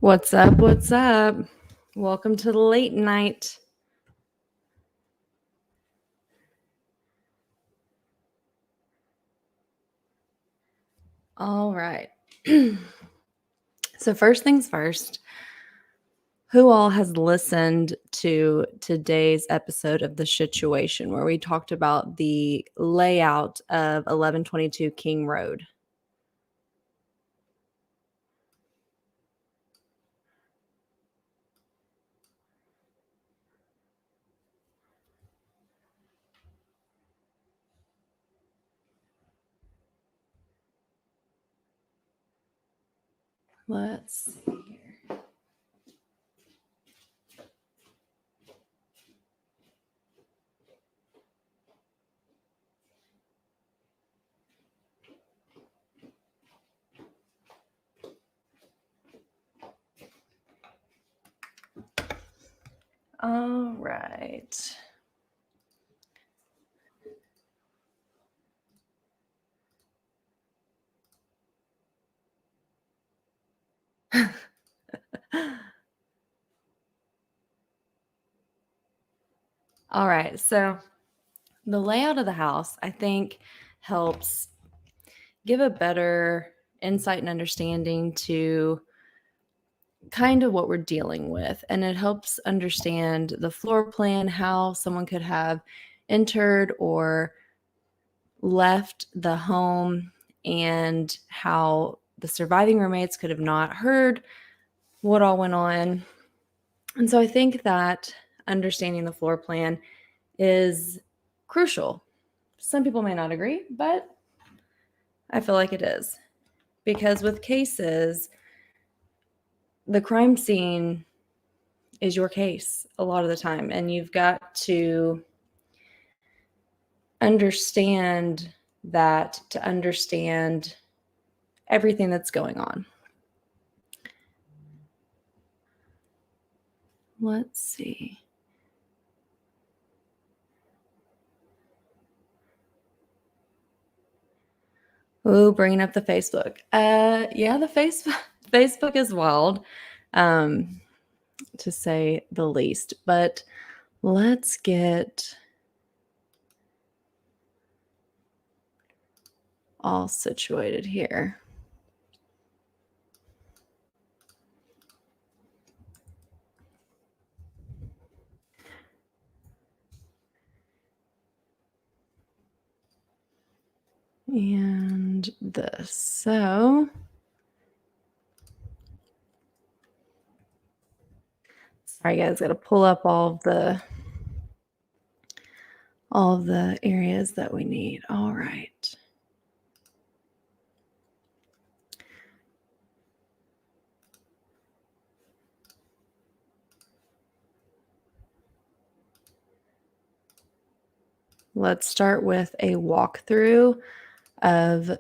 What's up? What's up? Welcome to the late night. All right. So first things first, who all has listened to today's episode of the SHITuation where we talked about the layout of 1122 King Road? Let's see here. All right. All right. So the layout of the house, I think, helps give a better insight and understanding to kind of what we're dealing with. And it helps understand the floor plan, how someone could have entered or left the home, and how the surviving roommates could have not heard what all went on. And so I think that understanding the floor plan is crucial. Some people may not agree, but I feel like it is. Because with cases, the crime scene is your case a lot of the time, and you've got to understand that to understand everything that's going on. Let's see. Oh, bringing up the Facebook. Yeah, the Facebook is wild, to say the least. But let's get all situated here. And this. So sorry guys, gotta pull up all of the areas that we need. All right. Let's start with a walkthrough of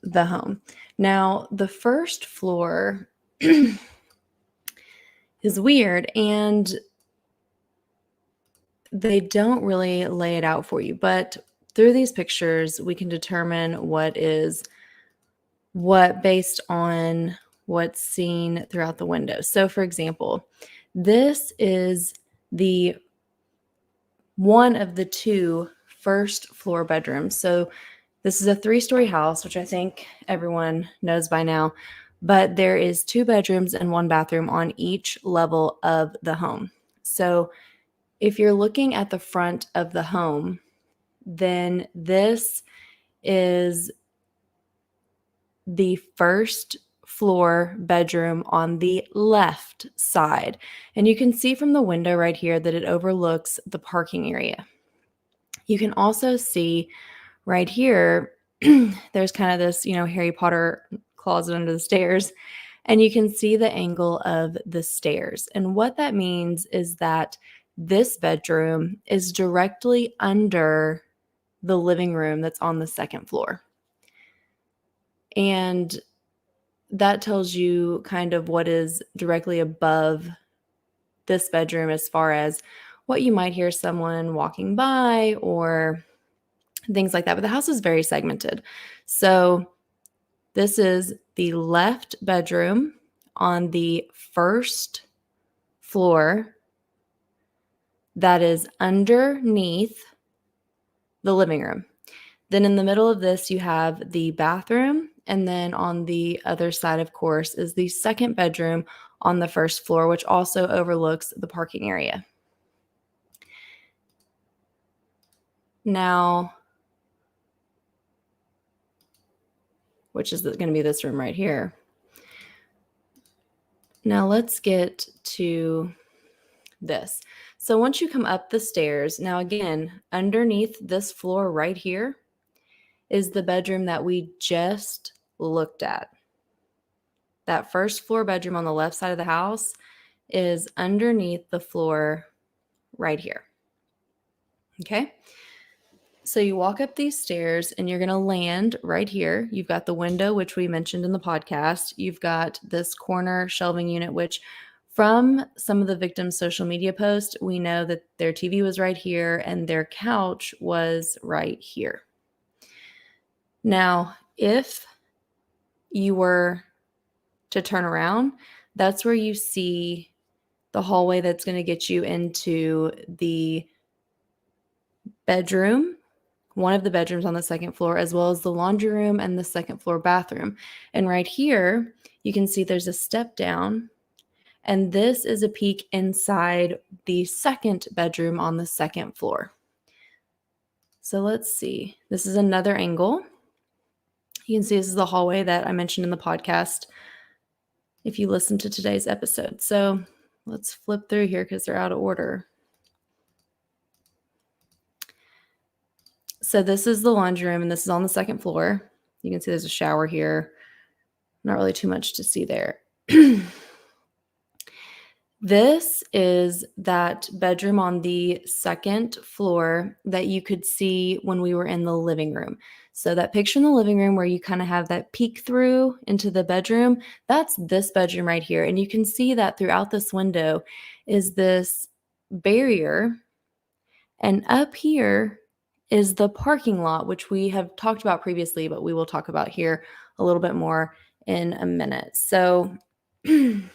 the home. Now, the first floor is weird, and they don't really lay it out for you, but through these pictures, we can determine what based on what's seen throughout the window. So, for example, this is the one of the two first floor bedrooms. So this is a 3-story house, which I think everyone knows by now, but there is 2 bedrooms and 1 bathroom on each level of the home. So if you're looking at the front of the home, then this is the first floor bedroom on the left side. And you can see from the window right here that it overlooks the parking area. You can also see right here, there's kind of this, Harry Potter closet under the stairs, and you can see the angle of the stairs. And what that means is that this bedroom is directly under the living room that's on the second floor. And that tells you kind of what is directly above this bedroom as far as what you might hear someone walking by or things like that. But the house is very segmented. So this is the left bedroom on the first floor that is underneath the living room. Then in the middle of this, you have the bathroom. And then on the other side, of course, is the second bedroom on the first floor, which also overlooks the parking area. Now, which is going to be this room right here. Now let's get to this. So once you come up the stairs, now again, underneath this floor right here is the bedroom that we just looked at. That first floor bedroom on the left side of the house is underneath the floor right here. Okay. So you walk up these stairs and you're going to land right here. You've got the window, which we mentioned in the podcast. You've got this corner shelving unit, which from some of the victims' social media posts, we know that their TV was right here and their couch was right here. Now, if you were to turn around, that's where you see the hallway that's going to get you into the bedroom, one of the bedrooms on the second floor, as well as the laundry room and the second floor bathroom. And right here, you can see there's a step down, and this is a peek inside the second bedroom on the second floor. So let's see. This is another angle. You can see this is the hallway that I mentioned in the podcast if you listen to today's episode. So let's flip through here because they're out of order. So this is the laundry room, and this is on the second floor. You can see there's a shower here. Not really too much to see there. This is that bedroom on the second floor that you could see when we were in the living room. So that picture in the living room where you kind of have that peek through into the bedroom, that's this bedroom right here. And you can see that throughout this window is this barrier. And up here is the parking lot, which we have talked about previously, but we will talk about here a little bit more in a minute. So and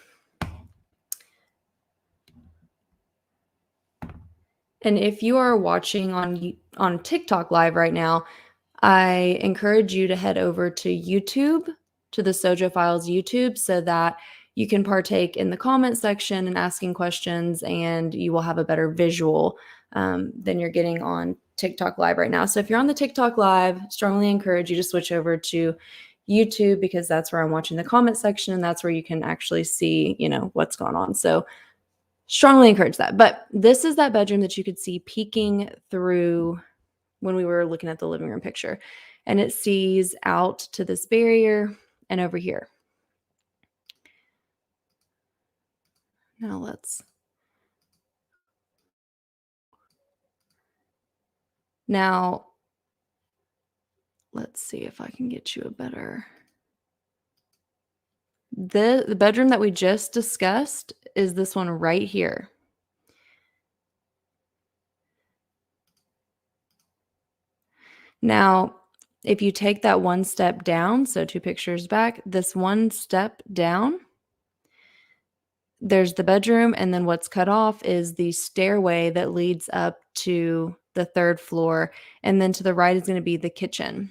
if you are watching on TikTok live right now, I encourage you to head over to YouTube, to the Sojo Files YouTube, so that you can partake in the comment section and asking questions, and you will have a better visual than you're getting on TikTok live right now. So if you're on the TikTok live, strongly encourage you to switch over to YouTube, because that's where I'm watching the comment section, and that's where you can actually see, what's going on. So strongly encourage that. But this is that bedroom that you could see peeking through when we were looking at the living room picture. And it sees out to this barrier and over here. Now let's see if I can get you a better. The bedroom that we just discussed is this one right here. Now, if you take that one step down, so 2 pictures back, this one step down, there's the bedroom, and then what's cut off is the stairway that leads up to the third floor, and then to the right is going to be the kitchen.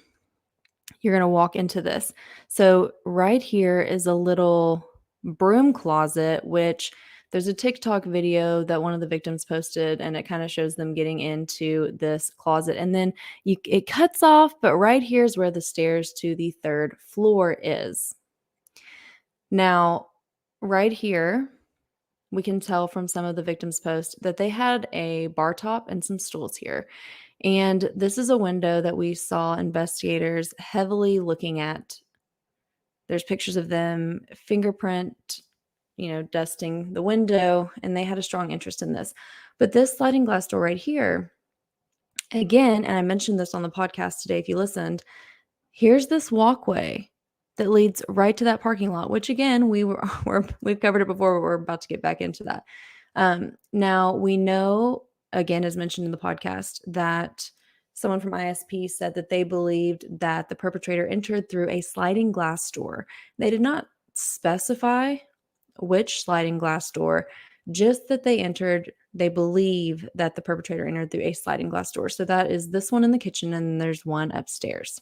You're going to walk into this. So right here is a little broom closet, which there's a TikTok video that one of the victims posted, and it kind of shows them getting into this closet. And then it cuts off, but right here is where the stairs to the third floor is. Now, right here, we can tell from some of the victims' posts that they had a bar top and some stools here. And this is a window that we saw investigators heavily looking at. There's pictures of them fingerprint, dusting the window, and they had a strong interest in this. But this sliding glass door right here, again, and I mentioned this on the podcast today if you listened, here's this walkway that leads right to that parking lot, which again, we've covered it before, but we're about to get back into that. Now we know, again, as mentioned in the podcast, that someone from ISP said that they believed that the perpetrator entered through a sliding glass door. They did not specify which sliding glass door, just that they believe that the perpetrator entered through a sliding glass door. So that is this one in the kitchen, and then there's one upstairs.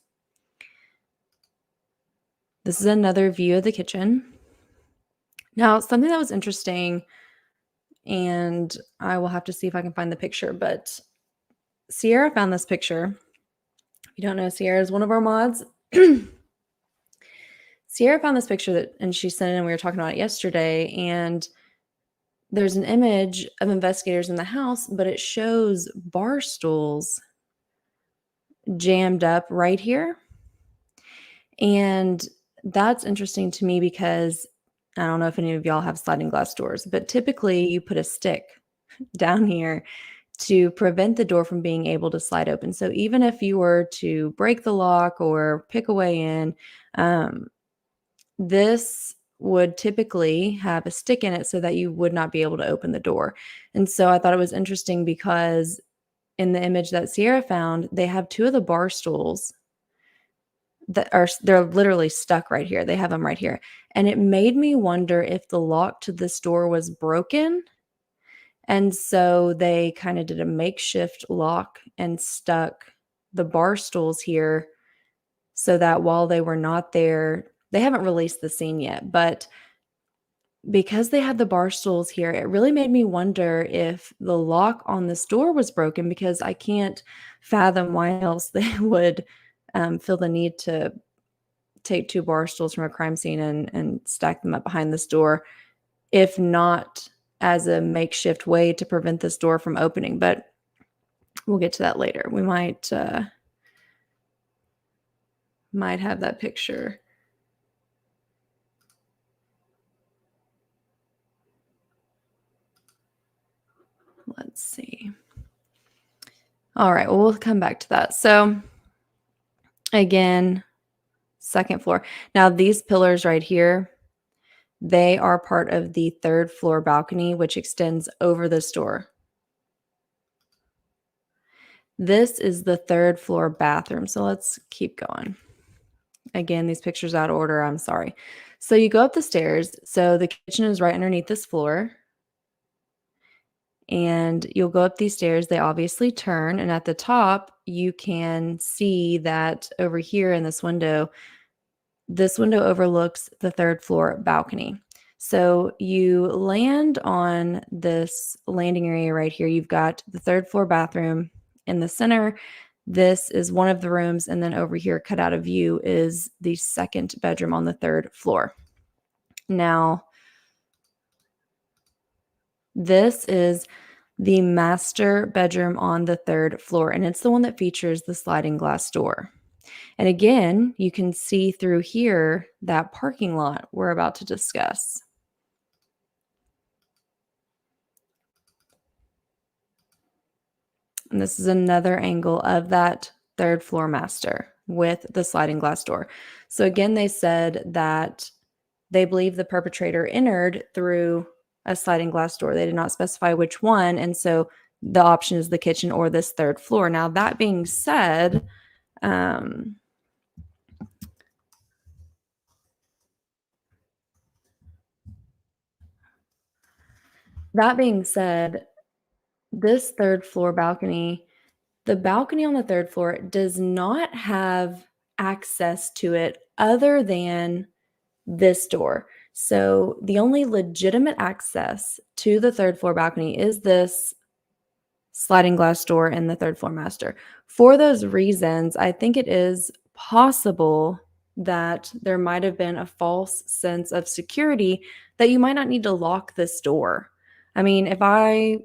This is another view of the kitchen. Now, something that was interesting, and I will have to see if I can find the picture, but Sierra found this picture. If you don't know, Sierra is one of our mods. Sierra found this picture and she sent it, and we were talking about it yesterday, and there's an image of investigators in the house, but it shows bar stools jammed up right here. And that's interesting to me because I don't know if any of y'all have sliding glass doors, but typically you put a stick down here to prevent the door from being able to slide open. So even if you were to break the lock or pick a way in, this would typically have a stick in it so that you would not be able to open the door. And so I thought it was interesting because in the image that Sierra found, they have two of the bar stools they're literally stuck right here. They have them right here. And it made me wonder if the lock to this door was broken. And so they kind of did a makeshift lock and stuck the bar stools here so that while they were not there, they haven't released the scene yet, but because they had the bar stools here, it really made me wonder if the lock on this door was broken, because I can't fathom why else they would feel the need to take two bar stools from a crime scene and stack them up behind this door, if not as a makeshift way to prevent this door from opening. But we'll get to that later. We might have that picture. Let's see. All right, well, we'll come back to that. So again, second floor. Now these pillars right here, they are part of the third floor balcony, which extends over this door. This is the third floor bathroom. So let's keep going. Again, these pictures out of order. I'm sorry. So you go up the stairs. So the kitchen is right underneath this floor. And you'll go up these stairs. They obviously turn. And at the top, you can see that over here in this window overlooks the third floor balcony. So you land on this landing area right here. You've got the third floor bathroom in the center. This is one of the rooms. And then over here, cut out of view, is the second bedroom on the third floor. Now, this is the master bedroom on the third floor, and it's the one that features the sliding glass door. And again, you can see through here that parking lot we're about to discuss. And this is another angle of that third floor master with the sliding glass door. So again, they said that they believe the perpetrator entered through a sliding glass door. They did not specify which one. And so the option is the kitchen or this third floor. Now, that being said, this third floor balcony, the balcony on the third floor does not have access to it other than this door. So the only legitimate access to the third floor balcony is this sliding glass door in the third floor master. For those reasons, I think it is possible that there might have been a false sense of security that you might not need to lock this door. I mean, if I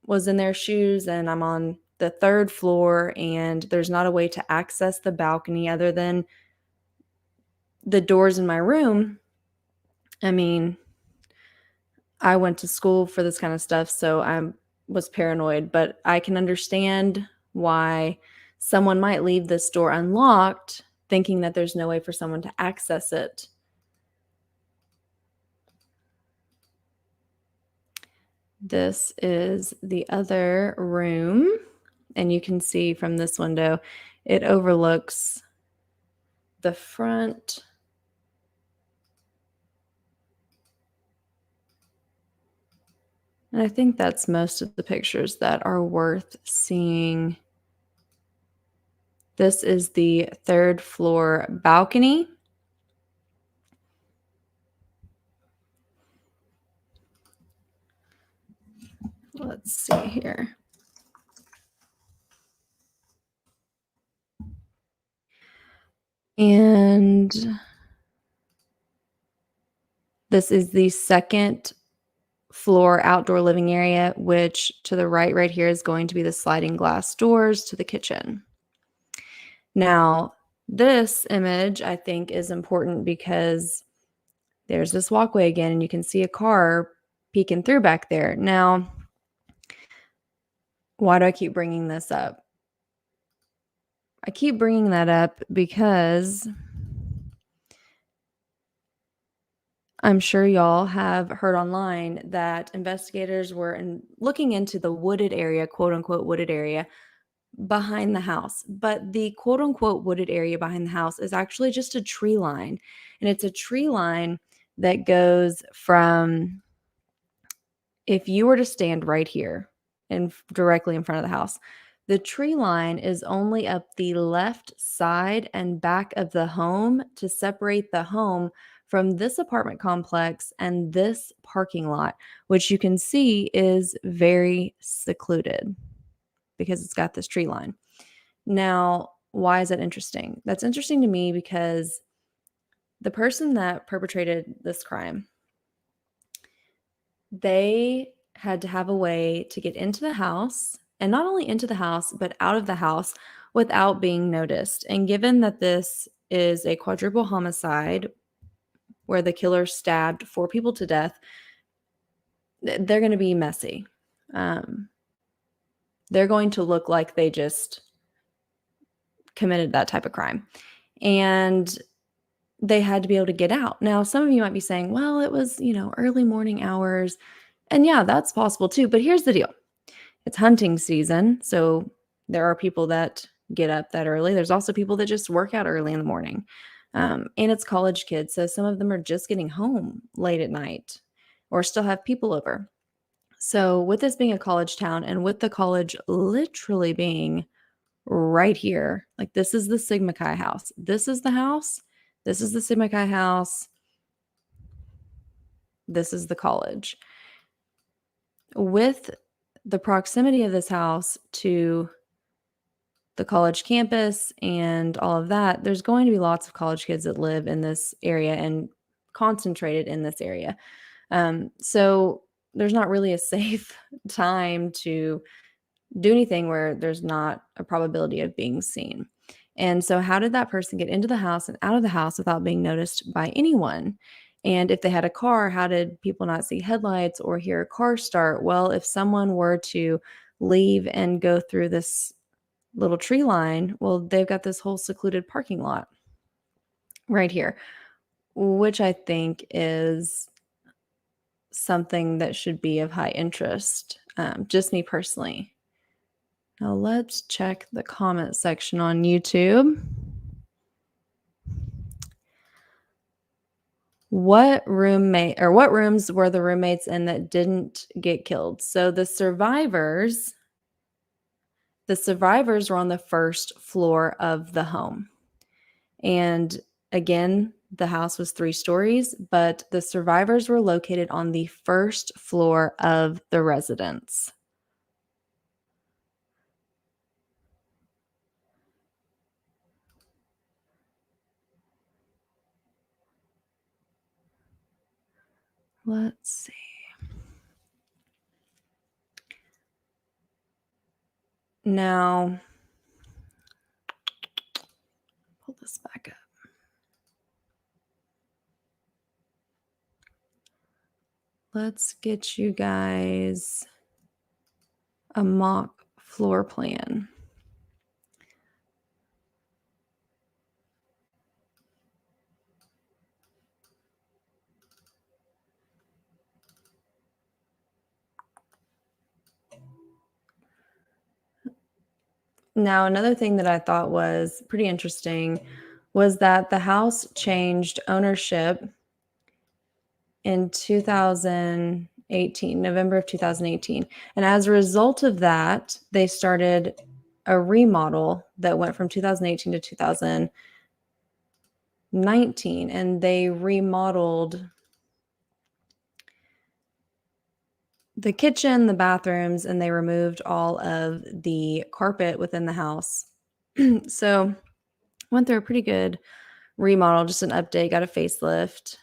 was in their shoes and I'm on the third floor and there's not a way to access the balcony other than the doors in my room, I mean, I went to school for this kind of stuff, so I was paranoid, but I can understand why someone might leave this door unlocked, thinking that there's no way for someone to access it. This is the other room, and you can see from this window, it overlooks the front. And I think that's most of the pictures that are worth seeing. This is the third floor balcony. Let's see here. And this is the second floor outdoor living area, which to the right here is going to be the sliding glass doors to the kitchen. Now, this image I think is important because there's this walkway again, and you can see a car peeking through back there. Now, why do I keep bringing this up? I keep bringing that up because I'm sure y'all have heard online that investigators were looking into the wooded area, quote unquote wooded area, behind the house. But the quote unquote wooded area behind the house is actually just a tree line. And it's a tree line that goes from, if you were to stand right here and directly in front of the house, the tree line is only up the left side and back of the home to separate the home from this apartment complex and this parking lot, which you can see is very secluded because it's got this tree line. Now, why is that interesting? That's interesting to me because the person that perpetrated this crime, they had to have a way to get into the house, and not only into the house, but out of the house without being noticed. And given that this is a quadruple homicide where the killer stabbed 4 people to death, they're going to be messy. They're going to look like they just committed that type of crime. And they had to be able to get out. Now, some of you might be saying, well, it was, early morning hours. And yeah, that's possible too. But here's the deal. It's hunting season. So there are people that get up that early. There's also people that just work out early in the morning. And it's college kids. So some of them are just getting home late at night or still have people over. So with this being a college town and with the college literally being right here, like this is the Sigma Chi house. This is the house. This is the Sigma Chi house. This is the college. With the proximity of this house to the college campus and all of that, there's going to be lots of college kids that live in this area and concentrated in this area. So there's not really a safe time to do anything where there's not a probability of being seen. And so how did that person get into the house and out of the house without being noticed by anyone? And if they had a car, how did people not see headlights or hear a car start? Well, if someone were to leave and go through this little tree line, well, they've got this whole secluded parking lot right here, which I think is something that should be of high interest, just me personally. Now let's check the comment section on YouTube. What rooms were the roommates in that didn't get killed? So the survivors were on the first floor of the home. And again, the house was 3 stories, but the survivors were located on the first floor of the residence. Let's see. Now, pull this back up. Let's get you guys a mock floor plan. Now, another thing that I thought was pretty interesting was that the house changed ownership in 2000. November of 2018. And as a result of that, they started a remodel that went from 2018 to 2019, and they remodeled the kitchen, the bathrooms, and they removed all of the carpet within the house. So went through a pretty good remodel, just an update, got a facelift.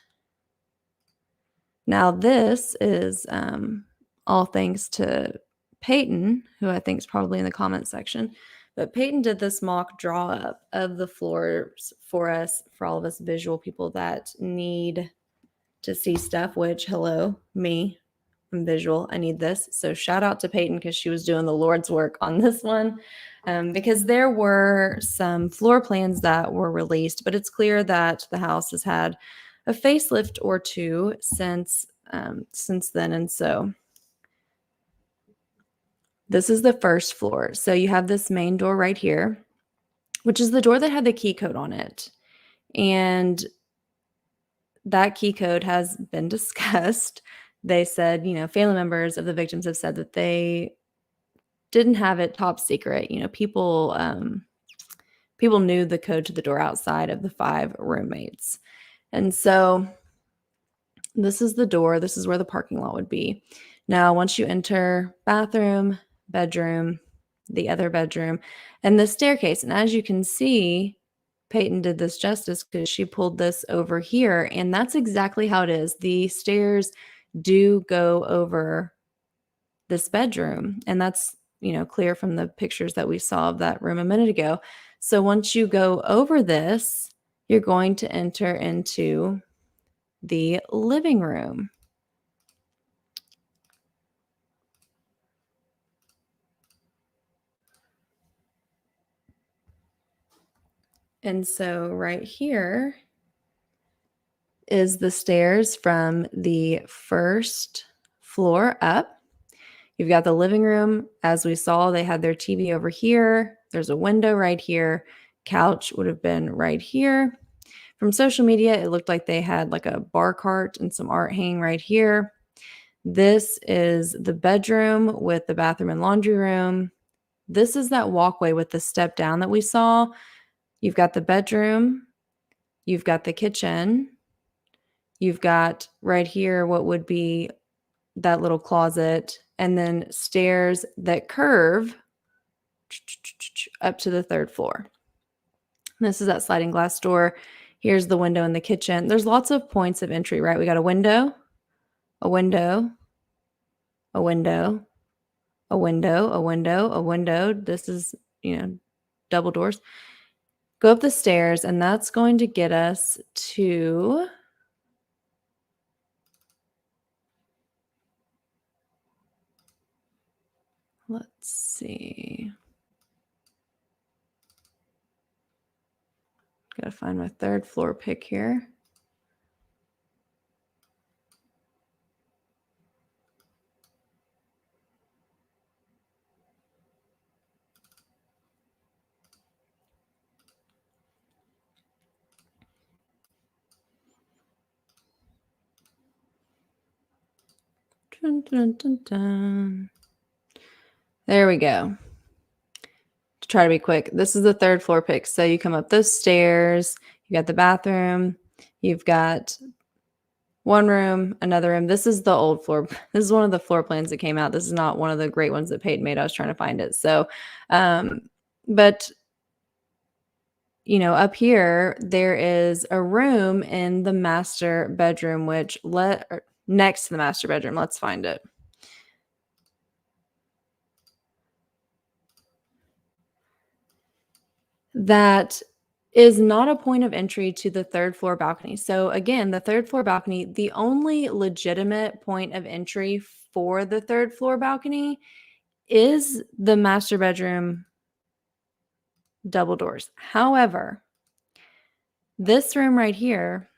Now this is all thanks to Peyton, who I think is probably in the comments section. But Peyton did this mock draw up of the floors for us, for all of us visual people that need to see stuff, which, hello, me, I'm visual. I need this. So shout out to Peyton because she was doing the Lord's work on this one. Because there were some floor plans that were released, but it's clear that the house has had a facelift or two since then. And so this is the first floor. So you have this main door right here, which is the door that had the key code on it. And that key code has been discussed. They said, family members of the victims have said that they didn't have it top secret. People knew the code to the door outside of the 5 roommates. And so this is the door. This is where the parking lot would be. Now, once you enter bathroom, bedroom, the other bedroom, and the staircase, and as you can see, Peyton did this justice because she pulled this over here, and that's exactly how it is. The stairs do go over this bedroom, and that's, clear from the pictures that we saw of that room a minute ago. So once you go over this, you're going to enter into the living room. And so right here is the stairs from the first floor up. You've got the living room. As we saw, they had their TV over here. There's a window right here. Couch would have been right here. From social media, it looked like they had like a bar cart and some art hanging right here. This is the bedroom with the bathroom and laundry room. This is that walkway with the step down that we saw. You've got the bedroom. You've got the kitchen. You've got right here what would be that little closet, and then stairs that curve up to the 3rd floor. This is that sliding glass door. Here's the window in the kitchen. There's lots of points of entry, right? We got a window, a window, a window, a window, a window, a window. This is, double doors. Go up the stairs, and that's going to get us to let's see. Got to find my 3rd floor pick here. Dun, dun, dun, dun. There we go. To try to be quick, this is the 3rd floor pick. So you come up those stairs, you got the bathroom, you've got one room, another room. This is the old floor. This is one of the floor plans that came out. This is not one of the great ones that Peyton made. I was trying to find it. So, but up here, there is a room in the master bedroom, next to the master bedroom. Let's find it. That is not a point of entry to the 3rd floor balcony. So again, the 3rd floor balcony, the only legitimate point of entry for the 3rd floor balcony is the master bedroom double doors. However, this room right here,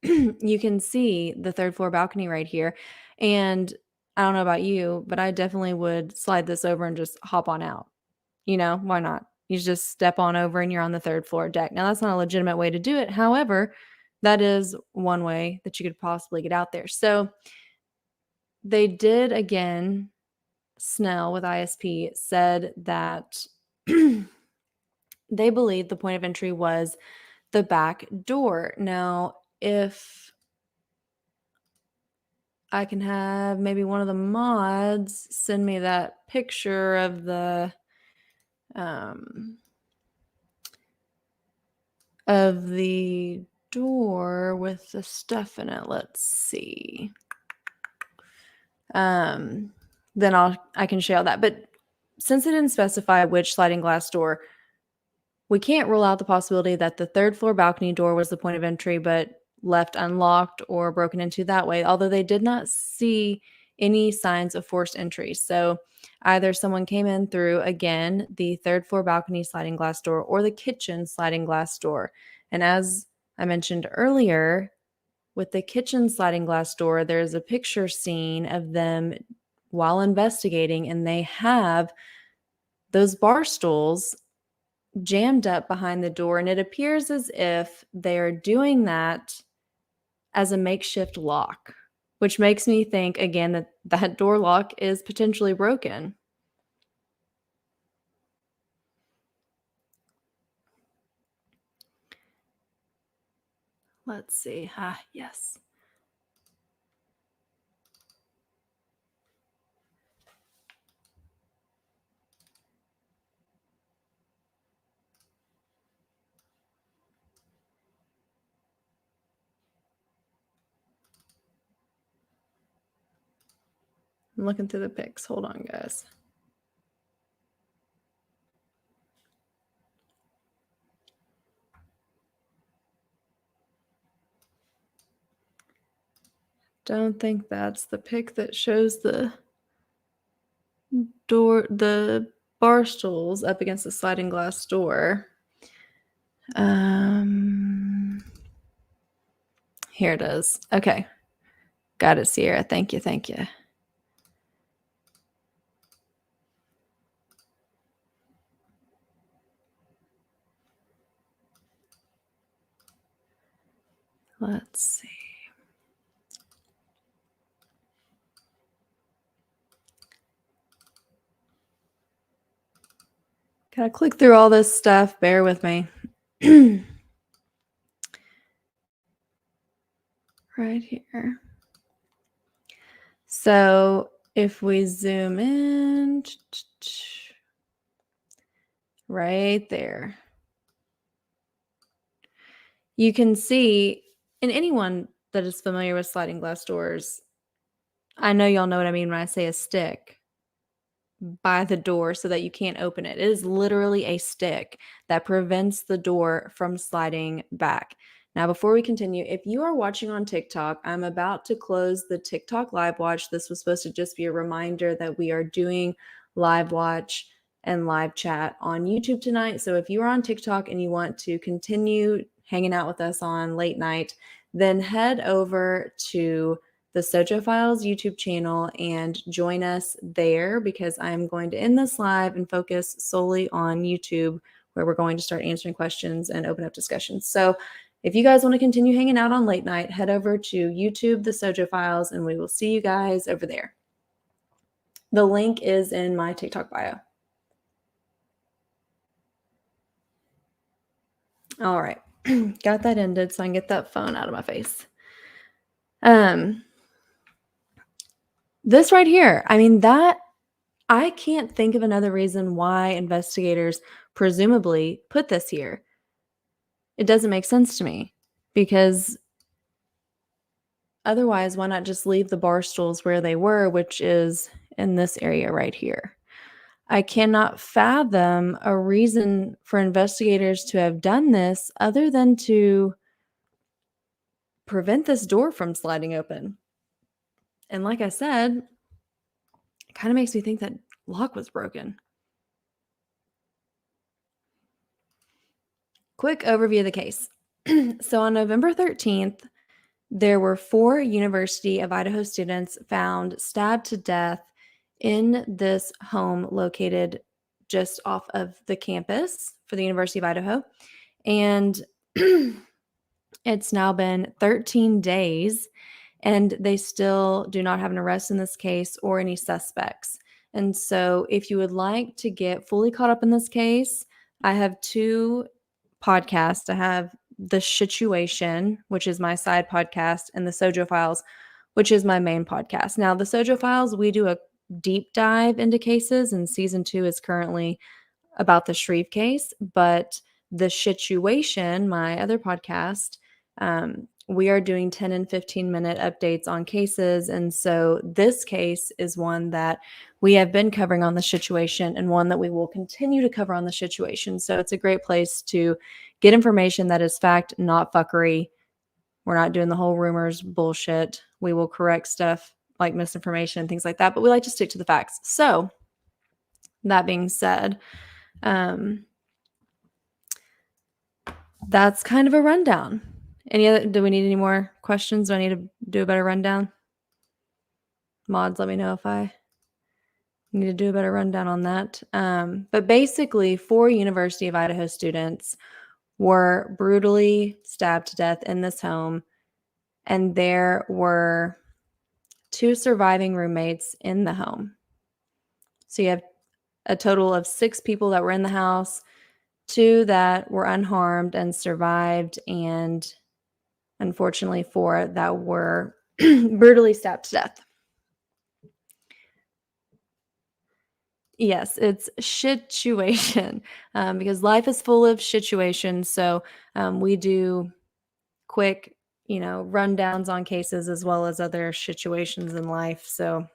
you can see the 3rd floor balcony right here. And I don't know about you, but I definitely would slide this over and just hop on out. Why not? You just step on over and you're on the 3rd floor deck. Now, that's not a legitimate way to do it. However, that is one way that you could possibly get out there. So they did again, Snell with ISP said that they believed the point of entry was the back door. Now, if I can have maybe one of the mods send me that picture of the door with the stuff in it. Let's see. Then I can show that. But since it didn't specify which sliding glass door, we can't rule out the possibility that the third floor balcony door was the point of entry, but left unlocked or broken into that way, although they did not see any signs of forced entry. So either someone came in through, again, the third floor balcony sliding glass door or the kitchen sliding glass door. And as I mentioned earlier, with the kitchen sliding glass door, there's a picture scene of them while investigating, and they have those bar stools jammed up behind the door, and it appears as if they're doing that as a makeshift lock, which makes me think again that that door lock is potentially broken. Let's see. Yes. I'm looking through the pics. Hold on, guys. Don't think that's the pic that shows the door, the bar stools up against the sliding glass door. Here it is. Okay. Got it, Sierra. Thank you. Thank you. Let's see. Gotta click through all this stuff. Bear with me. Right here. So if we zoom in, right there, you can see, and anyone that is familiar with sliding glass doors, I know y'all know what I mean when I say a stick by the door so that you can't open it. It is literally a stick that prevents the door from sliding back. Now, before we continue, if you are watching on TikTok, I'm about to close the TikTok live watch. This was supposed to just be a reminder that we are doing live watch and live chat on YouTube tonight. So if you are on TikTok and you want to continue hanging out with us on late night, then head over to the Sojo Files YouTube channel and join us there, because I'm going to end this live and focus solely on YouTube, where we're going to start answering questions and open up discussions. So if you guys want to continue hanging out on late night, head over to YouTube, the Sojo Files, and we will see you guys over there. The link is in my TikTok bio. All right. Got that ended so I can get that phone out of my face. This right here, I mean, that I can't think of another reason why investigators presumably put this here. It doesn't make sense to me, because otherwise, why not just leave the bar stools where they were, which is in this area right here? I cannot fathom a reason for investigators to have done this other than to prevent this door from sliding open. And like I said, it kind of makes me think that lock was broken. Quick overview of the case. So on November 13th, there were 4 University of Idaho students found stabbed to death in this home located just off of the campus for the University of Idaho. And it's now been 13 days, and they still do not have an arrest in this case or any suspects. And so if you would like to get fully caught up in this case, I have 2 podcasts. I have the SHITuation, which is my side podcast, and the Sojo Files, which is my main podcast. Now, the Sojo Files, we do a deep dive into cases, and season 2 is currently about the Shreve case. But the SHITuation, my other podcast, we are doing 10 and 15-minute updates on cases. And so this case is one that we have been covering on the SHITuation and one that we will continue to cover on the SHITuation. So it's a great place to get information that is fact, not fuckery. We're not doing the whole rumors bullshit. We will correct stuff like misinformation and things like that, but we like to stick to the facts. So that being said, that's kind of a rundown. Do we need any more questions? Do I need to do a better rundown? Mods, let me know if I need to do a better rundown on that. But basically, 4 University of Idaho students were brutally stabbed to death in this home, and there were 2 surviving roommates in the home. So you have a total of 6 people that were in the house, 2 that were unharmed and survived, and unfortunately 4 that were brutally stabbed to death. Yes, it's SHITuation, because life is full of situations. So we do quick, rundowns on cases as well as other situations in life. So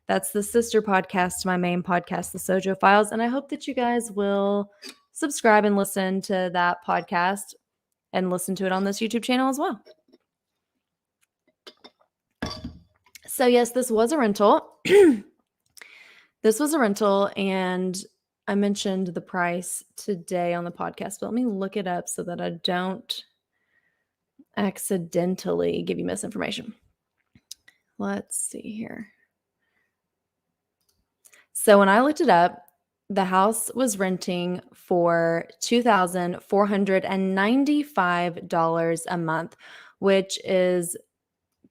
that's the sister podcast to my main podcast, the Sojo Files. And I hope that you guys will subscribe and listen to that podcast and listen to it on this YouTube channel as well. So yes, this was a rental. This was a rental, and I mentioned the price today on the podcast, but let me look it up so that I don't accidentally give you misinformation. Let's see here. So when I looked it up, the house was renting for $2,495 a month, which is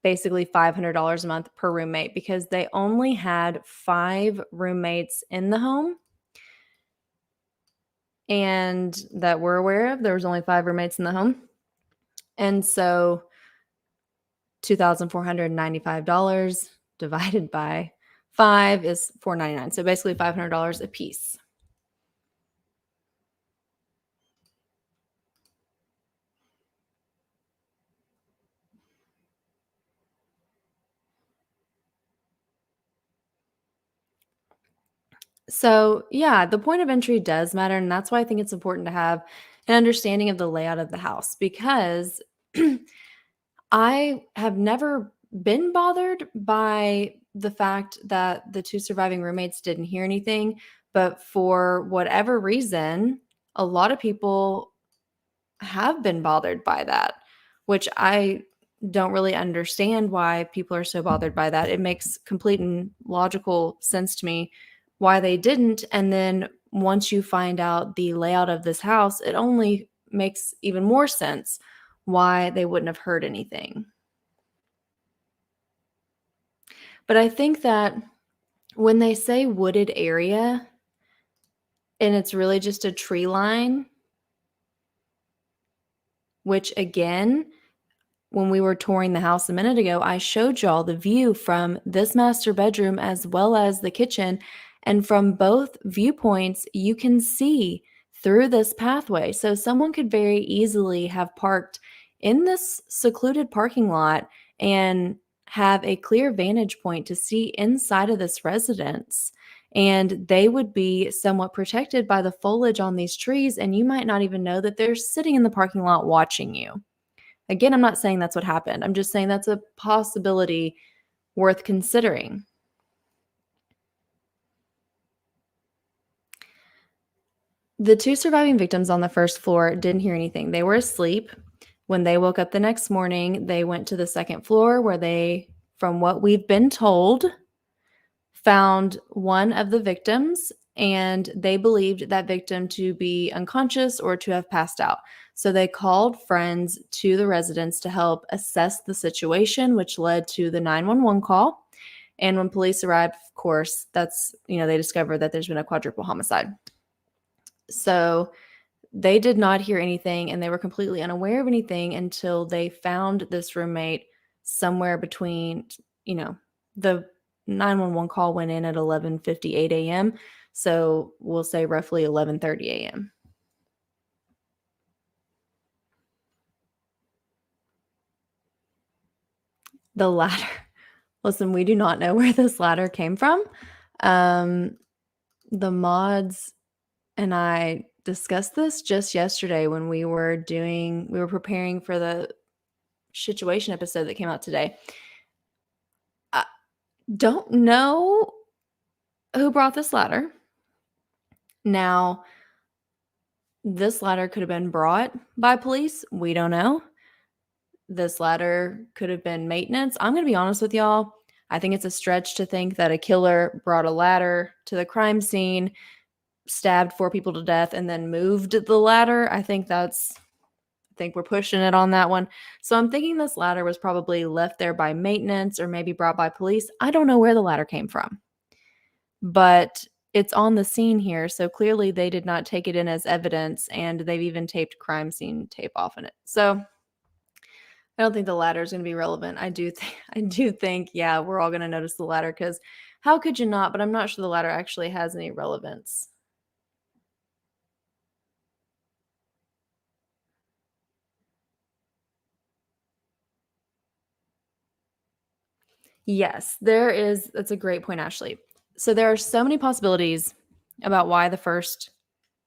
basically $500 a month per roommate, because they only had 5 roommates in the home. And that we're aware of, there was only 5 roommates in the home. And so $2,495 divided by 5 is $499. So basically $500 a piece. So yeah, the point of entry does matter. And that's why I think it's important to have an understanding of the layout of the house, because I have never been bothered by the fact that the 2 surviving roommates didn't hear anything. But for whatever reason, a lot of people have been bothered by that, which I don't really understand why people are so bothered by that. It makes complete and logical sense to me why they didn't. And then once you find out the layout of this house, it only makes even more sense why they wouldn't have heard anything. But I think that when they say wooded area and it's really just a tree line, which again, when we were touring the house a minute ago, I showed y'all the view from this master bedroom as well as the kitchen. And from both viewpoints, you can see through this pathway. So someone could very easily have parked in this secluded parking lot and have a clear vantage point to see inside of this residence. And they would be somewhat protected by the foliage on these trees. And you might not even know that they're sitting in the parking lot watching you. Again, I'm not saying that's what happened. I'm just saying that's a possibility worth considering. The 2 surviving victims on the first floor didn't hear anything. They were asleep. When they woke up the next morning, they went to the second floor where they, from what we've been told, found one of the victims, and they believed that victim to be unconscious or to have passed out. So they called friends to the residence to help assess the situation, which led to the 911 call. And when police arrived, of course, they discovered that there's been a quadruple homicide. So they did not hear anything, and they were completely unaware of anything until they found this roommate somewhere between, the 911 call went in at 11:58 a.m. So we'll say roughly 11:30 a.m. The ladder. Listen, we do not know where this ladder came from. The mods and I discussed this just yesterday when we were preparing for the SHITuation episode that came out today. I don't know who brought this ladder. Now, this ladder could have been brought by police. We don't know. This ladder could have been maintenance. I'm going to be honest with y'all. I think it's a stretch to think that a killer brought a ladder to the crime scene, stabbed 4 people to death, and then moved the ladder. I think we're pushing it on that one. So I'm thinking this ladder was probably left there by maintenance or maybe brought by police. I don't know where the ladder came from, but it's on the scene here. So clearly they did not take it in as evidence, and they've even taped crime scene tape off in it. So I don't think the ladder is going to be relevant. I do think, yeah, we're all going to notice the ladder, because how could you not? But I'm not sure the ladder actually has any relevance. Yes, there is. That's a great point, Ashley. So there are so many possibilities about why the first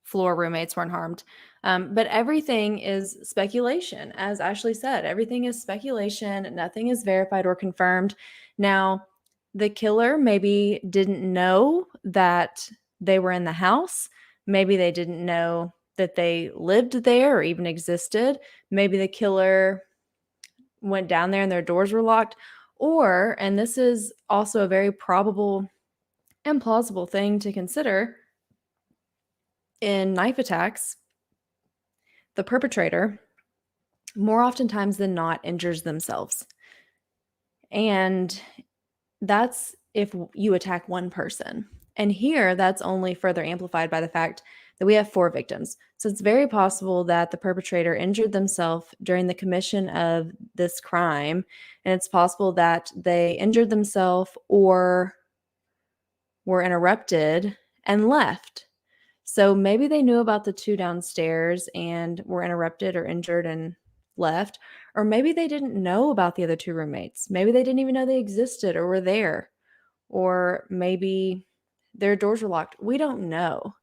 floor roommates weren't harmed. But everything is speculation. As Ashley said, everything is speculation. Nothing is verified or confirmed. Now, the killer maybe didn't know that they were in the house. Maybe they didn't know that they lived there or even existed. Maybe the killer went down there and their doors were locked. Or, and this is also a very probable and plausible thing to consider, in knife attacks, the perpetrator, more oftentimes than not, injures themselves. And that's if you attack one person. And here, that's only further amplified by the fact that we have 4 victims. So it's very possible that the perpetrator injured themselves during the commission of this crime. And it's possible that they injured themselves or were interrupted and left. So maybe they knew about the 2 downstairs and were interrupted or injured and left. Or maybe they didn't know about the other 2 roommates. Maybe they didn't even know they existed or were there. Or maybe their doors were locked. We don't know.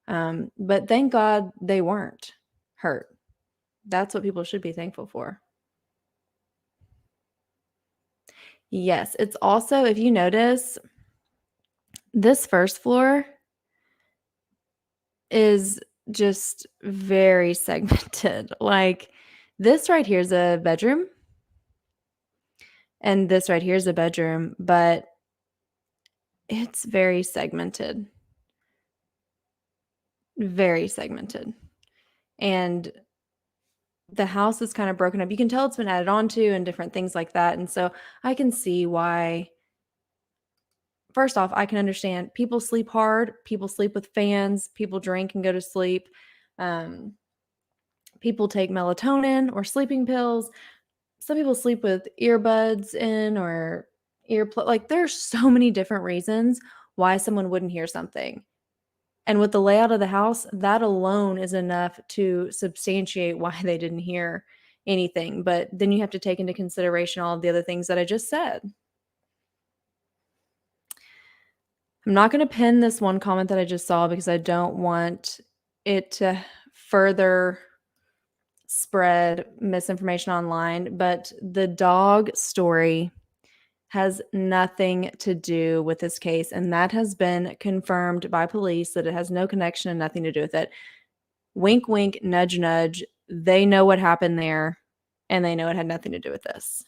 But thank God they weren't hurt. That's what people should be thankful for. Yes, it's also, if you notice, this first floor is just very segmented. Like, this right here is a bedroom, and this right here is a bedroom, but it's very segmented. Very segmented. And the house is kind of broken up. You can tell it's been added onto and different things like that. And so I can see why. First off, I can understand people sleep hard, people sleep with fans, people drink and go to sleep. People take melatonin or sleeping pills. Some people sleep with earbuds in or like, there's so many different reasons why someone wouldn't hear something. And with the layout of the house, that alone is enough to substantiate why they didn't hear anything. But then you have to take into consideration all of the other things that I just said. I'm not going to pin this one comment that I just saw because I don't want it to further spread misinformation online. But the dog story has nothing to do with this case, and that has been confirmed by police that it has no connection and nothing to do with it. Wink, wink, nudge, nudge. They know what happened there, and they know it had nothing to do with this.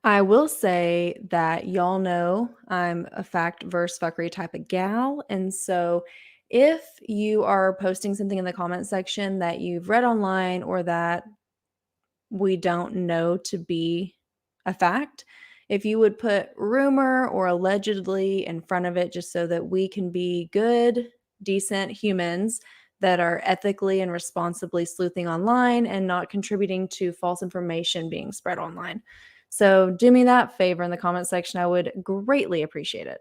I will say that y'all know I'm a fact versus fuckery type of gal, and so If you are posting something in the comment section that you've read online or that we don't know to be a fact, if you would put rumor or allegedly in front of it just so that we can be good, decent humans that are ethically and responsibly sleuthing online and not contributing to false information being spread online. So do me that favor in the comment section. I would greatly appreciate it.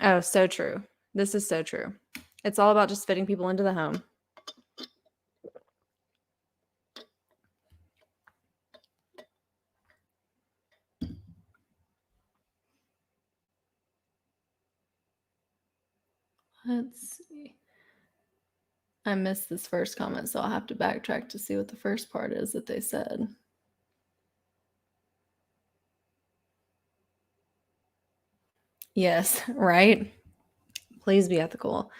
Oh, so true. This is so true. It's all about just fitting people into the home. Let's see. I missed this first comment, so I'll have to backtrack to see what the first part is that they said. Yes, right? Please be ethical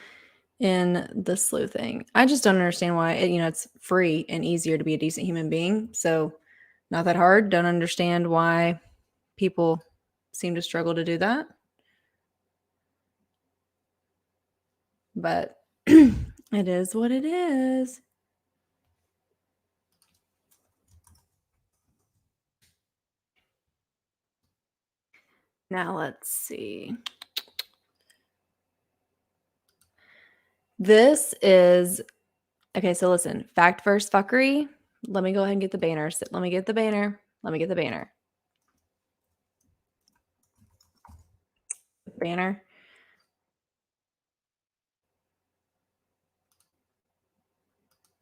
in the sleuthing. I just don't understand why, it's free and easier to be a decent human being. So, not that hard. Don't understand why people seem to struggle to do that. But it is what it is. Now, let's see. This is okay. So, listen, fact versus fuckery. Let me go ahead and get the banner. Let me get the banner. Let me get the banner. Banner.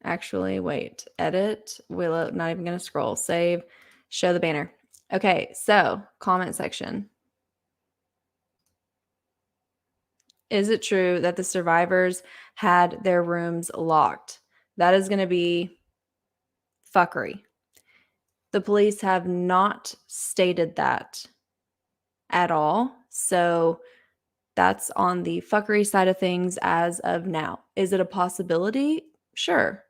Actually, wait. Edit. Willow. Not even going to scroll. Save. Show the banner. Okay. So, comment section. Is it true that the survivors had their rooms locked? That is going to be fuckery. The police have not stated that at all. So that's on the fuckery side of things as of now. Is it a possibility? Sure.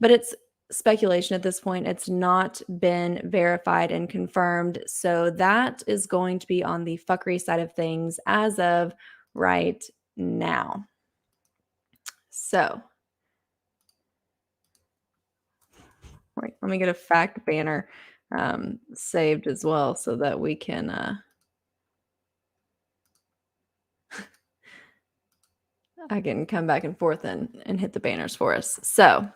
But it's speculation at this point. It's not been verified and confirmed. So that is going to be on the fuckery side of things as of right now. So, wait, let me get a fact banner saved as well so that we can I can come back and forth and hit the banners for us. So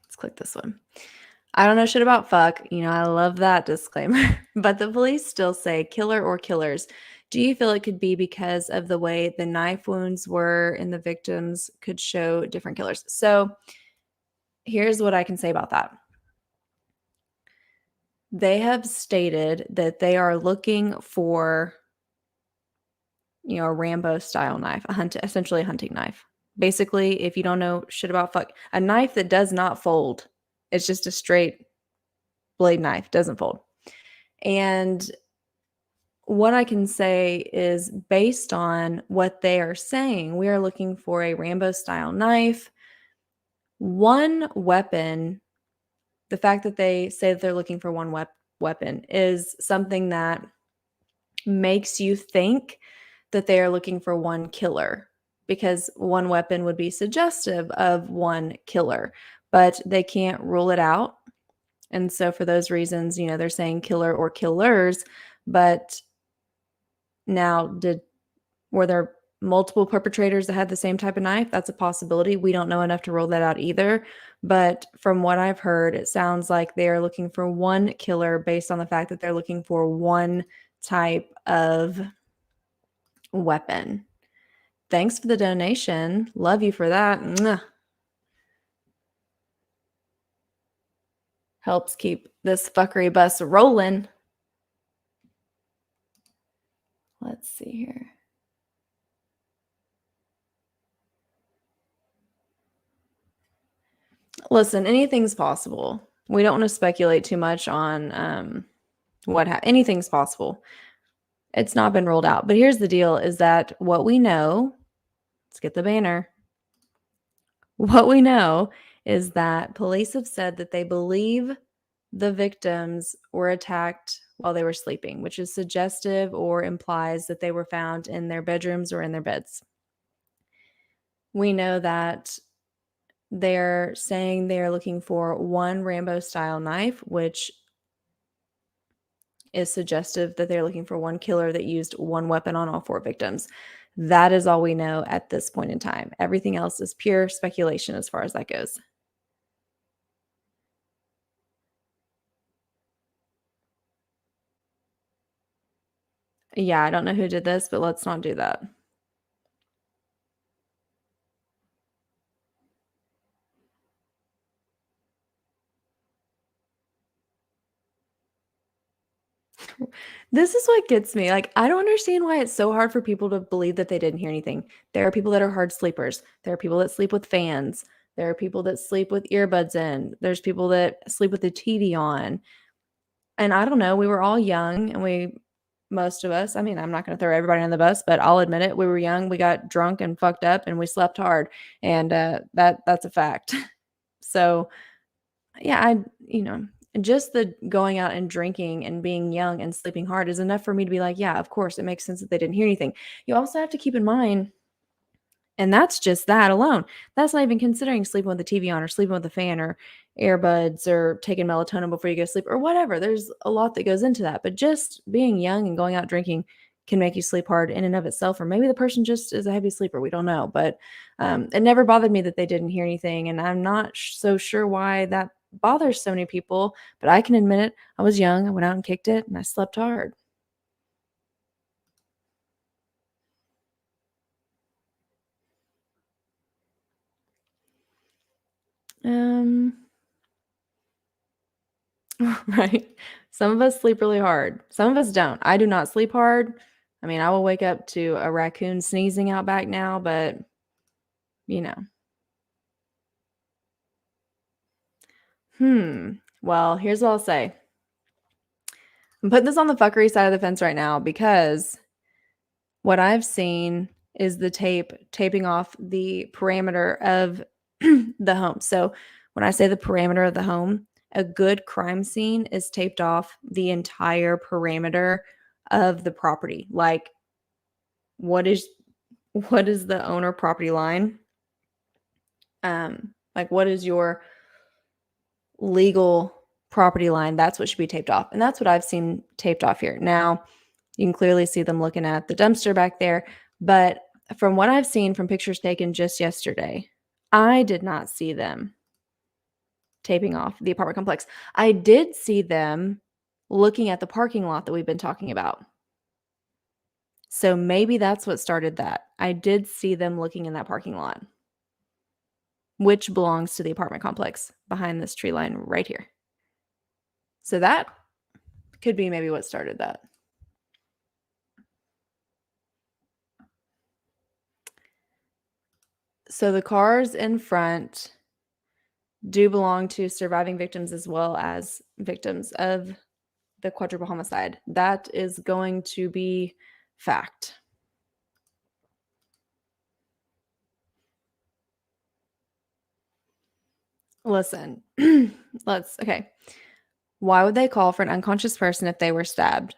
let's click this one. I don't know shit about fuck. I love that disclaimer. But the police still say killer or killers. Do you feel it could be because of the way the knife wounds were in the victims could show different killers? So here's what I can say about that. They have stated that they are looking for, a Rambo style knife, essentially a hunting knife. Basically, if you don't know shit about fuck, a knife that does not fold. It's just a straight blade knife, doesn't fold. And what I can say is based on what they are saying, we are looking for a Rambo style knife. One weapon, the fact that they say that they're looking for one weapon is something that makes you think that they are looking for one killer, because one weapon would be suggestive of one killer, but they can't rule it out. And so for those reasons, they're saying killer or killers. But now, were there multiple perpetrators that had the same type of knife? That's a possibility. We don't know enough to rule that out either. But from what I've heard, it sounds like they are looking for one killer based on the fact that they're looking for one type of weapon. Thanks for the donation. Love you for that. Mwah. Helps keep this fuckery bus rolling. Let's see here. Listen, anything's possible. We don't want to speculate too much on anything's possible. It's not been rolled out. But here's the deal is that what we know, let's get the banner. What we know is that police have said that they believe the victims were attacked while they were sleeping, which is suggestive or implies that they were found in their bedrooms or in their beds. We know that they're saying they're looking for one Rambo-style knife, which is suggestive that they're looking for one killer that used one weapon on all 4 victims. That is all we know at this point in time. Everything else is pure speculation as far as that goes. Yeah, I don't know who did this, but let's not do that. This is what gets me. Like, I don't understand why it's so hard for people to believe that they didn't hear anything. There are people that are hard sleepers. There are people that sleep with fans. There are people that sleep with earbuds in. There's people that sleep with the TV on. And I don't know, we were all young and most of us, I mean, I'm not going to throw everybody on the bus, but I'll admit it, we were young, we got drunk and fucked up and we slept hard. And that's a fact. So, yeah, just the going out and drinking and being young and sleeping hard is enough for me to be like, yeah, of course, it makes sense that they didn't hear anything. You also have to keep in mind, and that's just that alone. That's not even considering sleeping with the TV on or sleeping with a fan or earbuds or taking melatonin before you go to sleep or whatever. There's a lot that goes into that. But just being young and going out drinking can make you sleep hard in and of itself. Or maybe the person just is a heavy sleeper. We don't know. But it never bothered me that they didn't hear anything. And I'm not so sure why that bothers so many people. But I can admit it. I was young. I went out and kicked it and I slept hard. Um, Right. Some of us sleep really hard. Some of us don't. I do not sleep hard. I mean, I will wake up to a raccoon sneezing out back now, but you know. Well, here's what I'll say. I'm putting this on the fuckery side of the fence right now because what I've seen is the taping off the parameter of the home. So when I say the parameter of the home, a good crime scene is taped off the entire parameter of the property. Like what is the owner property line? Like what is your legal property line? That's what should be taped off. And that's what I've seen taped off here. Now, you can clearly see them looking at the dumpster back there, but from what I've seen from pictures taken just yesterday, I did not see them taping off the apartment complex. I did see them looking at the parking lot that we've been talking about. So maybe that's what started that. I did see them looking in that parking lot, which belongs to the apartment complex behind this tree line right here. So that could be maybe what started that. So the cars in front do belong to surviving victims as well as victims of the quadruple homicide. That is going to be fact. Listen, okay. Why would they call for an unconscious person if they were stabbed?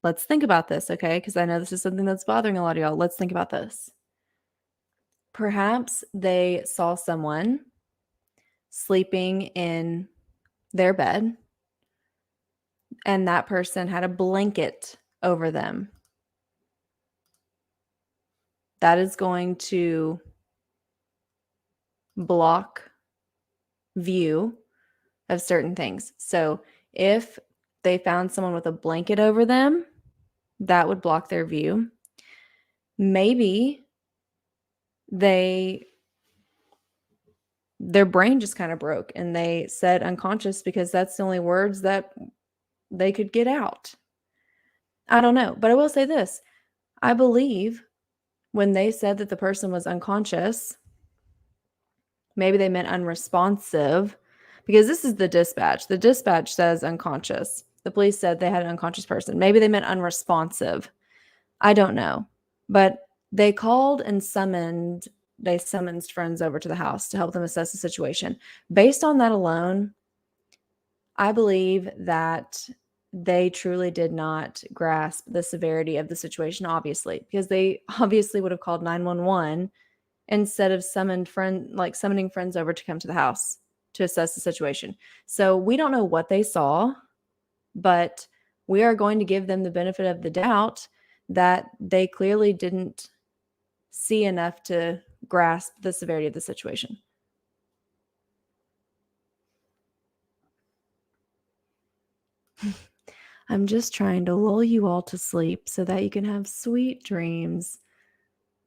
Let's think about this, okay? Because I know this is something that's bothering a lot of y'all. Let's think about this. Perhaps they saw someone sleeping in their bed and that person had a blanket over them. That is going to block view of certain things. So if they found someone with a blanket over them, that would block their view. Maybe their brain just kind of broke and they said unconscious because that's the only words that they could get out. I don't know, but I will say this. I believe when they said that the person was unconscious, maybe they meant unresponsive because this is the dispatch. The dispatch says unconscious. The police said they had an unconscious person. Maybe they meant unresponsive. I don't know. But they called and summoned friends over to the house to help them assess the situation. Based on that alone, I believe that they truly did not grasp the severity of the situation, obviously, because they obviously would have called 911 instead of summoning friends over to come to the house to assess the situation. So we don't know what they saw, but we are going to give them the benefit of the doubt that they clearly didn't see enough to grasp the severity of the situation. I'm just trying to lull you all to sleep so that you can have sweet dreams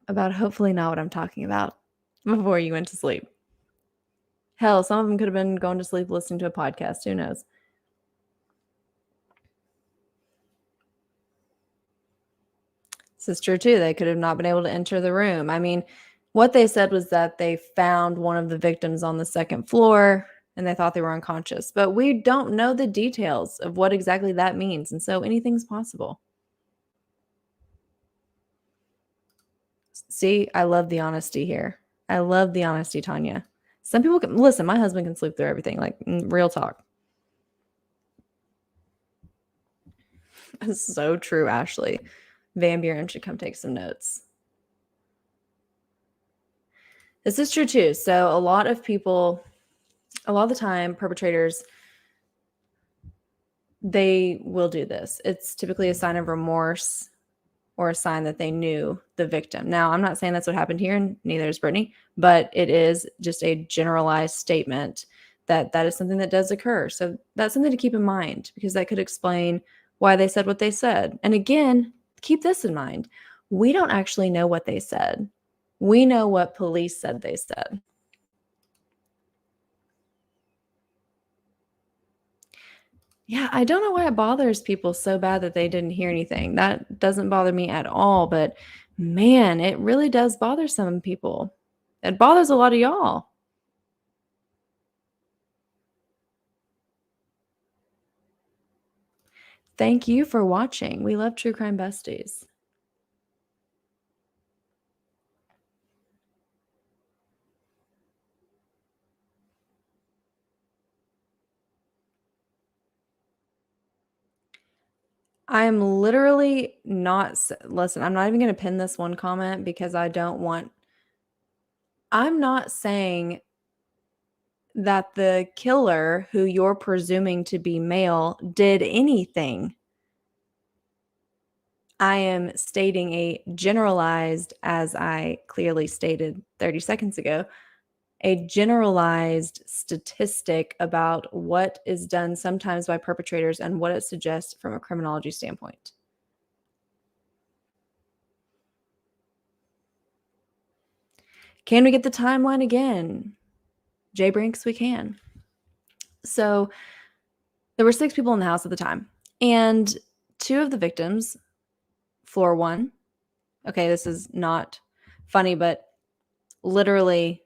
about hopefully not what I'm talking about before you went to sleep. Hell, some of them could have been going to sleep listening to a podcast. Who knows? This is true too. They could have not been able to enter the room. I mean, what they said was that they found one of the victims on the second floor and they thought they were unconscious. But we don't know the details of what exactly that means. And so anything's possible. See, I love the honesty here. I love the honesty, Tanya. Some people can listen. My husband can sleep through everything, like real talk. It's so true, Ashley. Van Buren should come take some notes. This is true too. So a lot of the time, perpetrators, they will do this. It's typically a sign of remorse or a sign that they knew the victim. Now, I'm not saying that's what happened here, and neither is Brittany, but it is just a generalized statement that that is something that does occur. So that's something to keep in mind because that could explain why they said what they said. And again, keep this in mind. We don't actually know what they said. We know what police said they said. Yeah, I don't know why it bothers people so bad that they didn't hear anything. That doesn't bother me at all, but man, it really does bother some people. It bothers a lot of y'all. Thank you for watching. We love True Crime Besties. I am literally not, listen, I'm not even going to pin this one comment because I'm not saying that the killer, who you're presuming to be male, did anything. I am stating a generalized, as I clearly stated 30 seconds ago, a generalized statistic about what is done sometimes by perpetrators and what it suggests from a criminology standpoint. Can we get the timeline again? Jay Brinks, we can. So there were 6 people in the house at the time, and 2 of the victims, floor 1, okay, this is not funny, but literally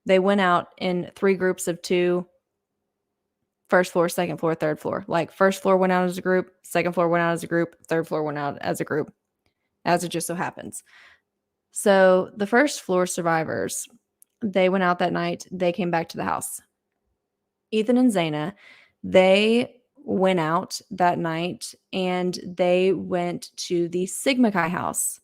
they went out in 3 groups of 2, first floor, second floor, third floor. Like first floor went out as a group, second floor went out as a group, third floor went out as a group, as it just so happens. So the first floor survivors, they went out that night. They came back to the house. Ethan and Zaina, they went out that night and they went to the Sigma Chi house.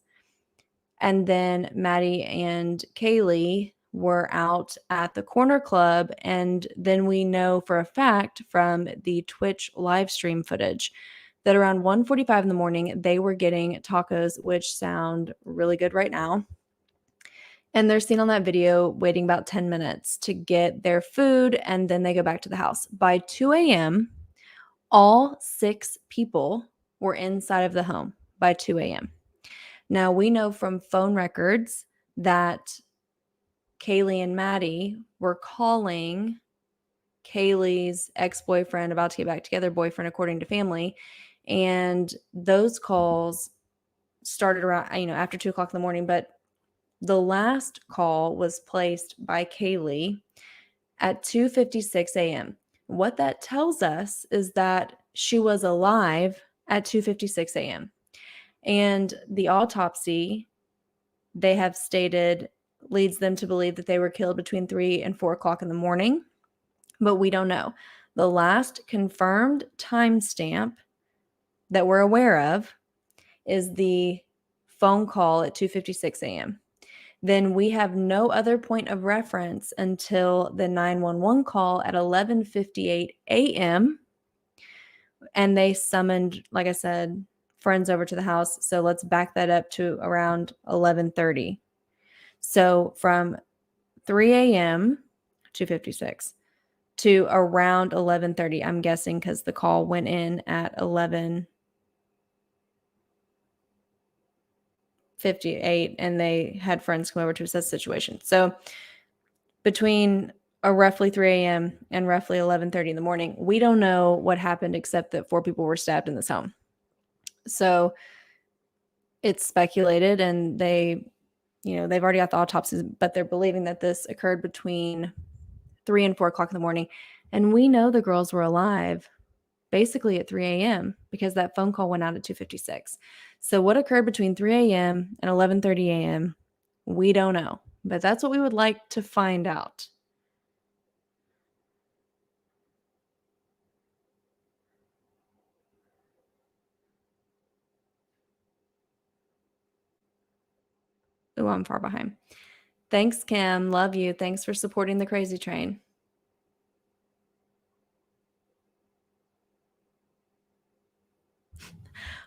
And then Maddie and Kaylee were out at the corner club. And then we know for a fact from the Twitch live stream footage that around 1:45 in the morning, they were getting tacos, which sound really good right now. And they're seen on that video waiting about 10 minutes to get their food, and then they go back to the house. By 2 a.m., all 6 people were inside of the home by 2 a.m. Now, we know from phone records that Kaylee and Maddie were calling Kaylee's ex-boyfriend, about to get back together, boyfriend, according to family. And those calls started around, after 2 o'clock in the morning. But the last call was placed by Kaylee at 2:56 a.m. What that tells us is that she was alive at 2:56 a.m. And the autopsy, they have stated, leads them to believe that they were killed between 3 and 4 o'clock in the morning, but we don't know. The last confirmed timestamp that we're aware of is the phone call at 2:56 a.m. Then we have no other point of reference until the 911 call at 11:58 a.m. And they summoned, like I said, friends over to the house. So let's back that up to around 11:30. So from 3 a.m. 2:56 to around 11:30, I'm guessing, because the call went in at 11:58 and they had friends come over to assess the situation. So between a roughly 3 a.m. and roughly 11:30 in the morning, we don't know what happened except that 4 people were stabbed in this home. So it's speculated, and they've already got the autopsies, but they're believing that this occurred between 3 and 4 o'clock in the morning. And we know the girls were alive basically at 3 a.m. because that phone call went out at 2:56. So what occurred between 3 a.m. and 11:30 a.m., we don't know. But that's what we would like to find out. Oh, I'm far behind. Thanks, Kim. Love you. Thanks for supporting the crazy train.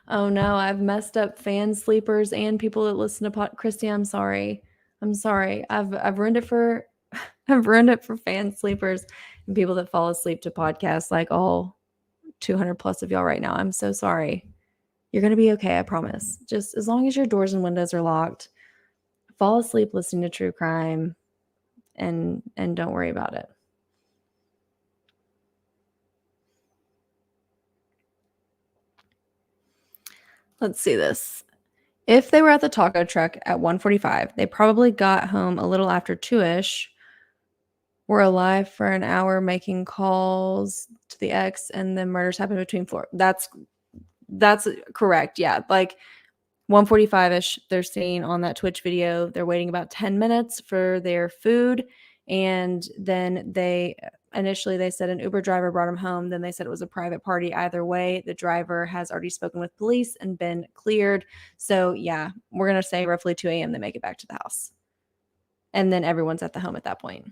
Oh no, I've messed up fan sleepers and people that listen to Christy, I'm sorry. I'm sorry. I've ruined it for I've ruined it for fan sleepers and people that fall asleep to podcasts, like all 200 plus of y'all right now. I'm so sorry. You're going to be okay, I promise. Just as long as your doors and windows are locked, fall asleep listening to true crime and don't worry about it. Let's see this. If they were at the taco truck at 1:45, they probably got home a little after 2ish, were alive for an hour making calls to the ex, and then murders happened between 4. That's correct. Yeah. Like 1:45ish, they're seeing on that Twitch video, they're waiting about 10 minutes for their food. And then initially they said an Uber driver brought them home. Then they said it was a private party. Either way, the driver has already spoken with police and been cleared. So yeah, we're going to say roughly 2 a.m. they make it back to the house. And then everyone's at the home at that point.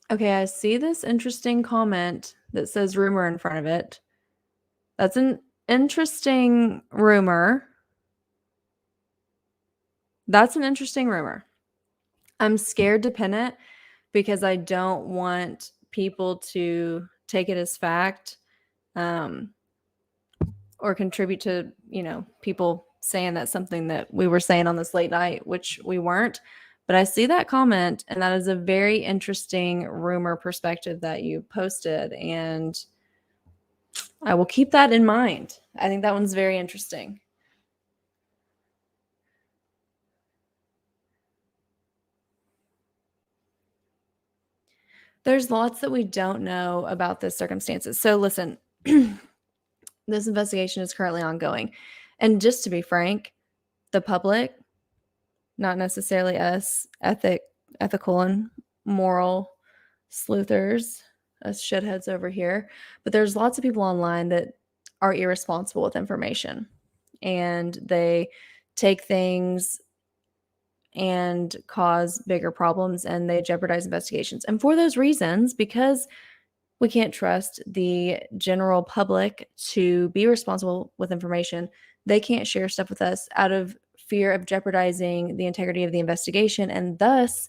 Okay, I see this interesting comment that says rumor in front of it. That's an interesting rumor. That's an interesting rumor. I'm scared to pin it because I don't want people to take it as fact, or contribute to, people saying that's something that we were saying on this late night, which we weren't. But I see that comment, and that is a very interesting rumor perspective that you posted, and I will keep that in mind. I think that one's very interesting. There's lots that we don't know about the circumstances. So listen, this investigation is currently ongoing. And just to be frank, the public, not necessarily us, ethical and moral sleuthers, us shitheads over here, but there's lots of people online that are irresponsible with information, and they take things and cause bigger problems, and they jeopardize investigations. And for those reasons, because we can't trust the general public to be responsible with information, they can't share stuff with us out of fear of jeopardizing the integrity of the investigation and thus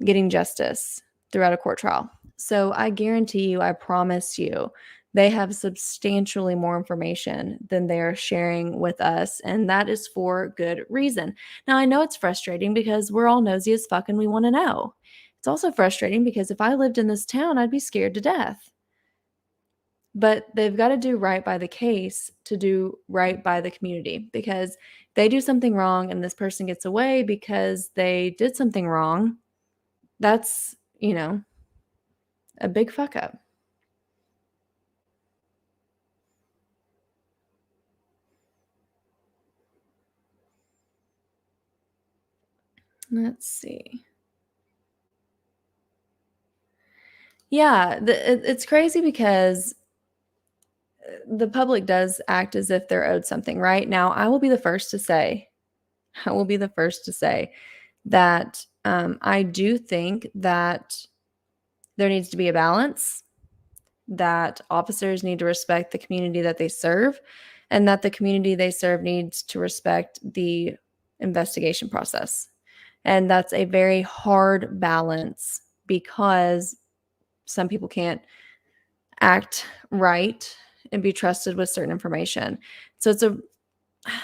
getting justice throughout a court trial. So I guarantee you, I promise you, they have substantially more information than they are sharing with us, and that is for good reason. Now, I know it's frustrating because we're all nosy as fuck and we want to know. It's also frustrating because if I lived in this town, I'd be scared to death. But they've got to do right by the case to do right by the community, because they do something wrong and this person gets away because they did something wrong. That's, a big fuck up. Let's see. Yeah, it's crazy because the public does act as if they're owed something, right? Now, I will be the first to say, I will be the first to say that I do think that there needs to be a balance, that officers need to respect the community that they serve, and that the community they serve needs to respect the investigation process. And that's a very hard balance because some people can't act right and be trusted with certain information. So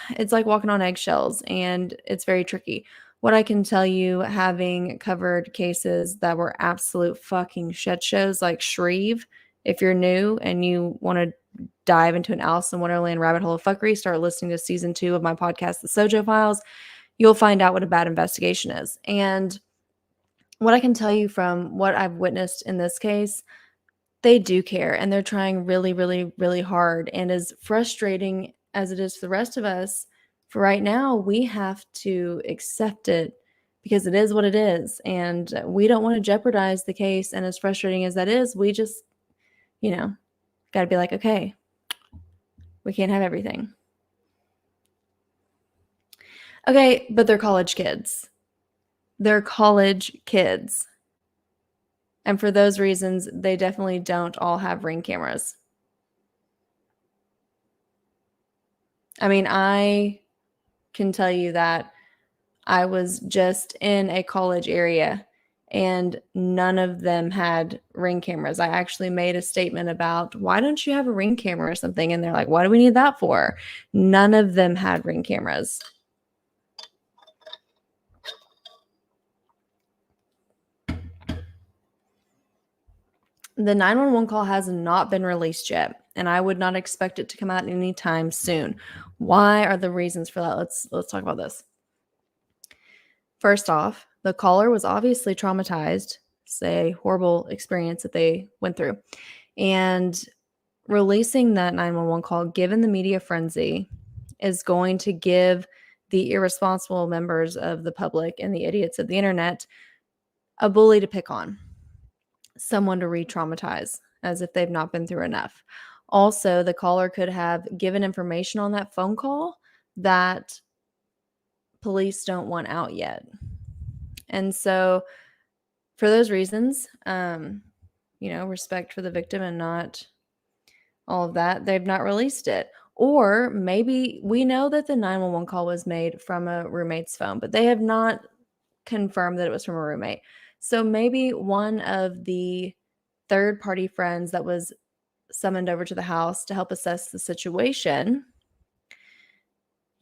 it's like walking on eggshells, and it's very tricky. What I can tell you, having covered cases that were absolute fucking shit shows like Shreve, if you're new and you want to dive into an Alice in Wonderland rabbit hole of fuckery, start listening to season 2 of my podcast, The Sojo Files. You'll find out what a bad investigation is. And what I can tell you from what I've witnessed in this case, they do care, and they're trying really, really, really hard. And as frustrating as it is for the rest of us, for right now, we have to accept it because it is what it is. And we don't want to jeopardize the case. And as frustrating as that is, we just, got to be like, okay, we can't have everything. Okay, but they're college kids. They're college kids. And for those reasons, they definitely don't all have Ring cameras. I mean, I can tell you that I was just in a college area and none of them had Ring cameras. I actually made a statement about, why don't you have a Ring camera or something? And they're like, what do we need that for? None of them had Ring cameras. The 911 call has not been released yet, and I would not expect it to come out anytime soon. Why are the reasons for that? Let's talk about this. First off, the caller was obviously traumatized. It's a horrible experience that they went through. And releasing that 911 call, given the media frenzy, is going to give the irresponsible members of the public and the idiots of the internet a bully to pick on, someone to re-traumatize as if they've not been through enough. Also, the caller could have given information on that phone call that police don't want out yet. And so for those reasons, respect for the victim and not all of that, they've not released it. Or maybe we know that the 911 call was made from a roommate's phone, but they have not confirmed that it was from a roommate. So maybe one of the third-party friends that was summoned over to the house to help assess the situation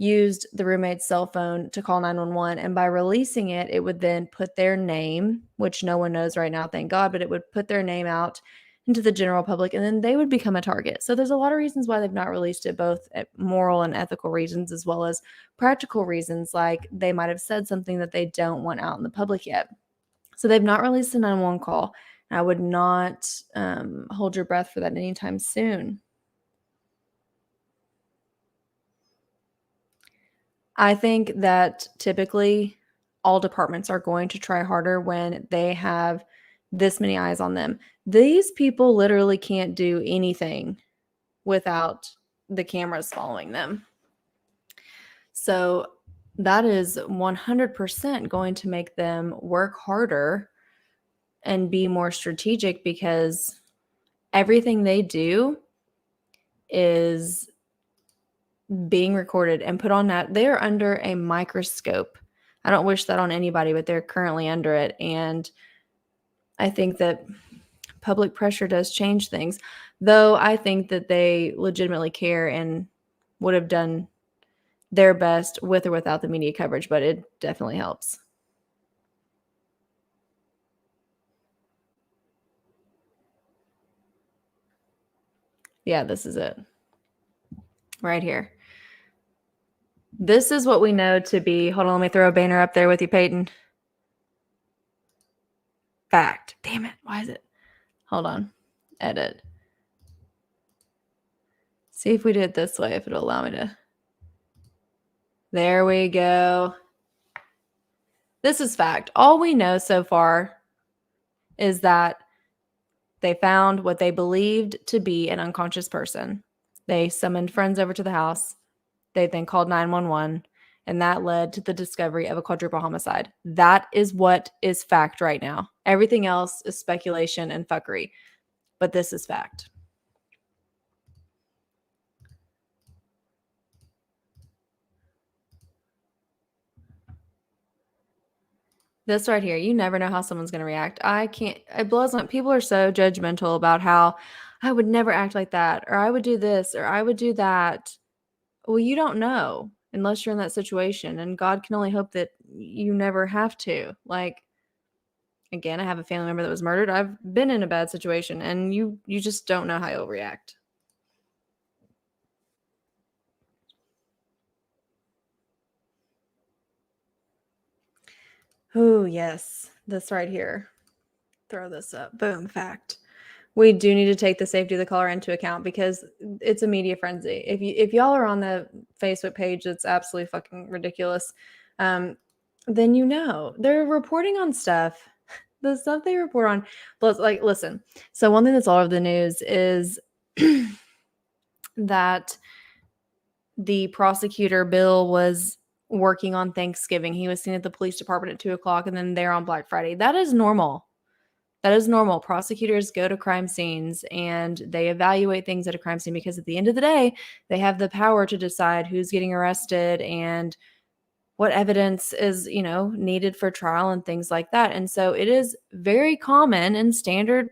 used the roommate's cell phone to call 911, and by releasing it, it would then put their name, which no one knows right now, thank God, but it would put their name out into the general public, and then they would become a target. So there's a lot of reasons why they've not released it, both moral and ethical reasons, as well as practical reasons, like they might have said something that they don't want out in the public yet. So they've not released a 911 call. I would not hold your breath for that anytime soon. I think that typically all departments are going to try harder when they have this many eyes on them. These people literally can't do anything without the cameras following them. So that is 100% going to make them work harder and be more strategic, because everything they do is being recorded and put on that. They're under a microscope. I don't wish that on anybody, but they're currently under it. And I think that public pressure does change things, though I think that they legitimately care and would have done their best with or without the media coverage, but it definitely helps. Yeah, this is it. Right here. This is what we know to be, hold on, let me throw a banner up there with you, Peyton. Fact. Damn it. Why is it? Hold on. Edit. See if we do it this way, if it'll allow me to. There we go. This is fact. All we know so far is that they found what they believed to be an unconscious person. They summoned friends over to the house. They then called 911, and that led to the discovery of a quadruple homicide. That is what is fact right now. Everything else is speculation and fuckery, but this is fact. This right here, you never know how someone's going to react. I can't, it blows my, people are so judgmental about how I would never act like that, or I would do this, or I would do that. Well, you don't know unless you're in that situation, and God can only hope that you never have to. Like, again, I have a family member that was murdered. I've been in a bad situation, and you just don't know how you'll react. Oh, yes. This right here. Throw this up. Boom, fact. We do need to take the safety of the caller into account because it's a media frenzy. If y'all are on the Facebook page, it's absolutely fucking ridiculous. Then you know they're reporting on stuff. The stuff they report on, like, listen. So one thing that's all over the news is that the prosecutor Bill was working on Thanksgiving. He was seen at the police department at 2:00, and then there on Black Friday. That is normal. That is normal. Prosecutors go to crime scenes and they evaluate things at a crime scene because at the end of the day, they have the power to decide who's getting arrested and what evidence is, needed for trial and things like that. And so it is very common and standard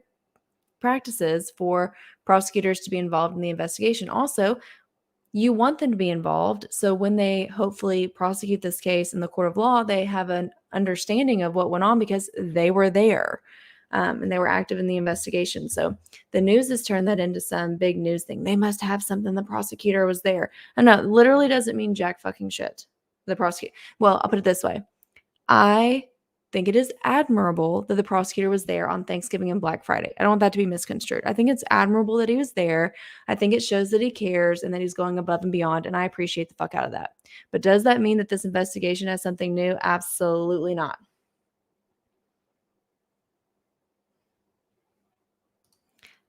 practices for prosecutors to be involved in the investigation. Also, you want them to be involved. So when they hopefully prosecute this case in the court of law, they have an understanding of what went on because they were there and they were active in the investigation. So the news has turned that into some big news thing. They must have something. The prosecutor was there. I know, literally doesn't mean jack fucking shit. The prosecutor. Well, I'll put it this way. I think it is admirable that the prosecutor was there on Thanksgiving and Black Friday. I don't want that to be misconstrued. I think it's admirable that he was there. I think it shows that he cares and that he's going above and beyond, and I appreciate the fuck out of that. But does that mean that this investigation has something new? Absolutely not.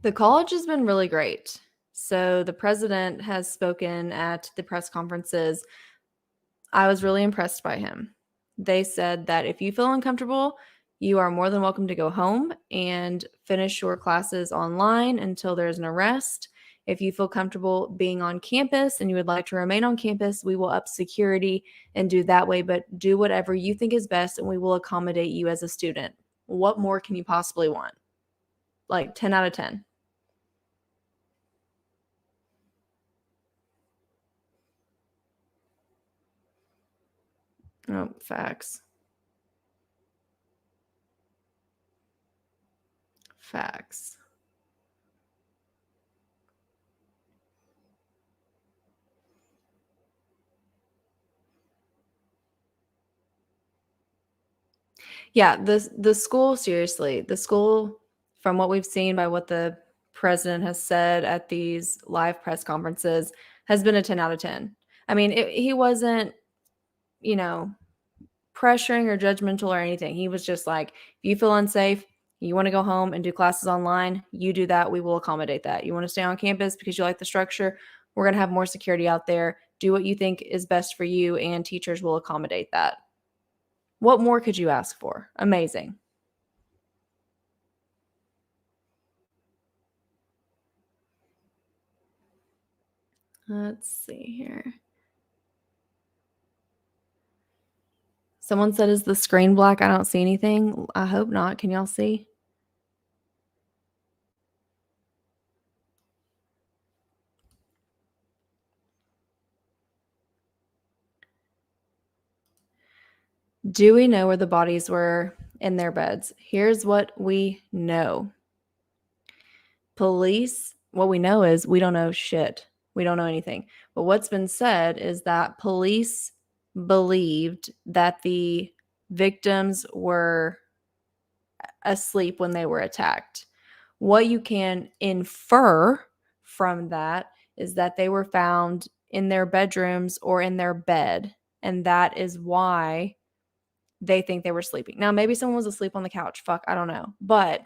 The college has been really great. So the president has spoken at the press conferences. I was really impressed by him. They said that if you feel uncomfortable, you are more than welcome to go home and finish your classes online until there's an arrest. If you feel comfortable being on campus and you would like to remain on campus, we will up security and do that way, but do whatever you think is best and we will accommodate you as a student. What more can you possibly want? Like 10 out of 10. Oh, facts. Facts. Yeah, the school, seriously, the school, from what we've seen by what the president has said at these live press conferences, has been a 10 out of 10. I mean, he wasn't, you know, pressuring or judgmental or anything. He was just like, if you feel unsafe, you want to go home and do classes online, you do that. We will accommodate that. You want to stay on campus because you like the structure, we're going to have more security out there. Do what you think is best for you, and teachers will accommodate that. What more could you ask for? Amazing. Let's see here. Someone said, is the screen black? I don't see anything. I hope not. Can y'all see? Do we know where the bodies were in their beds? Here's what we know. Police, what we know is we don't know shit. We don't know anything. But what's been said is that police believed that the victims were asleep when they were attacked. What you can infer from that is that they were found in their bedrooms or in their bed. And that is why they think they were sleeping. Now, maybe someone was asleep on the couch. Fuck, I don't know. But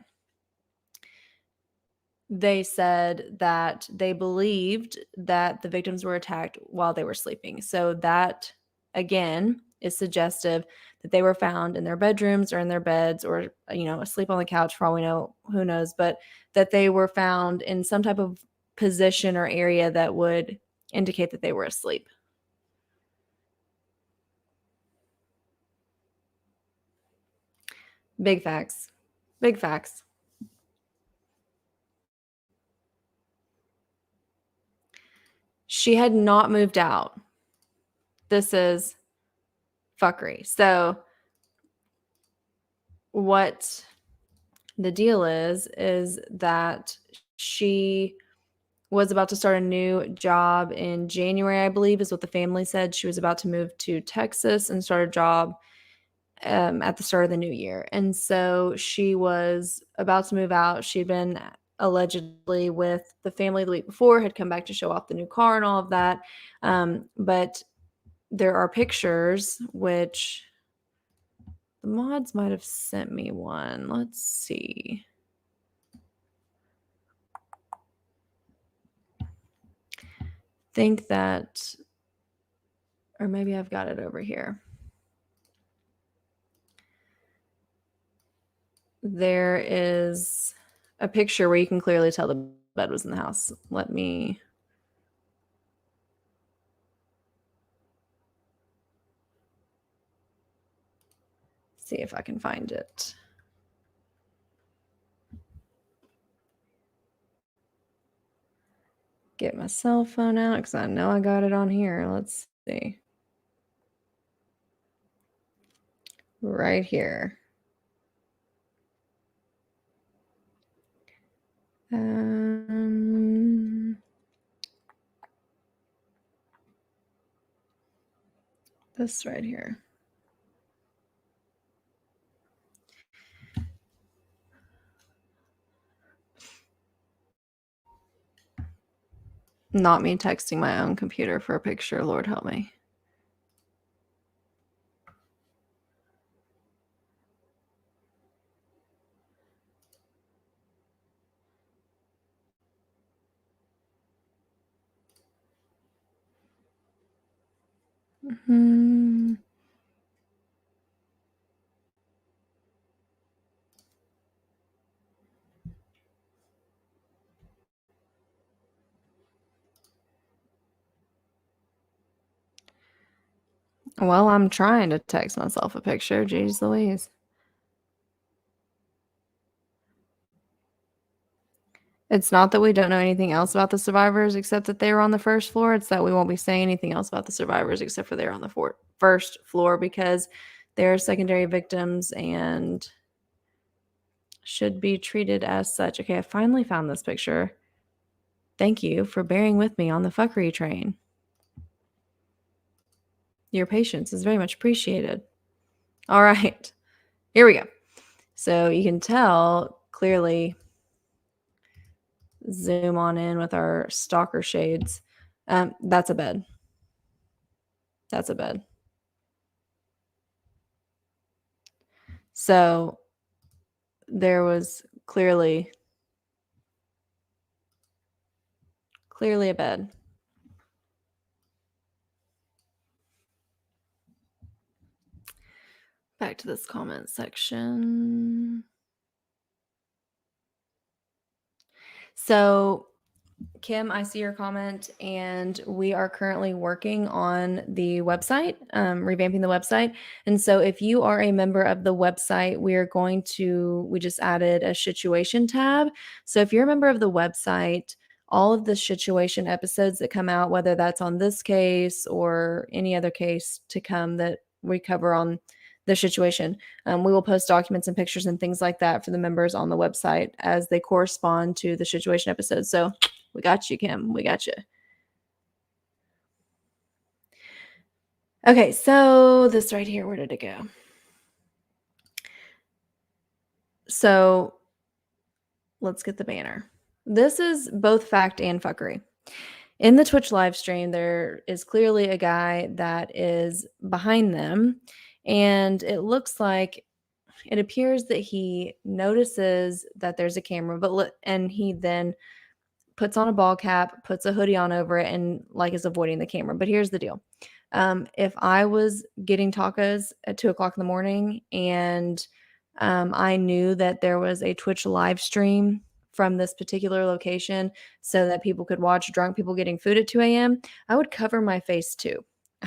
they said that they believed that the victims were attacked while they were sleeping. So that, again, is suggestive that they were found in their bedrooms or in their beds or, asleep on the couch for all we know, who knows, but that they were found in some type of position or area that would indicate that they were asleep. Big facts. Big facts. She had not moved out. This is fuckery. So what the deal is that she was about to start a new job in January, I believe, is what the family said. She was about to move to Texas and start a job at the start of the new year. And so she was about to move out. She'd been allegedly with the family the week before, had come back to show off the new car and all of that. But there are pictures, which the mods might have sent me one. Let's see. Think that, or maybe I've got it over here. There is a picture where you can clearly tell the bed was in the house. Let me see if I can find it. Get my cell phone out because I know I got it on here. Let's see. Right here. This right here. Not me texting my own computer for a picture. Lord help me. Mm-hmm. Well, I'm trying to text myself a picture. Jeez Louise. It's not that we don't know anything else about the survivors except that they were on the first floor. It's that we won't be saying anything else about the survivors except for they're on the first floor because they're secondary victims and should be treated as such. Okay, I finally found this picture. Thank you for bearing with me on the fuckery train. Your patience is very much appreciated. All right, here we go. So you can tell clearly, zoom on in with our stalker shades. That's a bed. That's a bed. So there was clearly a bed. Back to this comment section. So Kim, I see your comment, and we are currently working on the website, revamping the website. And so if you are a member of the website, we just added a SHITuation tab. So if you're a member of the website, all of the SHITuation episodes that come out, whether that's on this case or any other case to come that we cover on the SHITuation, we will post documents and pictures and things like that for the members on the website as they correspond to the SHITuation episodes. So we got you, Kim. We got you. Okay, so this right here, where did it go? So let's get the banner. This is both fact and fuckery. In the Twitch live stream, there is clearly a guy that is behind them, And it looks like it appears that he notices that there's a camera, and he then puts on a ball cap, puts a hoodie on over it, and like is avoiding the camera. But here's the deal. If I was getting tacos at 2 o'clock in the morning and I knew that there was a Twitch live stream from this particular location so that people could watch drunk people getting food at 2 a.m., I would cover my face too.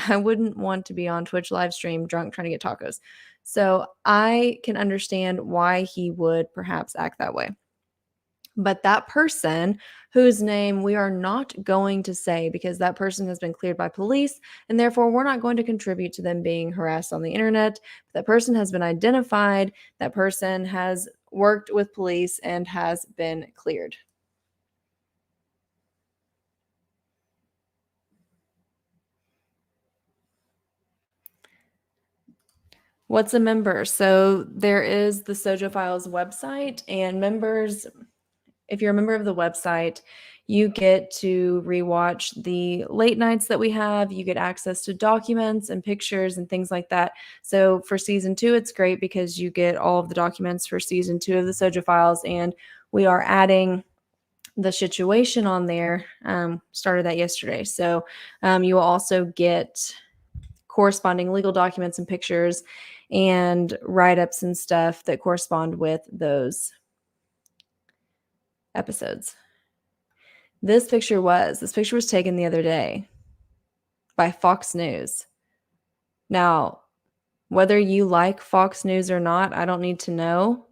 I wouldn't want to be on Twitch live stream drunk trying to get tacos. So I can understand why he would perhaps act that way. But that person, whose name we are not going to say because that person has been cleared by police, and therefore we're not going to contribute to them being harassed on the internet. That person has been identified. That person has worked with police and has been cleared. What's a member? So there is the Sojo Files website, and members, if you're a member of the website, you get to rewatch the late nights that we have. You get access to documents and pictures and things like that. So for season 2, it's great because you get all of the documents for season 2 of the Sojo Files, and we are adding the SHITuation on there. Started that yesterday. So you will also get corresponding legal documents and pictures and write-ups and stuff that correspond with those episodes. This picture was taken the other day by Fox News. Now, whether you like Fox News or not, I don't need to know,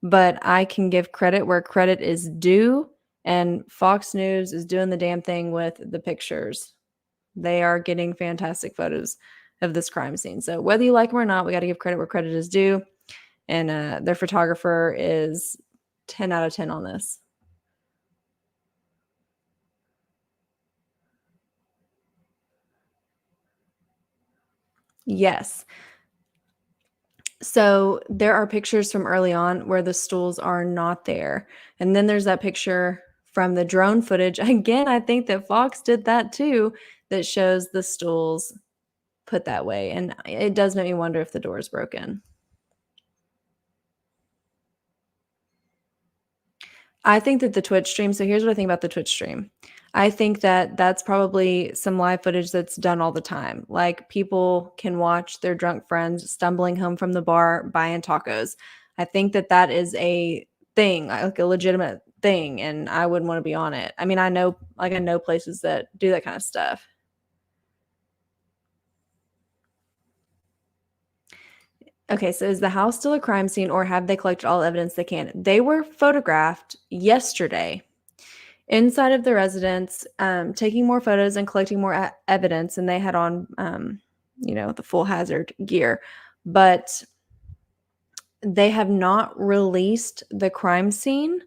but I can give credit where credit is due, and Fox News is doing the damn thing with the pictures. They are getting fantastic photos of this crime scene. So whether you like them or not, we got to give credit where credit is due, and their photographer is 10 out of 10 on this. Yes. So there are pictures from early on where the stools are not there. And then there's that picture from the drone footage. Again, I think that Fox did that too, that shows the stools put that way. And it does make me wonder if the door is broken. I think that the Twitch stream, so here's what I think about the Twitch stream. I think that that's probably some live footage that's done all the time. Like people can watch their drunk friends stumbling home from the bar buying tacos. I think that that is a thing, like a legitimate thing, and I wouldn't want to be on it. I mean, I know places that do that kind of stuff. Okay, so is the house still a crime scene or have they collected all evidence they can? They were photographed yesterday inside of the residence, taking more photos and collecting more evidence, and they had on, the full hazard gear, but they have not released the crime scene,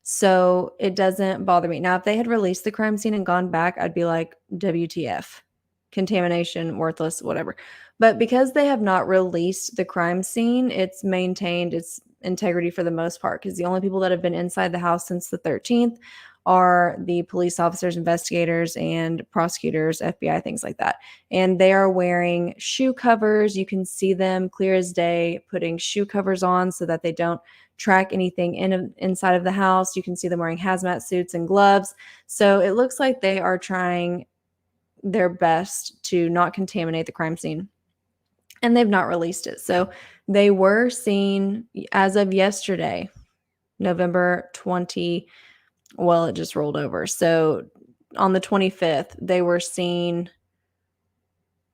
so it doesn't bother me. Now, if they had released the crime scene and gone back, I'd be like, WTF, contamination, worthless, whatever. But because they have not released the crime scene, it's maintained its integrity for the most part, because the only people that have been inside the house since the 13th are the police officers, investigators, and prosecutors, FBI, things like that. And they are wearing shoe covers. You can see them clear as day putting shoe covers on so that they don't track anything inside of the house. You can see them wearing hazmat suits and gloves. So it looks like they are trying their best to not contaminate the crime scene. And they've not released it. So they were seen as of yesterday, November 20. Well, it just rolled over. So on the 25th, they were seen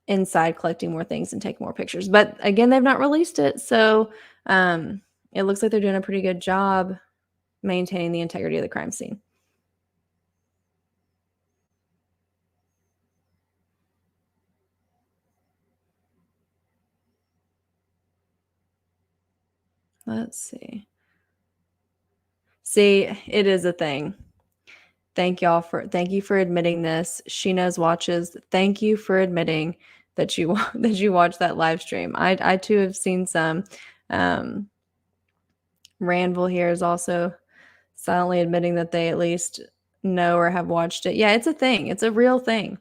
inside collecting more things and taking more pictures. But again, they've not released it. So it looks like they're doing a pretty good job maintaining the integrity of the crime scene. Let's see. See, it is a thing. Thank you for admitting this. She Knows Watches. Thank you for admitting that you watched that live stream. I too have seen some. Ranville here is also silently admitting that they at least know or have watched it. Yeah, it's a thing. It's a real thing.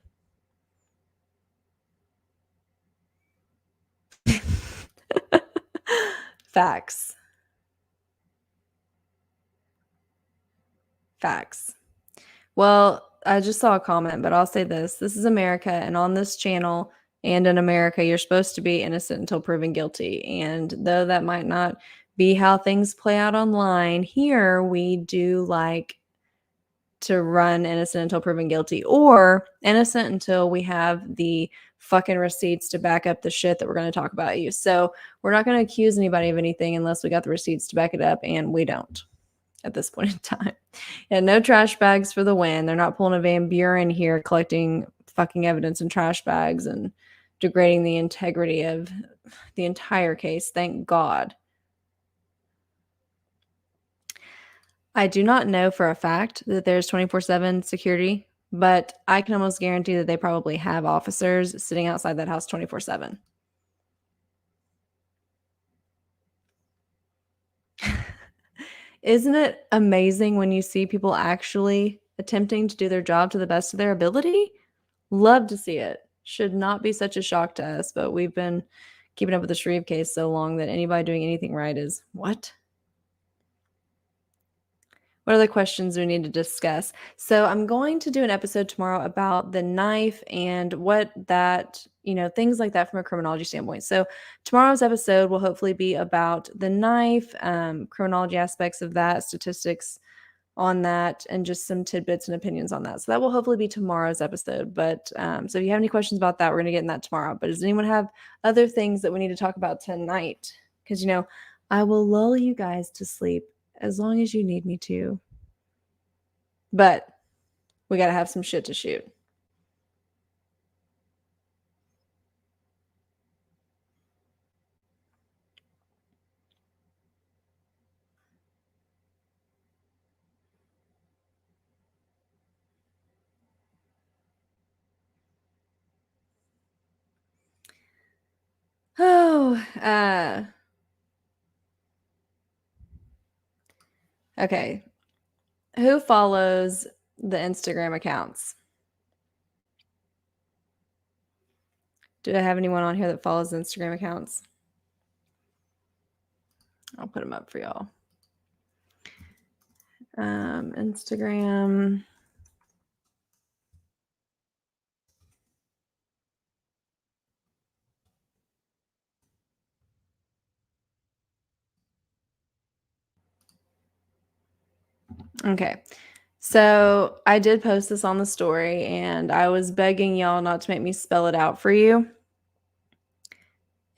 Facts. Facts. Well, I just saw a comment, but I'll say this. This is America, and on this channel and in America, you're supposed to be innocent until proven guilty. And though that might not be how things play out online, here we do like to run innocent until proven guilty, or innocent until we have the fucking receipts to back up the shit that we're going to talk about you. So we're not going to accuse anybody of anything unless we got the receipts to back it up, and we don't at this point in time. And no trash bags for the win. They're not pulling a Van Buren here collecting fucking evidence in trash bags and degrading the integrity of the entire case. Thank God. I do not know for a fact that there's 24/7 security, but I can almost guarantee that they probably have officers sitting outside that house 24/7. Isn't it amazing when you see people actually attempting to do their job to the best of their ability? Love to see it. Should not be such a shock to us, but we've been keeping up with the Shreve case so long that anybody doing anything right is what? What other questions do we need to discuss? So I'm going to do an episode tomorrow about the knife and what that, things like that from a criminology standpoint. So tomorrow's episode will hopefully be about the knife, criminology aspects of that, statistics on that, and just some tidbits and opinions on that. So that will hopefully be tomorrow's episode. But so if you have any questions about that, we're going to get in that tomorrow. But does anyone have other things that we need to talk about tonight? Because, I will lull you guys to sleep as long as you need me to. But we got to have some shit to shoot. Okay. Who follows the Instagram accounts? Do I have anyone on here that follows the Instagram accounts? I'll put them up for y'all. Instagram. Okay. So I did post this on the story, and I was begging y'all not to make me spell it out for you.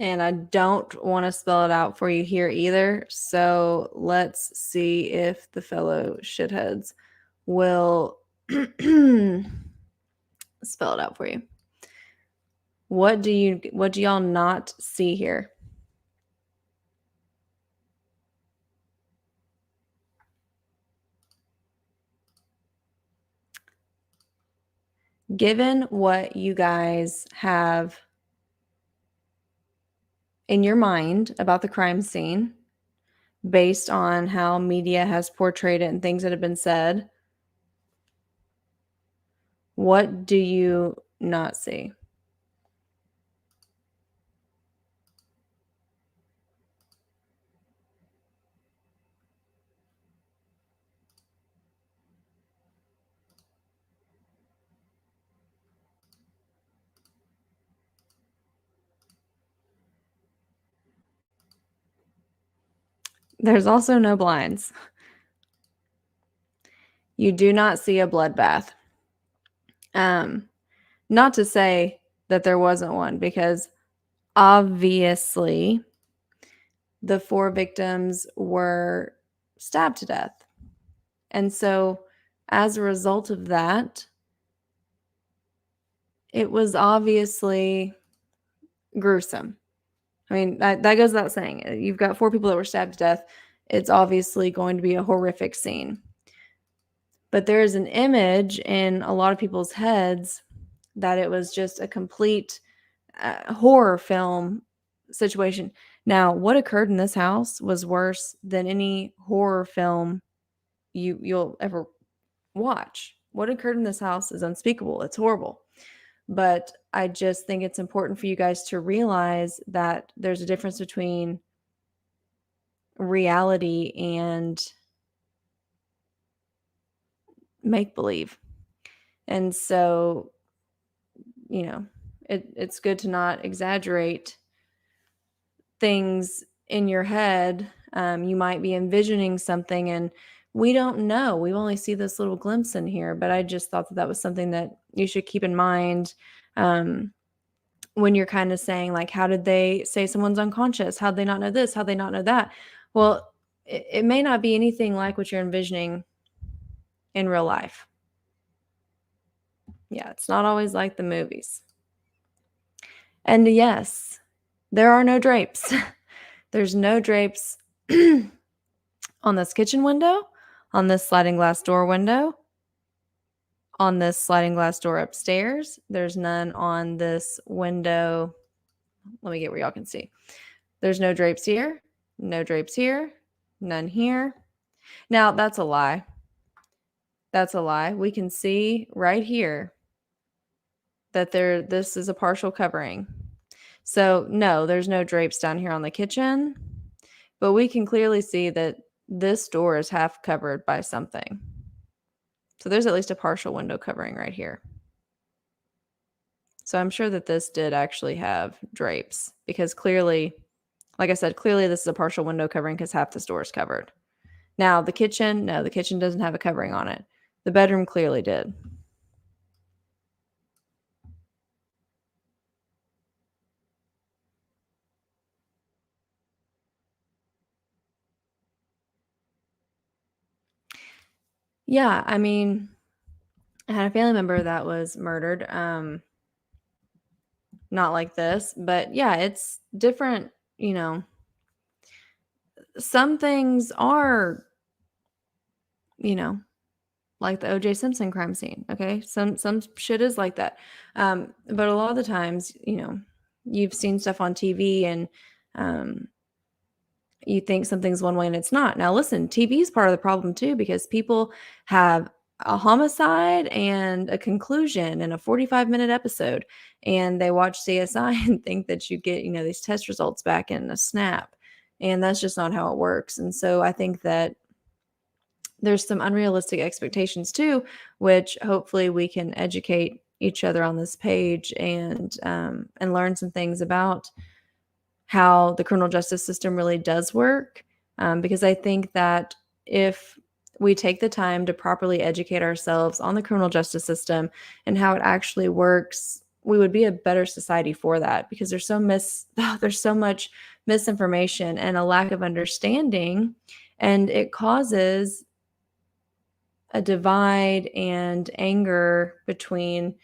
And I don't want to spell it out for you here either. So let's see if the fellow shitheads will spell it out for you. What do y'all not see here? Given what you guys have in your mind about the crime scene, based on how media has portrayed it and things that have been said, what do you not see? There's also no blinds. You do not see a bloodbath. Not to say that there wasn't one, because obviously the 4 victims were stabbed to death. And so as a result of that, it was obviously gruesome. I mean, that goes without saying. You've got 4 people that were stabbed to death. It's obviously going to be a horrific scene. But there is an image in a lot of people's heads that it was just a complete horror film situation. Now, what occurred in this house was worse than any horror film you'll ever watch. What occurred in this house is unspeakable. It's horrible. But I just think it's important for you guys to realize that there's a difference between reality and make-believe. And so, it's good to not exaggerate things in your head. You might be envisioning something and we don't know. We only see this little glimpse in here, but I just thought that was something that you should keep in mind when you're kind of saying, like, how did they say someone's unconscious? How'd they not know this? How'd they not know that? Well, it may not be anything like what you're envisioning in real life. Yeah, it's not always like the movies. And yes, there are no drapes. There's no drapes on this kitchen window, on this sliding glass door window, on this sliding glass door upstairs. There's none on this window. Let me get where y'all can see. There's no drapes here, no drapes here, none here. Now, that's a lie. That's a lie. We can see right here that this is a partial covering. So, no, there's no drapes down here on the kitchen, but we can clearly see that this door is half covered by something. So there's at least a partial window covering right here. So I'm sure that this did actually have drapes because clearly, like I said, clearly this is a partial window covering because half this door is covered. Now, the kitchen, no, the kitchen doesn't have a covering on it. The bedroom clearly did. Yeah, I mean, I had a family member that was murdered. Not like this, but yeah, it's different, Some things are, like the O.J. Simpson crime scene, okay? Some shit is like that. But a lot of the times, you've seen stuff on TV and you think something's one way and it's not. Now, listen, TV is part of the problem too because people have a homicide and a conclusion in a 45-minute episode, and they watch CSI and think that you get, these test results back in a snap, and that's just not how it works. And so I think that there's some unrealistic expectations too, which hopefully we can educate each other on this page and learn some things about how the criminal justice system really does work. Because I think that if we take the time to properly educate ourselves on the criminal justice system and how it actually works, we would be a better society for that because there's so much misinformation and a lack of understanding, and it causes a divide and anger between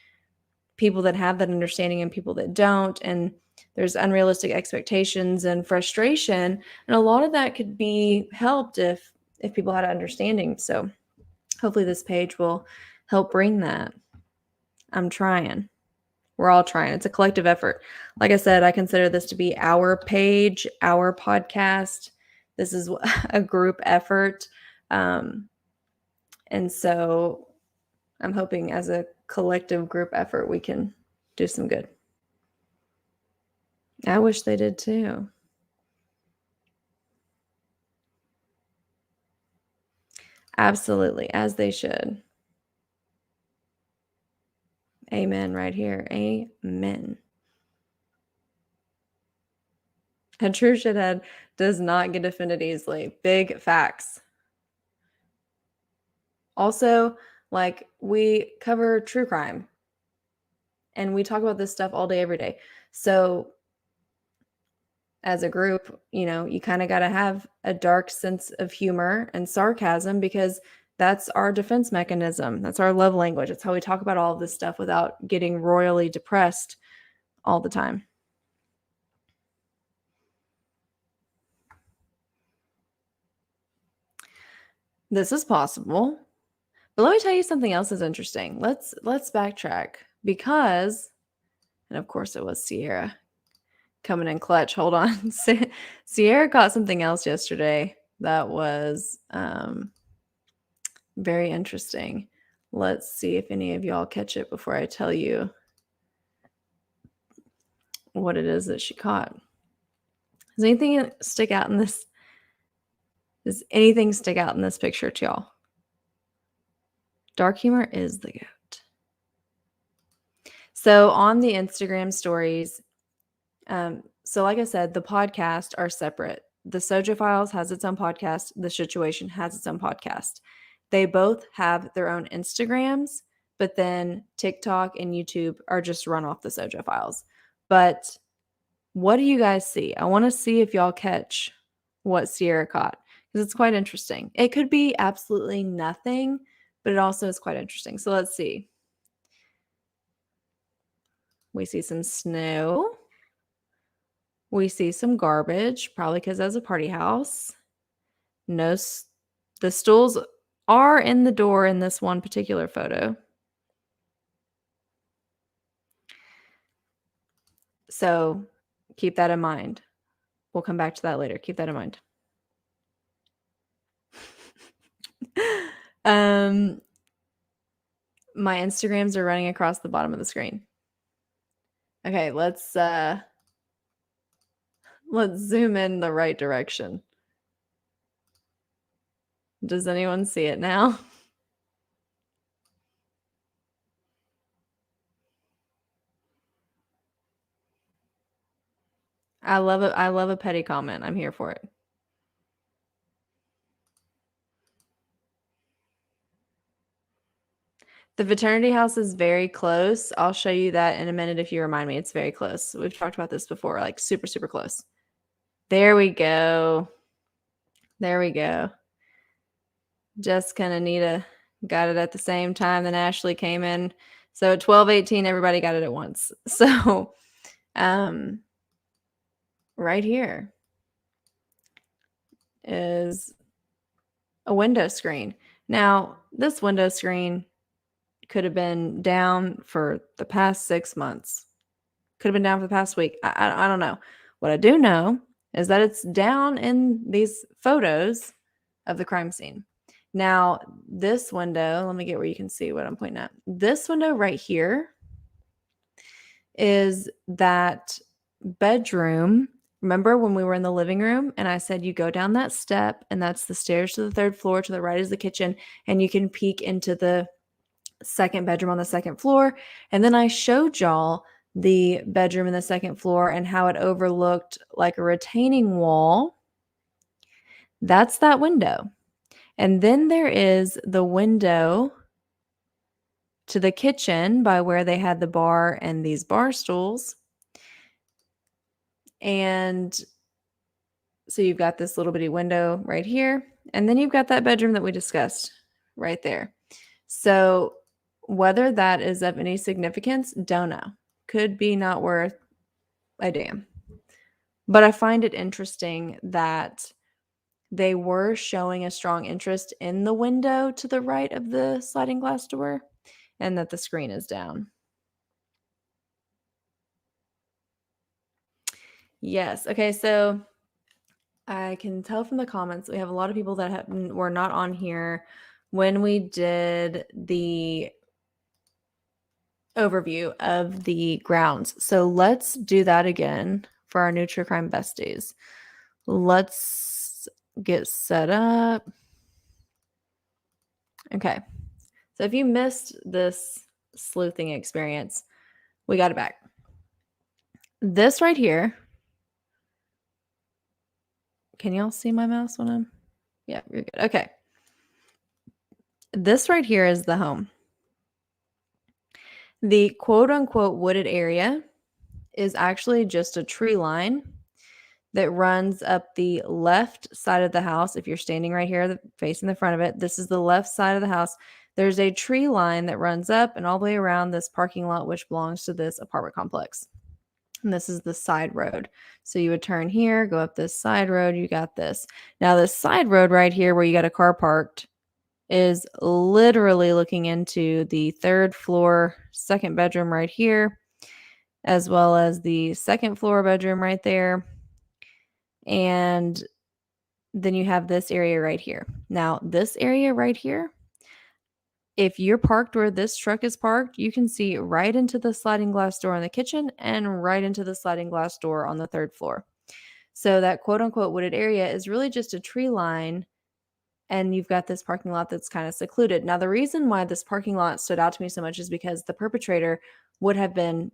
people that have that understanding and people that don't. And there's unrealistic expectations and frustration. And a lot of that could be helped if people had an understanding. So hopefully this page will help bring that. I'm trying. We're all trying. It's a collective effort. Like I said, I consider this to be our page, our podcast. This is a group effort. And so I'm hoping as a collective group effort, we can do some good. I wish they did too. Absolutely, as they should. Amen right here. Amen. A true shithead does not get offended easily. Big facts. Also, like, we cover true crime and we talk about this stuff all day, every day. So as a group, you kind of got to have a dark sense of humor and sarcasm because that's our defense mechanism. That's our love language. It's how we talk about all of this stuff without getting royally depressed all the time. This is possible. But let me tell you something else is interesting. Let's backtrack because, and of course it was Sierra coming in clutch. Hold on. Sierra caught something else yesterday that was very interesting. Let's see if any of y'all catch it before I tell you what it is that she caught. Does anything stick out in this Does anything stick out in this picture to y'all? Dark humor is the goat. So on the Instagram stories, so like I said, the podcasts are separate. The Soja Files has its own podcast. The SHITuation has its own podcast. They both have their own Instagrams, but then TikTok and YouTube are just run off the Soja Files. But what do you guys see? I want to see if y'all catch what Sierra caught because it's quite interesting. It could be absolutely nothing, but it also is quite interesting. So let's see. We see some snow. We see some garbage, probably because that's a party house. No, the stools are in the door in this one particular photo. So keep that in mind. We'll come back to that later. Keep that in mind. My Instagrams are running across the bottom of the screen. Okay, let's zoom in the right direction. Does anyone see it now? I love it. I love a petty comment. I'm here for it. The fraternity house is very close. I'll show you that in a minute if you remind me. It's very close. We've talked about this before, like super, super close. There we go. There we go. Jessica and Anita got it at the same time. Then Ashley came in. So at 12:18, everybody got it at once. So right here is a window screen. Now, this window screen could have been down for the past 6 months. Could have been down for the past week. I don't know. What I do know is that it's down in these photos of the crime scene. Now, this window, let me get where you can see what I'm pointing at. This window right here is that bedroom. Remember when we were in the living room and I said you go down that step and that's the stairs to the 3rd floor. To the right is the kitchen and you can peek into the second bedroom on the 2nd floor. And then I showed y'all the bedroom in the 2nd floor and how it overlooked like a retaining wall. That's that window. And then there is the window to the kitchen by where they had the bar and these bar stools. And so you've got this little bitty window right here. And then you've got that bedroom that we discussed right there. So whether that is of any significance, don't know. Could be not worth a damn. But I find it interesting that they were showing a strong interest in the window to the right of the sliding glass door and that the screen is down. Yes. Okay. So I can tell from the comments, we have a lot of people that were not on here when we did the overview of the grounds. So let's do that again for our new true crime besties. Let's get set up. Okay. So if you missed this sleuthing experience, we got it back. This right here. Can y'all see my mouse when I'm? Yeah, you're good. Okay. This right here is the home. The quote unquote wooded area is actually just a tree line that runs up the left side of the house. If you're standing right here, facing the front of it, this is the left side of the house. There's a tree line that runs up and all the way around this parking lot, which belongs to this apartment complex. And this is the side road. So you would turn here, go up this side road. You got this. Now, this side road right here where you got a car parked is literally looking into the 3rd floor, 2nd bedroom right here, as well as the 2nd floor bedroom right there. And then you have this area right here. Now, this area right here, if you're parked where this truck is parked, you can see right into the sliding glass door in the kitchen and right into the sliding glass door on the 3rd floor. So that quote unquote wooded area is really just a tree line and you've got this parking lot that's kind of secluded. Now, the reason why this parking lot stood out to me so much is because the perpetrator would have been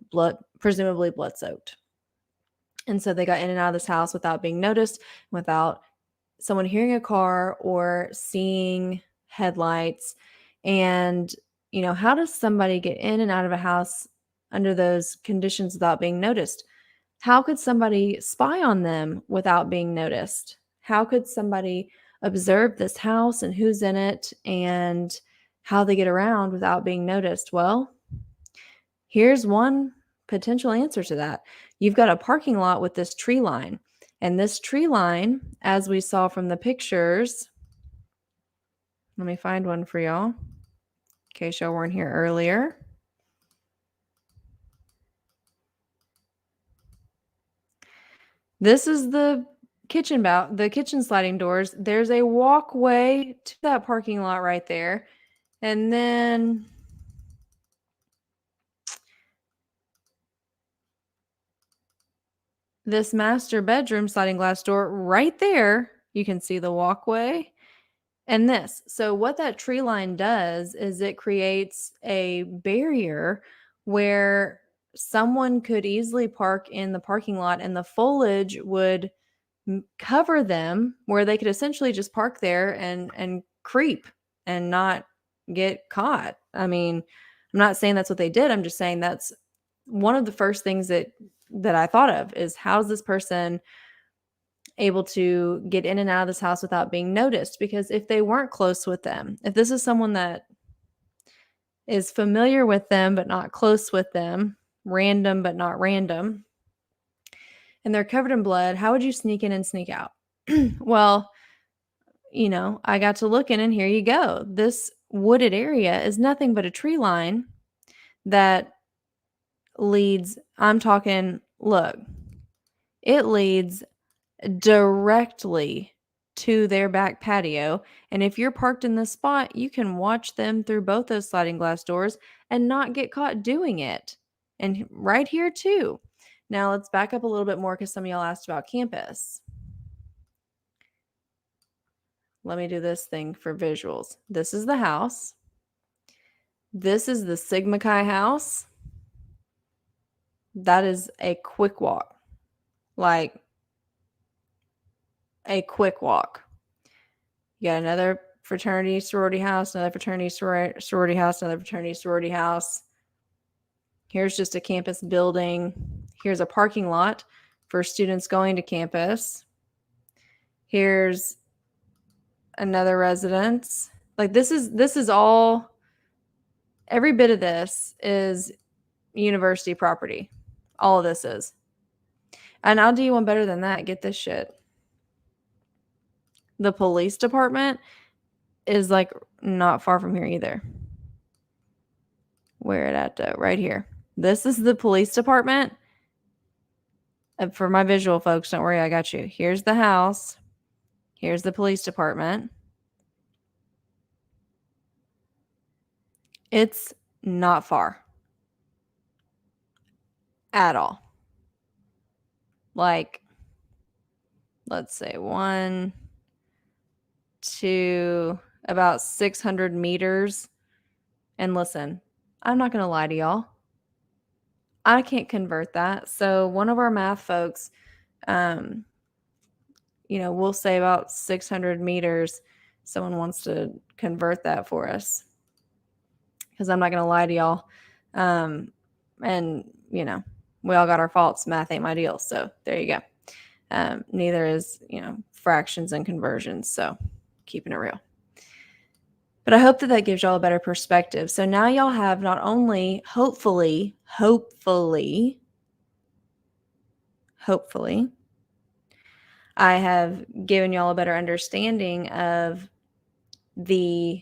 presumably blood soaked. And so they got in and out of this house without being noticed, without someone hearing a car or seeing headlights. And, how does somebody get in and out of a house under those conditions without being noticed? How could somebody spy on them without being noticed? How could somebody observe this house and who's in it and how they get around without being noticed? Well, here's one potential answer to that. You've got a parking lot with this tree line. And this tree line, as we saw from the pictures, let me find one for y'all in case y'all weren't here earlier. This is the kitchen sliding doors. There's a walkway to that parking lot right there. And then this master bedroom sliding glass door right there. You can see the walkway and this. So what that tree line does is it creates a barrier where someone could easily park in the parking lot and the foliage would cover them, where they could essentially just park there and creep and not get caught. I mean, I'm not saying that's what they did. I'm just saying that's one of the first things that I thought of is, how's this person able to get in and out of this house without being noticed? Because if they weren't close with them, if this is someone that is familiar with them but not close with them, random but not random, and they're covered in blood, how would you sneak in and sneak out? Well, I got to looking, and here you go. This wooded area is nothing but a tree line that leads, I'm talking, look, it leads directly to their back patio. And if you're parked in this spot, you can watch them through both those sliding glass doors and not get caught doing it. And right here too. Now let's back up a little bit more because some of y'all asked about campus. Let me do this thing for visuals. This is the house. This is the Sigma Chi house. That is a quick walk. Like a quick walk. You got another fraternity sorority house, another fraternity sorority house, another fraternity sorority house. Here's just a campus building. Here's a parking lot for students going to campus. Here's another residence. Like this is all, every bit of this is university property. All of this is. And I'll do you one better than that. Get this shit. The police department is like not far from here either. Where it at though? Right here. This is the police department. For my visual folks, don't worry, I got you. Here's the house. Here's the police department. It's not far. At all. Like, let's say 1, 2, about 600 meters. And listen, I'm not going to lie to y'all. I can't convert that. So one of our math folks, we'll say about 600 meters. Someone wants to convert that for us. Because I'm not going to lie to y'all. And, we all got our faults. Math ain't my deal. So there you go. Neither is, fractions and conversions. So keeping it real. But I hope that gives y'all a better perspective. So now y'all have not only, hopefully, I have given y'all a better understanding of the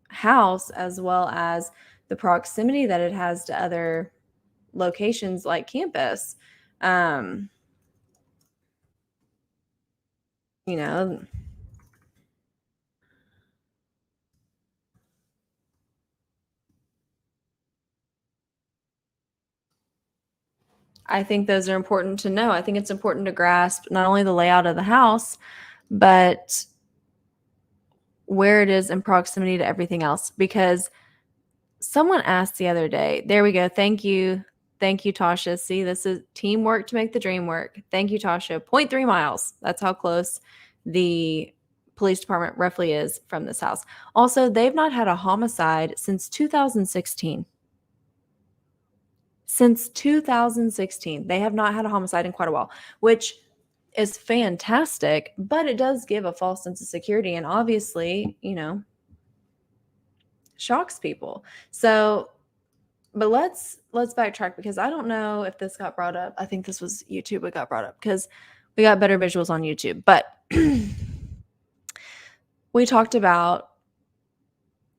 house as well as the proximity that it has to other locations like campus. I think those are important to know. I think it's important to grasp not only the layout of the house, but where it is in proximity to everything else. Because someone asked the other day, there we go. Thank you. Thank you, Tasha. See, this is teamwork to make the dream work. Thank you, Tasha. 0.3 miles. That's how close the police department roughly is from this house. Also, they've not had a homicide since 2016. Since 2016, they have not had a homicide in quite a while, which is fantastic, but it does give a false sense of security and obviously, shocks people. So, but let's backtrack because I don't know if this got brought up. I think this was YouTube it got brought up because we got better visuals on YouTube. But we talked about,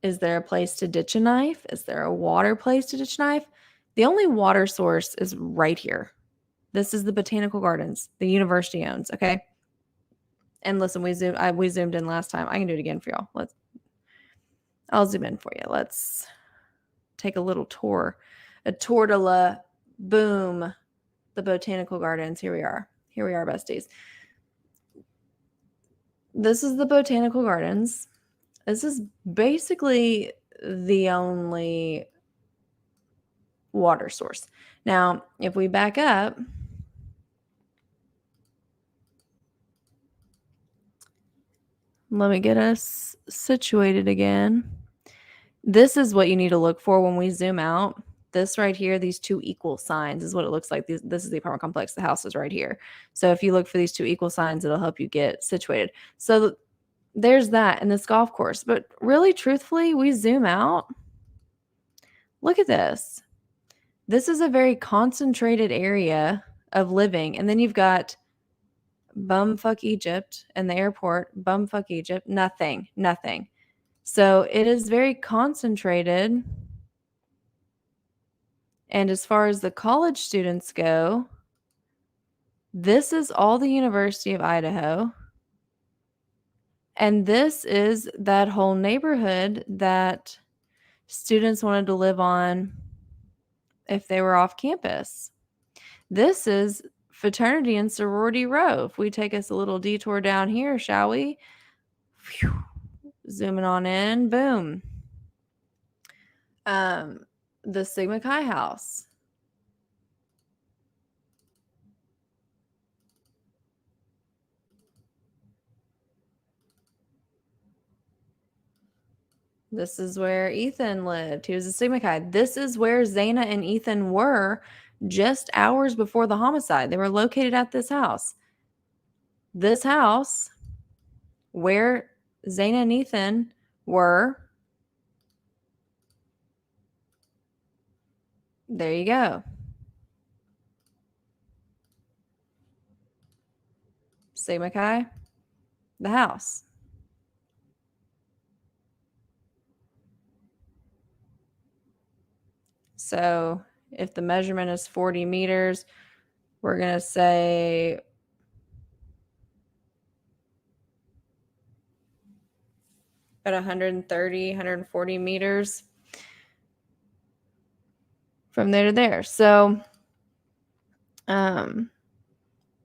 is there a place to ditch a knife? Is there a water place to ditch a knife? The only water source is right here. This is the Botanical Gardens the university owns, okay? And listen, we zoomed in last time. I can do it again for y'all. I'll zoom in for you. Let's take a little tour. A tour de la boom, the Botanical Gardens. Here we are, besties. This is the Botanical Gardens. This is basically the only water source. Now, if we back up, let me get us situated again. This is what you need to look for when we zoom out. This right here, these two equal signs is what it looks like. This is the apartment complex. The house is right here. So if you look for these two equal signs, it'll help you get situated. So there's that and this golf course. But really, truthfully, we zoom out. Look at this. This is a very concentrated area of living. And then you've got bumfuck Egypt and the airport, bumfuck Egypt, nothing. So it is very concentrated. And as far as the college students go, this is all the University of Idaho. And this is that whole neighborhood that students wanted to live on if they were off campus. This is fraternity and sorority row. If we take us a little detour down here, shall we? Whew. Zooming on in, boom. The Sigma Chi house. This is where Ethan lived. He was a Sigma Chi. This is where Zaina and Ethan were just hours before the homicide. They were located at this house. This house where Zaina and Ethan were. There you go. Sigma Chi, the house. So if the measurement is 40 meters, we're going to say about 130, 140 meters from there to there. So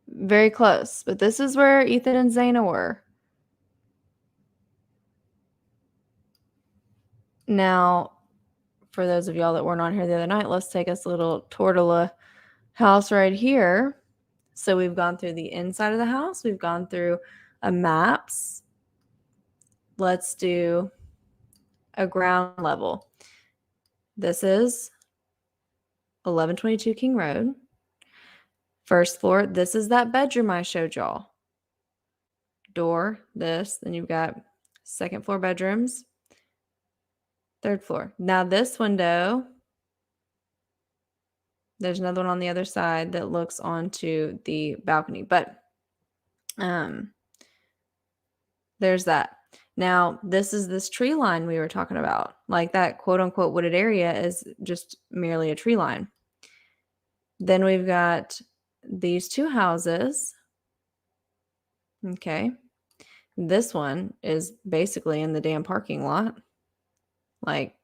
very close. But this is where Ethan and Zaina were. Now, for those of y'all that weren't on here the other night, let's take us a little tour de la house right here. So we've gone through the inside of the house. We've gone through a maps. Let's do a ground level. This is 1122 King Road. First floor. This is that bedroom I showed y'all. Door, this. Then you've got second floor bedrooms. Third floor. Now this window, there's another one on the other side that looks onto the balcony. But there's that. Now, this is this tree line we were talking about. Like that quote unquote wooded area is just merely a tree line. Then we've got these two houses. Okay. This one is basically in the damn parking lot. Like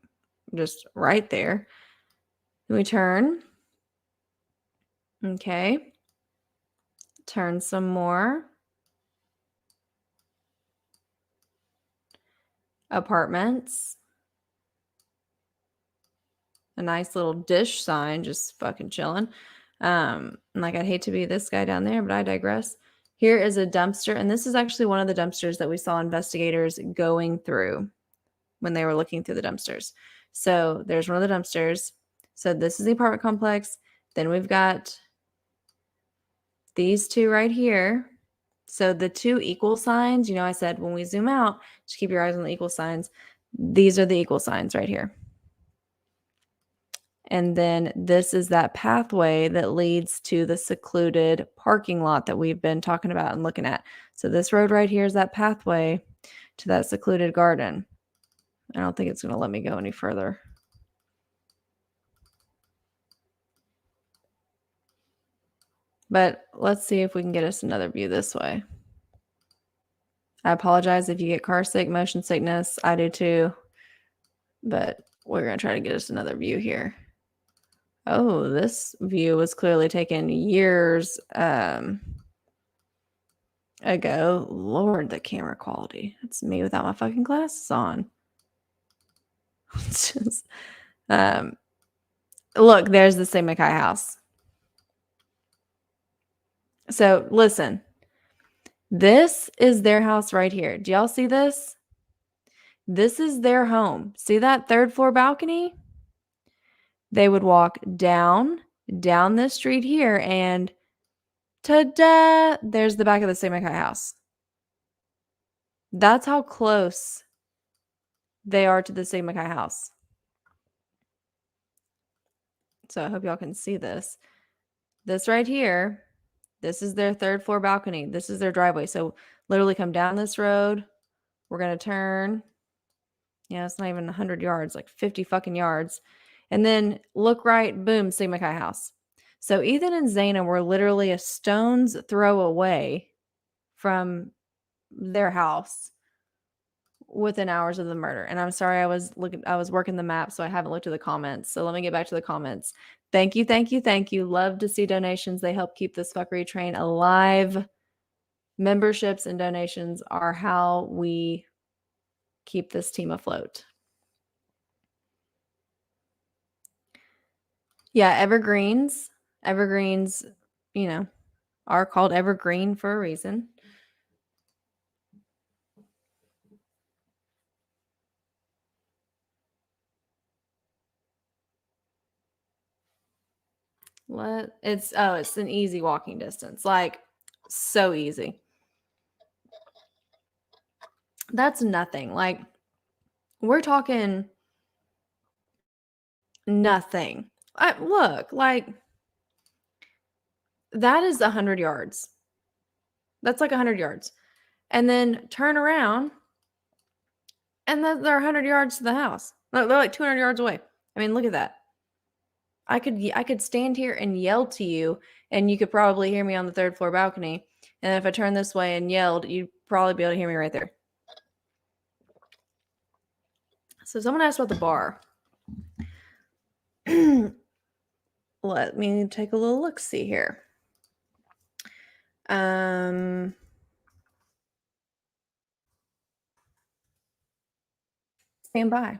just right there. We turn. Okay. Turn some more. apartments. A nice little dish sign, just fucking chilling. Like, I'd hate to be this guy down there, but I digress. Here is a dumpster, and this is actually one of the dumpsters that we saw investigators going through when they were looking through the dumpsters. So there's one of the dumpsters. So this is the apartment complex. Then we've got these two right here. So the two equal signs, I said when we zoom out, just keep your eyes on the equal signs. These are the equal signs right here. And then this is that pathway that leads to the secluded parking lot that we've been talking about and looking at. So this road right here is that pathway to that secluded garden. I don't think it's going to let me go any further. But let's see if we can get us another view this way. I apologize if you get car sick, motion sickness. I do too. But we're going to try to get us another view here. Oh, this view was clearly taken years ago. Lord, the camera quality. It's me without my fucking glasses on. It's just, look, there's the St. Mackay house. So listen, this is their house right here. Do y'all see this? This is their home. See that third floor balcony? They would walk down this street here, and ta-da! There's the back of the St. Mackay house. That's how close they are to the St. Mackay house. So I hope y'all can see this. This right here, this is their third floor balcony. This is their driveway. So literally come down this road. We're going to turn. Yeah, it's not even 100 yards, like 50 fucking yards. And then look right, boom, St. Mackay house. So Ethan and Zaina were literally a stone's throw away from their house within hours of the murder. And I'm sorry, I was working the map, so I haven't looked at the comments. So let me get back to the comments. Thank you. Love to see donations. They help keep this fuckery train alive. Memberships and donations are how we keep this team afloat. Yeah, evergreens, are called evergreen for a reason. It's an easy walking distance. Like, so easy. That's nothing. Like, we're talking nothing. Look, like, that is 100 yards. That's like 100 yards. And then turn around, and then they're 100 yards to the house. They're like 200 yards away. I mean, look at that. I could stand here and yell to you, and you could probably hear me on the third floor balcony. And if I turned this way and yelled, you'd probably be able to hear me right there. So someone asked about the bar. Let me take a little look-see here. Stand by.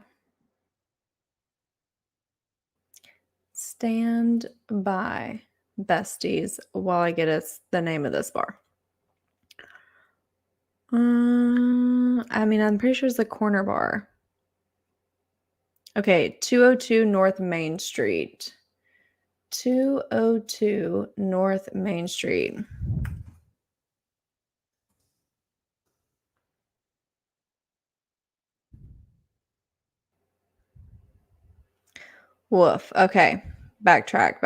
Stand by, besties, while I get us the name of this bar. I mean, I'm pretty sure it's the Corner Bar. Okay, 202 North Main Street. 202 North Main Street. Woof. Okay, backtrack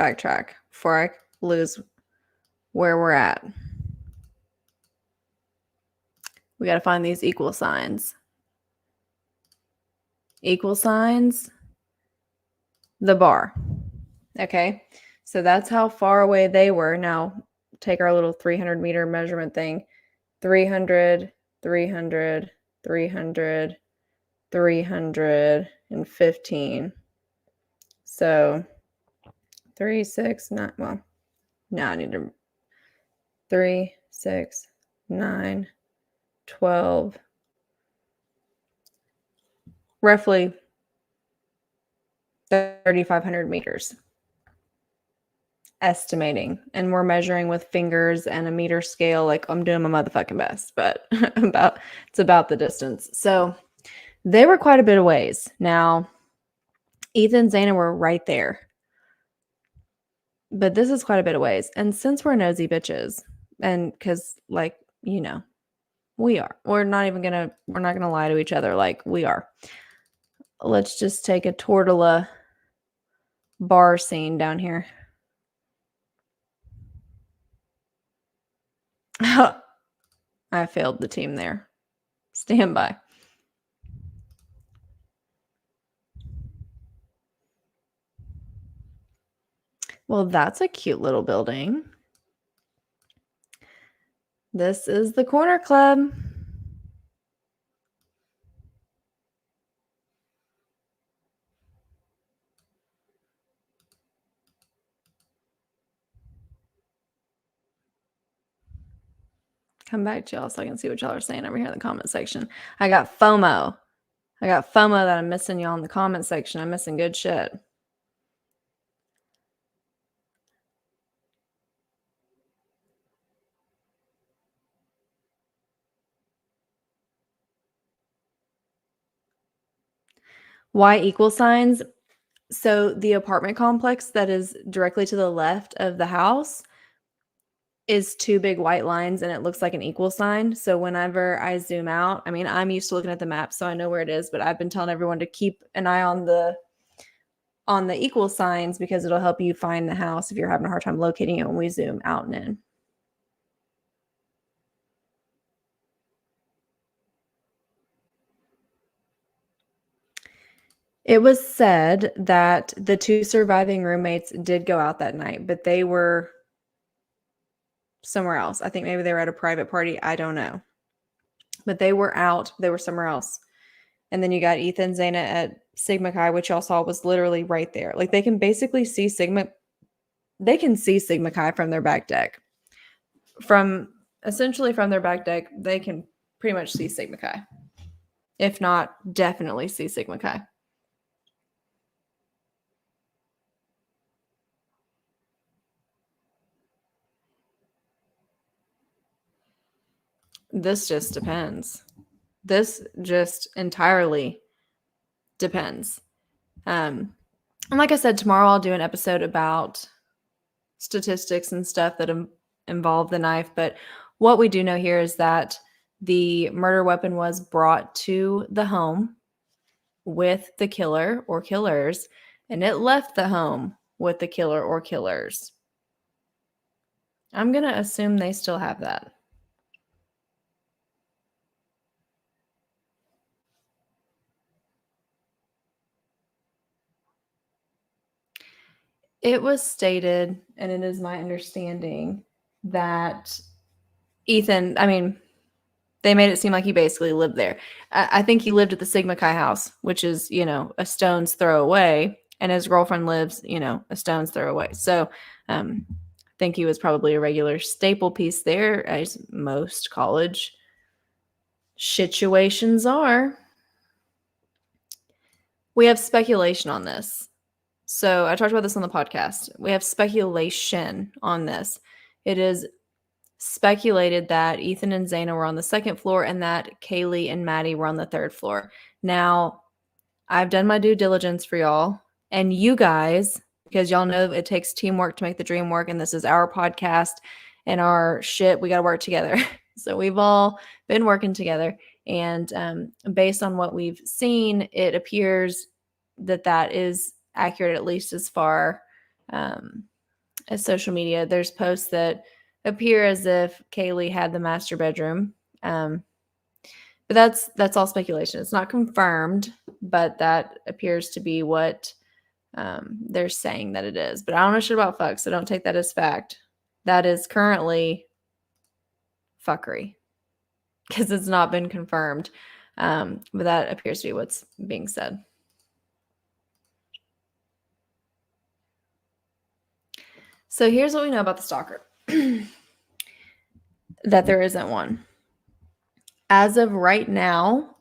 before I lose where we're at. We got to find these equal signs. Equal signs, the bar. Okay, so that's how far away they were. Now, take our little 300-meter measurement thing. 300, 300, 300, 315. So 3, 6, 9. Well, now I need to 3, 6, 9, 12. roughly 3,500 meters. Estimating, and we're measuring with fingers and a meter scale. Like, I'm doing my motherfucking best, but it's about the distance. So they were quite a bit of ways. Now, Ethan and Zana were right there, but this is quite a bit of ways. And since we're nosy bitches, and because, like, we're not gonna lie to each other, like, we are. Let's just take a tortilla bar scene down here. I failed the team there. Stand by. Well, that's a cute little building. This is the Corner Club. Come back to y'all so I can see what y'all are saying over here in the comment section. I got FOMO. That I'm missing y'all in the comment section. I'm missing good shit. Why equal signs? So the apartment complex that is directly to the left of the house is two big white lines, and it looks like an equal sign. So whenever I zoom out, I mean, I'm used to looking at the map, so I know where it is, but I've been telling everyone to keep an eye on the equal signs because it'll help you find the house if you're having a hard time locating it when we zoom out and in. It was said that the two surviving roommates did go out that night, but they were somewhere else. I think maybe they were at a private party. I don't know. But they were out. They were somewhere else. And then you got Ethan, Zana at Sigma Chi, which y'all saw was literally right there. Like, they can basically see Sigma. They can see Sigma Chi from their back deck. Essentially from their back deck, they can pretty much see Sigma Chi. If not, definitely see Sigma Chi. This just depends. This just entirely depends. And like I said, tomorrow I'll do an episode about statistics and stuff that involve the knife. But what we do know here is that the murder weapon was brought to the home with the killer or killers, and it left the home with the killer or killers. I'm going to assume they still have that. It was stated, and it is my understanding, that Ethan, I mean, they made it seem like he basically lived there. I think he lived at the Sigma Chi house, which is, a stone's throw away, and his girlfriend lives, a stone's throw away. So I think he was probably a regular staple piece there, as most college situations are. We have speculation on this. So I talked about this on the podcast. We have speculation on this. It is speculated that Ethan and Zana were on the second floor and that Kaylee and Maddie were on the third floor. Now, I've done my due diligence for y'all and you guys, because y'all know it takes teamwork to make the dream work, and this is our podcast and our shit. We got to work together. So we've all been working together, and based on what we've seen, it appears that is accurate, at least as far as social media. There's posts that appear as if Kaylee had the master bedroom. But that's all speculation. It's not confirmed, but that appears to be what they're saying that it is. But I don't know shit about fuck, so don't take that as fact. That is currently fuckery because it's not been confirmed. But that appears to be what's being said. So here's what we know about the stalker. That there isn't one. As of right now,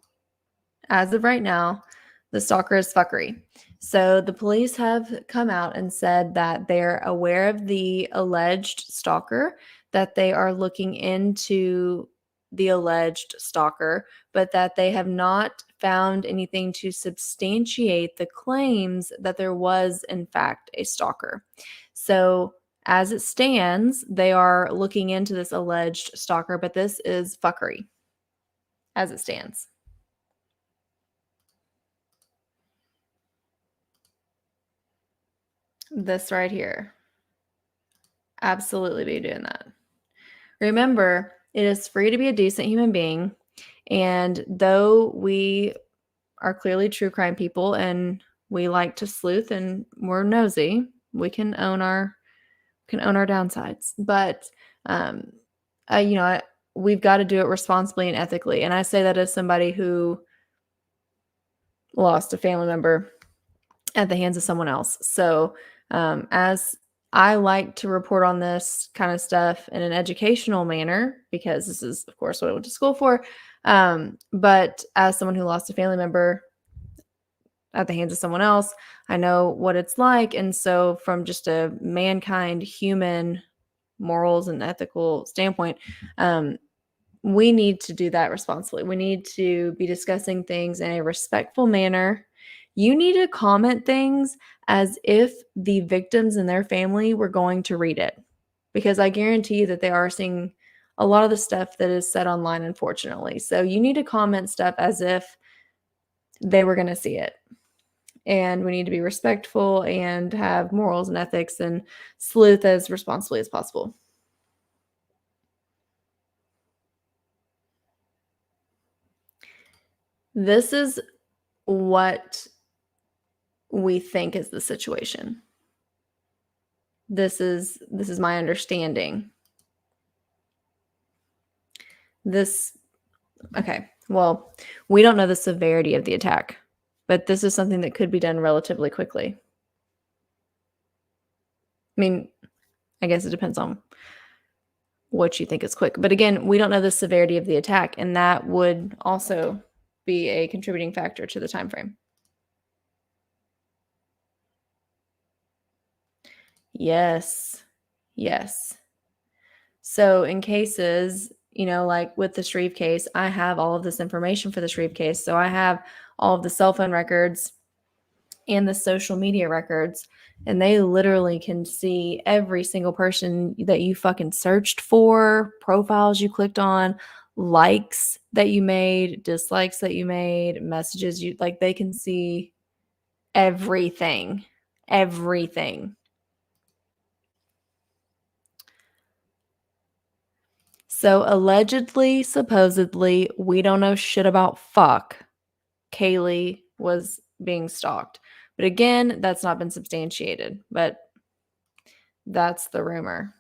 The stalker is fuckery. So the police have come out and said that they're aware of the alleged stalker, that they are looking into the alleged stalker, but that they have not found anything to substantiate the claims that there was, in fact, a stalker. So as it stands, they are looking into this alleged stalker, but this is fuckery as it stands. This right here. Absolutely be doing that. Remember, it is free to be a decent human being. And though we are clearly true crime people and we like to sleuth and we're nosy, we can own our downsides. But um, we've got to do it responsibly and ethically. And I say that as somebody who lost a family member at the hands of someone else. So as I like to report on this kind of stuff in an educational manner, because this is, of course, what I went to school for. But as someone who lost a family member at the hands of someone else, I know what it's like. And so from just a mankind, human morals and ethical standpoint, we need to do that responsibly. We need to be discussing things in a respectful manner. You need to comment things as if the victims and their family were going to read it, because I guarantee you that they are seeing a lot of the stuff that is said online, unfortunately. So you need to comment stuff as if they were going to see it. And we need to be respectful and have morals and ethics and sleuth as responsibly as possible. This is what we think is the situation. This is my understanding. Okay. Well, we don't know the severity of the attack, but this is something that could be done relatively quickly. I mean, I guess it depends on what you think is quick. But again, we don't know the severity of the attack, and that would also be a contributing factor to the time frame. Yes. Yes. So in cases, like with the Shreve case, I have all of this information for the Shreve case. So I have all of the cell phone records and the social media records, and they literally can see every single person that you fucking searched for, profiles you clicked on, likes that you made, dislikes that you made, messages they can see everything. Everything. So allegedly, supposedly, we don't know shit about fuck. Kaylee was being stalked. But again, that's not been substantiated. But that's the rumor.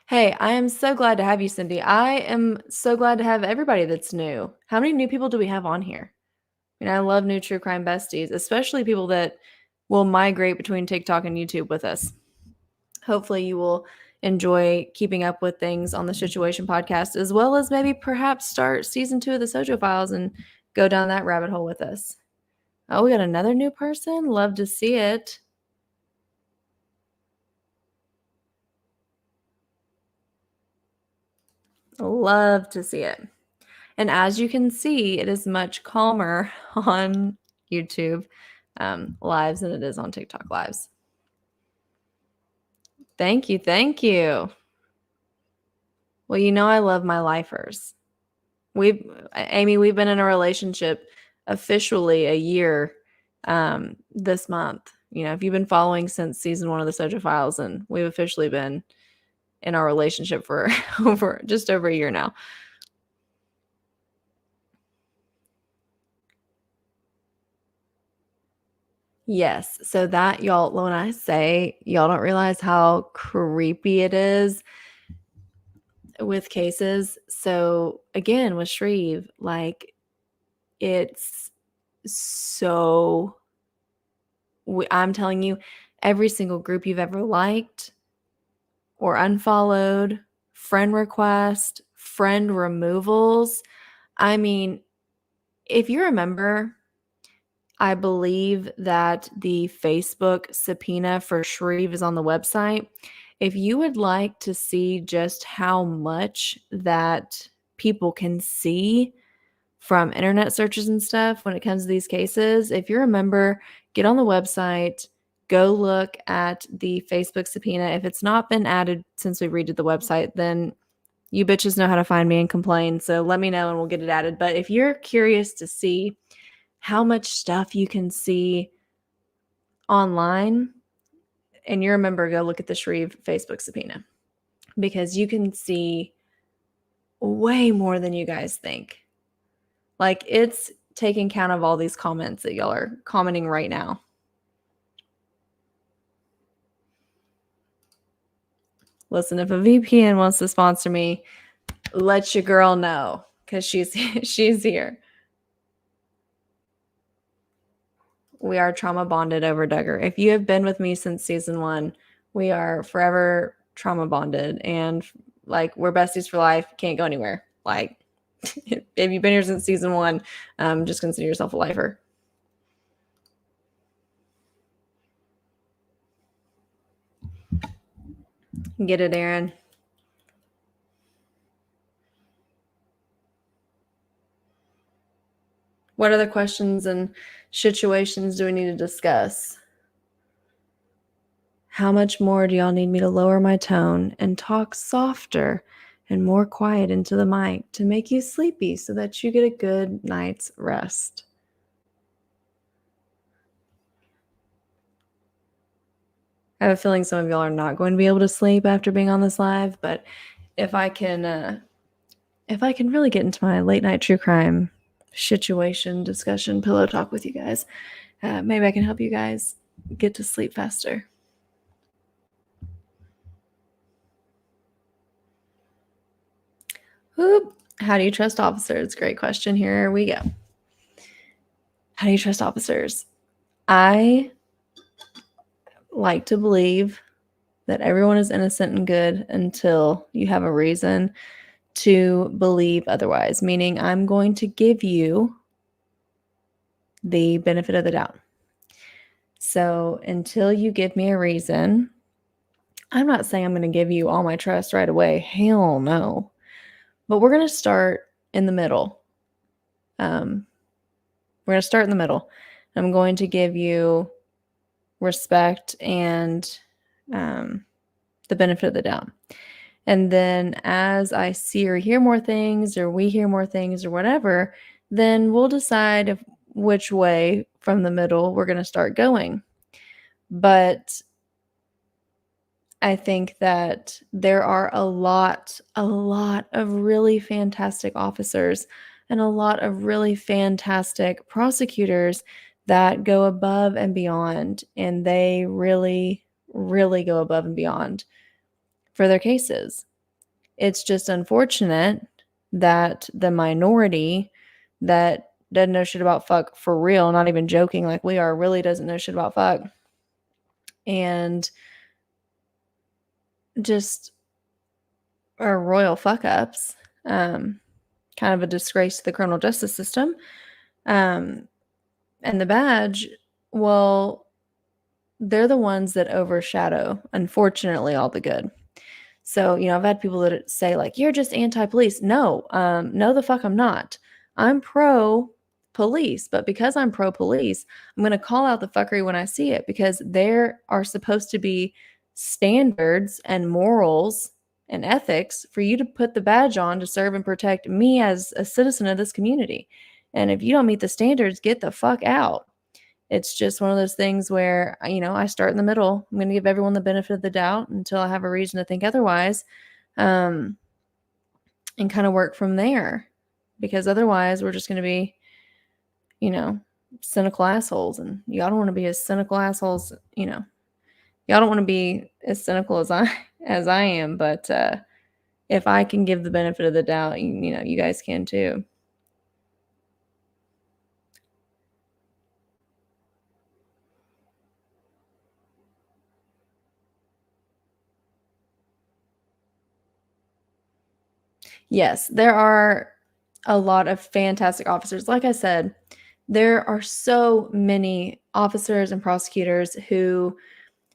Hey, I am so glad to have you, Cindy. I am so glad to have everybody that's new. How many new people do we have on here? I mean, I love new true crime besties, especially people that will migrate between TikTok and YouTube with us. Hopefully you will enjoy keeping up with things on the SHITuation podcast, as well as maybe perhaps start season 2 of the Sojo Files and go down that rabbit hole with us. Oh, we got another new person. Love to see it. Love to see it. And as you can see, it is much calmer on YouTube lives than it is on TikTok lives. Thank you. Thank you. Well, I love my lifers. Amy, we've been in a relationship officially a year this month. If you've been following since season 1 of the Sojo Files, and we've officially been in our relationship for just over a year now. Yes. So that, y'all, when I say y'all don't realize how creepy it is with cases. So again, with Shreve, it's so, I'm telling you, every single group you've ever liked or unfollowed, friend request, friend removals. I mean, If you remember, I believe that the Facebook subpoena for Shreve is on the website. If you would like to see just how much that people can see from internet searches and stuff when it comes to these cases, if you remember, get on the website, go look at the Facebook subpoena. If it's not been added since we redid the website, then you bitches know how to find me and complain. So let me know and we'll get it added. But if you're curious to see how much stuff you can see online, and you remember, go look at the Shreve Facebook subpoena, because you can see way more than you guys think. Like, it's taking count of all these comments that y'all are commenting right now. Listen, if a VPN wants to sponsor me, let your girl know, because she's here. We are trauma bonded over Duggar. If you have been with me since season 1, we are forever trauma bonded, and like, we're besties for life. Can't go anywhere. Like, if you've been here since season 1, just consider yourself a lifer. Get it, Aaron. What other questions and situations do we need to discuss? How much more do y'all need me to lower my tone and talk softer and more quiet into the mic to make you sleepy so that you get a good night's rest? I have a feeling some of y'all are not going to be able to sleep after being on this live, but if I can really get into my late night true crime SHITuation discussion pillow talk with you guys, maybe I can help you guys get to sleep faster. Oop. How do you trust officers? Great question. Here we go. How do you trust officers? I like to believe that everyone is innocent and good until you have a reason to believe otherwise, meaning I'm going to give you the benefit of the doubt. So until you give me a reason, I'm not saying I'm going to give you all my trust right away. Hell no. But we're going to start in the middle. I'm going to give you respect and the benefit of the doubt. And then as I see or hear more things, or we hear more things, or whatever, then we'll decide which way from the middle we're going to start going. But I think that there are a lot of really fantastic officers and a lot of really fantastic prosecutors that go above and beyond, and they really, really go above and beyond for their cases. It's just unfortunate that the minority that doesn't know shit about fuck for real, not even joking like we are, really doesn't know shit about fuck, and just are royal fuck ups, kind of a disgrace to the criminal justice system. And the badge, well, they're the ones that overshadow, unfortunately, all the good. So, I've had people that say, like, you're just anti-police. No, no, the fuck I'm not. I'm pro-police, but because I'm pro-police, I'm going to call out the fuckery when I see it, because there are supposed to be standards and morals and ethics for you to put the badge on to serve and protect me as a citizen of this community. And if you don't meet the standards, get the fuck out. It's just one of those things where, I start in the middle. I'm going to give everyone the benefit of the doubt until I have a reason to think otherwise, and kind of work from there. Because otherwise, we're just going to be, cynical assholes. And y'all don't want to be as cynical assholes, y'all don't want to be as cynical as I am. But if I can give the benefit of the doubt, you guys can too. Yes, there are a lot of fantastic officers. Like I said, there are so many officers and prosecutors who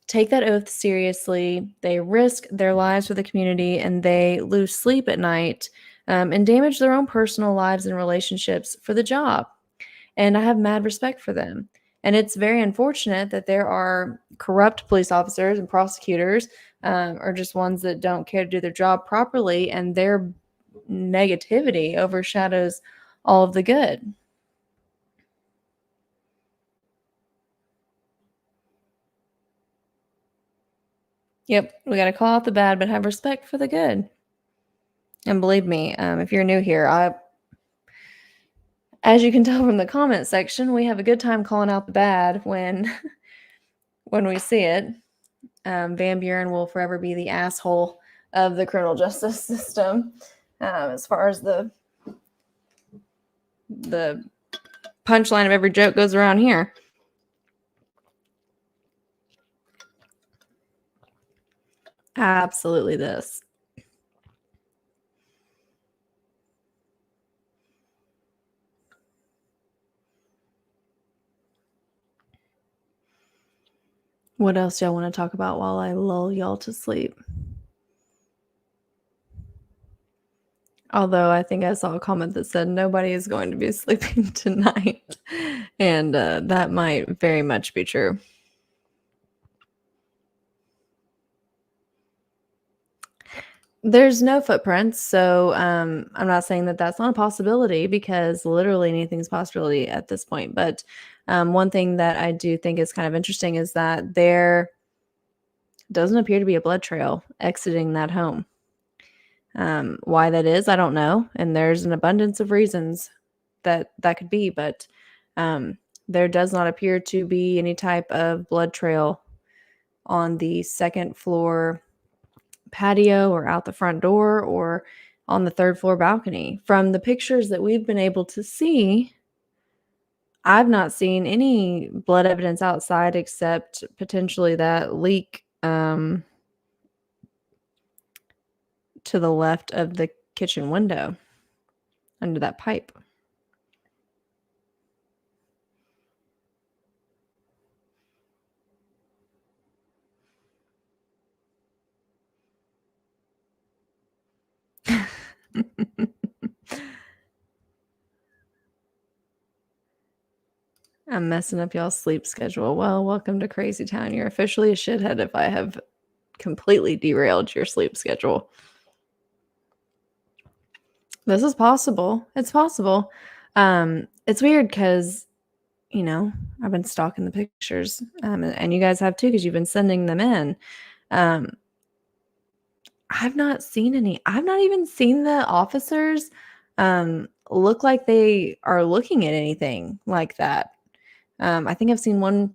take that oath seriously. They risk their lives for the community and they lose sleep at night and damage their own personal lives and relationships for the job. And I have mad respect for them. And it's very unfortunate that there are corrupt police officers and prosecutors, or just ones that don't care to do their job properly, and their negativity overshadows all of the good. Yep, we got to call out the bad, but have respect for the good. And believe me, if you're new here, as you can tell from the comment section, we have a good time calling out the bad when when we see it. Van Buren will forever be the asshole of the criminal justice system, as far as the punchline of every joke goes around here. Absolutely this. What else y'all want to talk about while I lull y'all to sleep? Although I think I saw a comment that said nobody is going to be sleeping tonight. And that might very much be true. There's no footprints, so I'm not saying that that's not a possibility, because literally anything's a possibility at this point. But one thing that I do think is kind of interesting is that there doesn't appear to be a blood trail exiting that home. Why that is, I don't know, and there's an abundance of reasons that could be, but there does not appear to be any type of blood trail on the second floor patio or out the front door or on the third floor balcony. From the pictures that we've been able to see, I've not seen any blood evidence outside except potentially that leak to the left of the kitchen window under that pipe. I'm messing up y'all's sleep schedule. Well, welcome to Crazy Town. You're officially a shithead if I have completely derailed your sleep schedule. This is possible. It's possible. It's weird because, you know, I've been stalking the pictures, and you guys have too because you've been sending them in. I've not seen any. I've not even seen the officers look like they are looking at anything like that. I think I've seen one.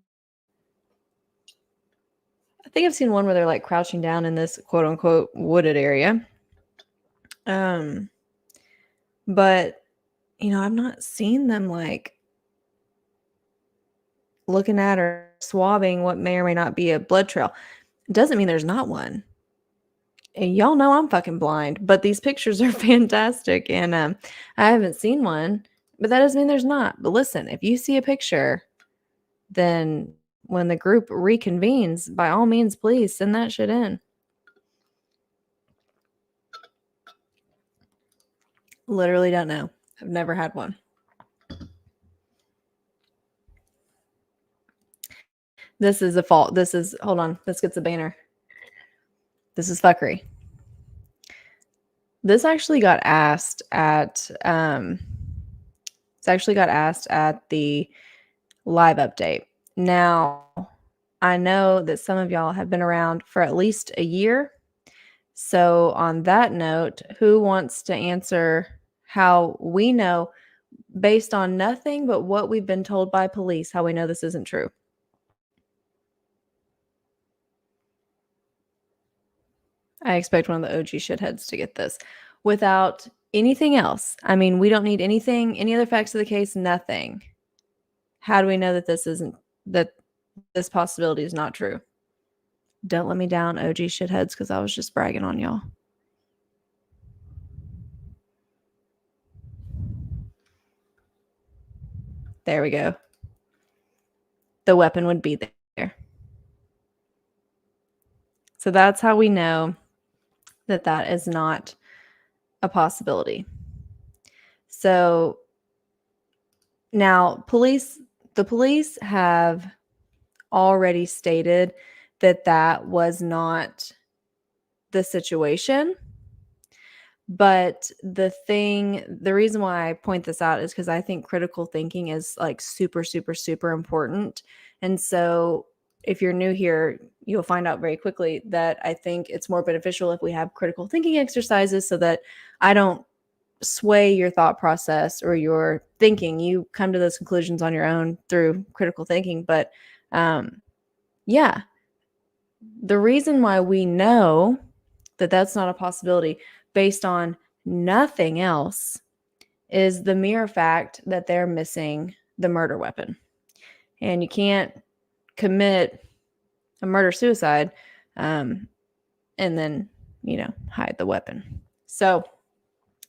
I think I've seen one where they're like crouching down in this quote unquote wooded area. But you know, I've not seen them like looking at or swabbing what may or may not be a blood trail. Doesn't mean there's not one. And y'all know I'm fucking blind, but these pictures are fantastic, and I haven't seen one, but that doesn't mean there's not. But listen, if you see a picture, then when the group reconvenes, by all means, please send that shit in. Literally don't know. I've never had one. This is a fault. This is, hold on, this gets a banner. This is fuckery. This actually got asked at the live update. Now, I know that some of y'all have been around for at least a year. So on that note, who wants to answer how we know, based on nothing but what we've been told by police, how we know this isn't true? I expect one of the OG shitheads to get this. Without anything else, I mean, we don't need anything, any other facts of the case, nothing. How do we know that this possibility is not true? Don't let me down, OG shitheads, because I was just bragging on y'all. There we go. The weapon would be there. So that's how we know that that is not a possibility. So now the police have already stated that that was not the situation. But the reason why I point this out is because I think critical thinking is like super, super, super important. And so if you're new here, you'll find out very quickly that I think it's more beneficial if we have critical thinking exercises so that I don't sway your thought process or your thinking. You come to those conclusions on your own through critical thinking. But yeah, the reason why we know that that's not a possibility based on nothing else is the mere fact that they're missing the murder weapon. And you can't commit a murder-suicide and then, hide the weapon. So,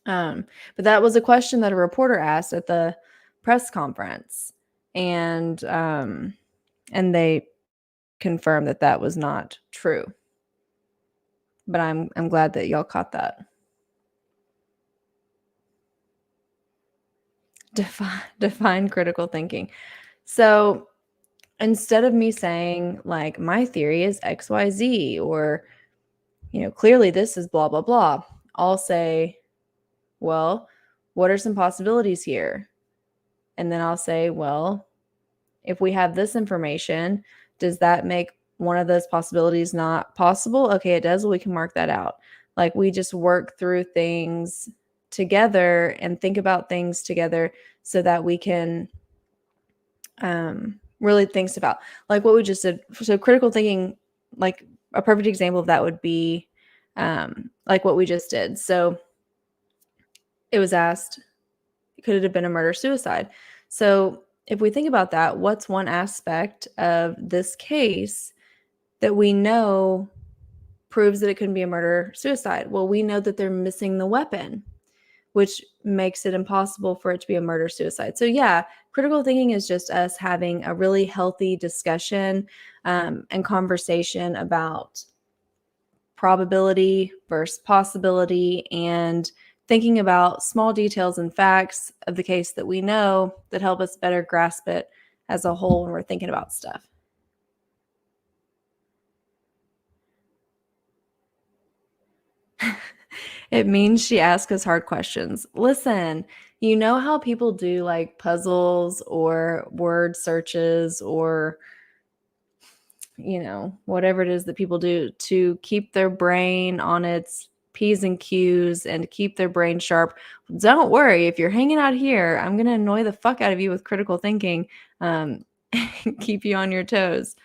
but that was a question that a reporter asked at the press conference. And they confirmed that that was not true. But I'm glad that y'all caught that. Define critical thinking. So instead of me saying like my theory is XYZ or clearly this is blah blah blah, I'll say, well, what are some possibilities here? And then I'll say, well, if we have this information, does that make one of those possibilities not possible? Okay, it does. Well, we can mark that out. Like we just work through things together and think about things together so that we can really think about like what we just did. So critical thinking, like a perfect example of that would be like what we just did. So it was asked, could it have been a murder-suicide? So if we think about that, what's one aspect of this case that we know proves that it couldn't be a murder-suicide? Well, we know that they're missing the weapon, which makes it impossible for it to be a murder-suicide. So yeah, critical thinking is just us having a really healthy discussion and conversation about probability versus possibility and thinking about small details and facts of the case that we know that help us better grasp it as a whole when we're thinking about stuff. It means she asks us hard questions. Listen, you know how people do like puzzles or word searches or whatever it is that people do to keep their brain on its P's and Q's and keep their brain sharp. Don't worry, if you're hanging out here, I'm going to annoy the fuck out of you with critical thinking, keep you on your toes.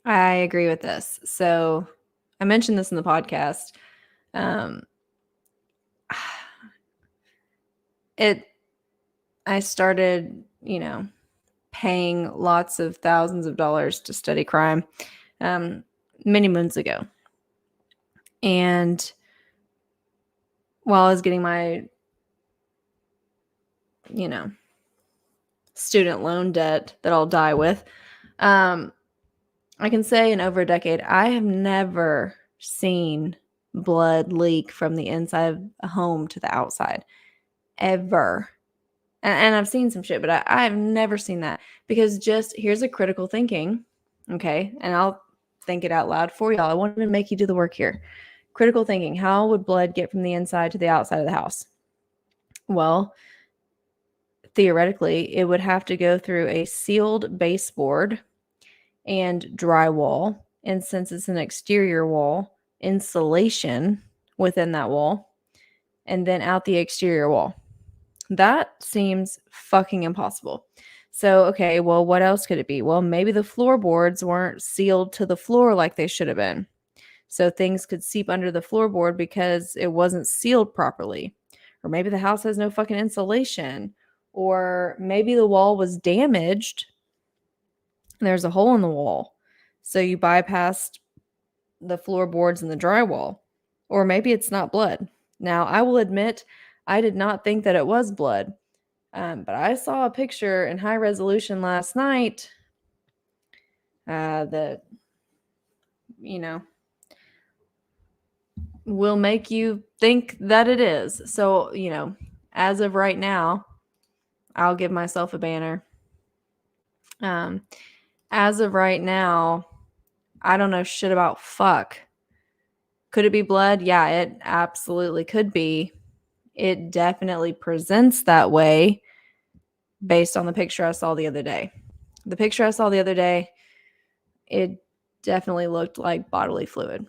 I agree with this. So I mentioned this in the podcast. I started, paying lots of thousands of dollars to study crime many moons ago. And while I was getting my, student loan debt that I'll die with, I can say in over a decade, I have never seen blood leak from the inside of a home to the outside, ever. And I've seen some shit, but I've never seen that because just here's a critical thinking, okay? And I'll think it out loud for y'all. I won't even make you do the work here. Critical thinking, how would blood get from the inside to the outside of the house? Well, theoretically, it would have to go through a sealed baseboard and drywall. And since it's an exterior wall, insulation within that wall, and then out the exterior wall. That seems fucking impossible. So, okay, well, what else could it be? Well, maybe the floorboards weren't sealed to the floor like they should have been. So things could seep under the floorboard because it wasn't sealed properly. Or maybe the house has no fucking insulation. Or maybe the wall was damaged and there's a hole in the wall. So you bypassed the floorboards and the drywall. Or maybe it's not blood. Now, I will admit, I did not think that it was blood. But I saw a picture in high resolution last night that, you know, will make you think that it is. So, as of right now, I'll give myself a banner. As of right now, I don't know shit about fuck. Could it be blood? Yeah, it absolutely could be. It definitely presents that way based on the picture I saw the other day. The picture I saw the other day, it definitely looked like bodily fluid.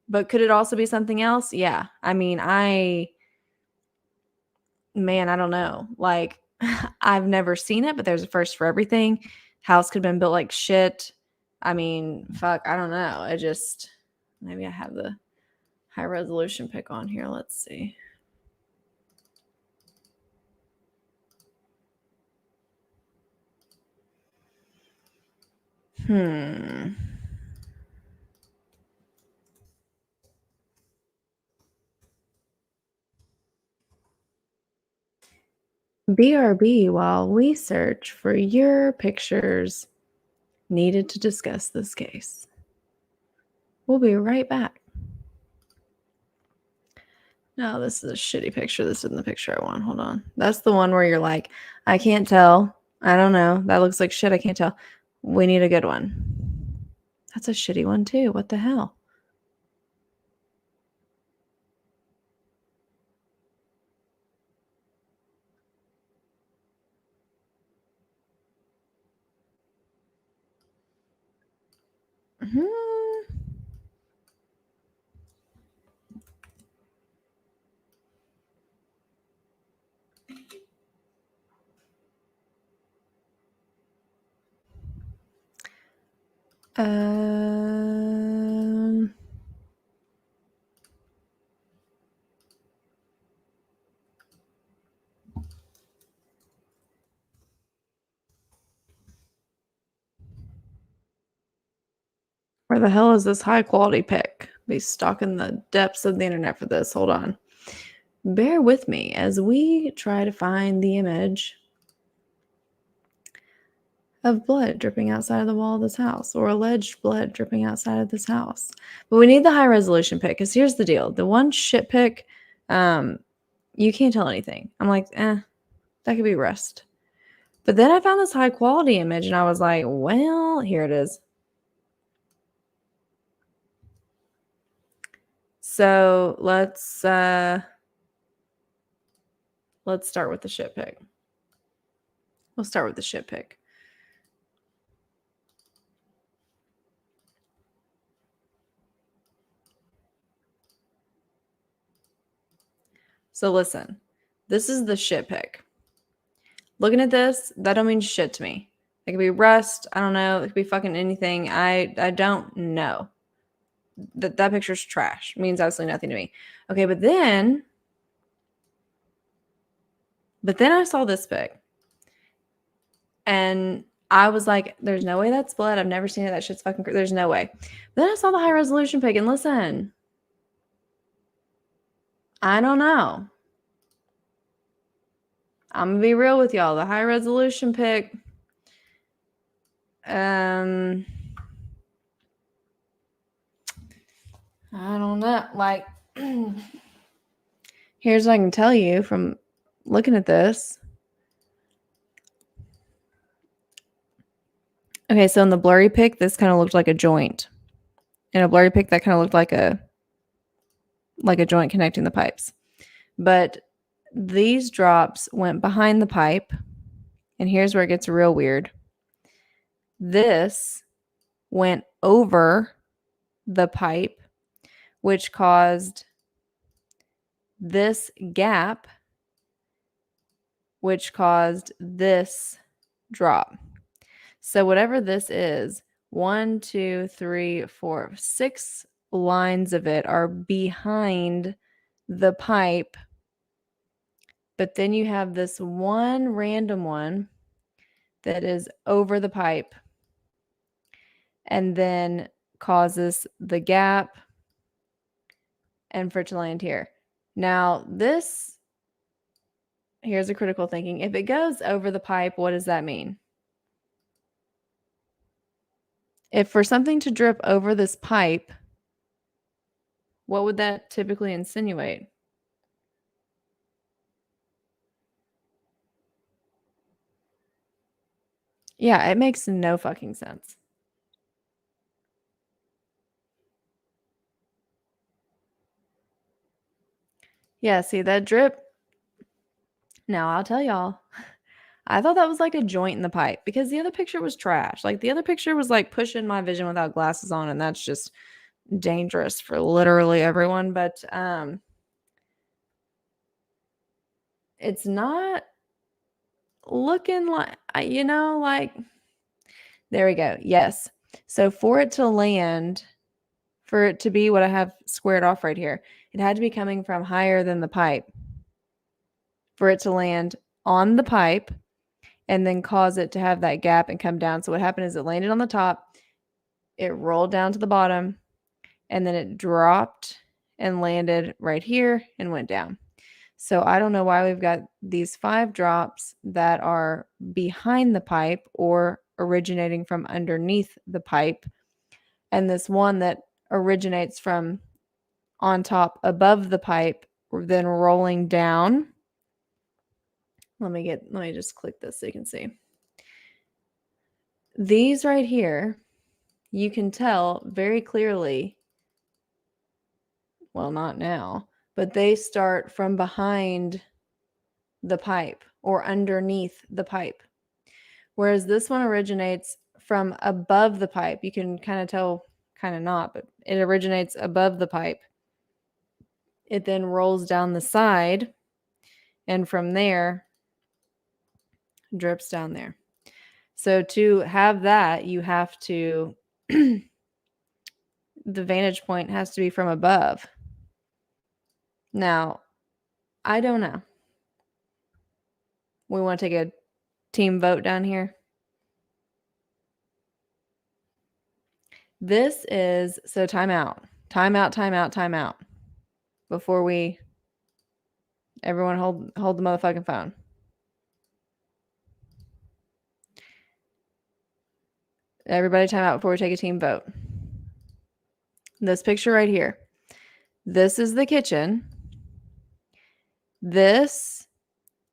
But could it also be something else? Yeah. I mean, I don't know. Like, I've never seen it, but there's a first for everything. House could have been built like shit. I mean, fuck, I don't know. Maybe I have the high resolution pic on here. Let's see. BRB while we search for your pictures needed to discuss this case. We'll be right back. No, this is a shitty picture. This isn't the picture I want. Hold on. That's the one where you're like, I can't tell. I don't know. That looks like shit. I can't tell. We need a good one. That's a shitty one too. What the hell? Where the hell is this high quality pic? Be stalking the depths of the internet for this. Hold on. Bear with me as we try to find the image of blood dripping outside of the wall of this house, or alleged blood dripping outside of this house. But we need the high resolution pic, because here's the deal. The one shit pic, you can't tell anything. I'm like, that could be rust. But then I found this high quality image and I was like, well, here it is. So let's start with the shit pic. We'll start with the shit pic. So listen, this is the shit pic. Looking at this, that don't mean shit to me. It could be rust. I don't know. It could be fucking anything. I don't know. That picture's trash. It means absolutely nothing to me. Okay, but then I saw this pic. And I was like, there's no way that's blood. I've never seen it. That shit's fucking crazy. There's no way. Then I saw the high resolution pic, and listen, I don't know. I'm gonna be real with y'all. The high resolution pic, I don't know. Like, here's what I can tell you from looking at this. Okay, so in the blurry pic, this kind of looked like a joint. In a blurry pic, that kind of looked like a joint connecting the pipes. But these drops went behind the pipe, and here's where it gets real weird. This went over the pipe, which caused this gap, which caused this drop. So whatever this is, 1, 2, 3, 4, 6 lines of it are behind the pipe. But then you have this one random one that is over the pipe and then causes the gap and for it to land here. Now, this here's a critical thinking. If it goes over the pipe, what does that mean? If for something to drip over this pipe, what would that typically insinuate? Yeah, it makes no fucking sense. Yeah, see that drip? Now I'll tell y'all. I thought that was like a joint in the pipe because the other picture was trash. Like the other picture was like pushing my vision without glasses on, and that's just dangerous for literally everyone. But it's not looking like like there we go. Yes. So for it to land, for it to be what I have squared off right here, it had to be coming from higher than the pipe for it to land on the pipe and then cause it to have that gap and come down. So what happened is it landed on the top, it rolled down to the bottom, and then it dropped and landed right here and went down. So I don't know why we've got these 5 drops that are behind the pipe or originating from underneath the pipe, and this one that originates from on top above the pipe, then rolling down. Let me just click this so you can see. These right here, you can tell very clearly, well, not now, but they start from behind the pipe or underneath the pipe. Whereas this one originates from above the pipe. You can kind of tell, kind of not, but it originates above the pipe. It then rolls down the side, and from there, drips down there. So to have that, you have to, the vantage point has to be from above. Now, I don't know. We want to take a team vote down here. This is, so time out. Before we, everyone hold the motherfucking phone. Everybody time out before we take a team vote. This picture right here. This is the kitchen. This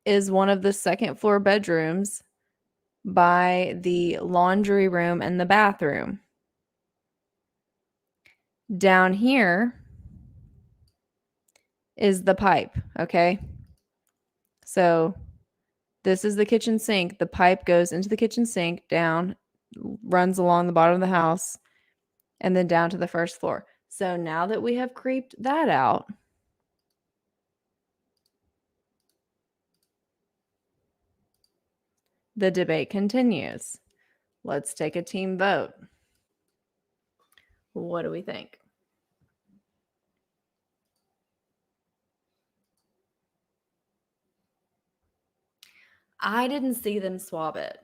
is one of the second floor bedrooms by the laundry room and the bathroom. Down here is the pipe, okay? So this is the kitchen sink. The pipe goes into the kitchen sink, down, runs along the bottom of the house, and then down to the first floor. So now that we have creeped that out, the debate continues. Let's take a team vote. What do we think? I didn't see them swab it.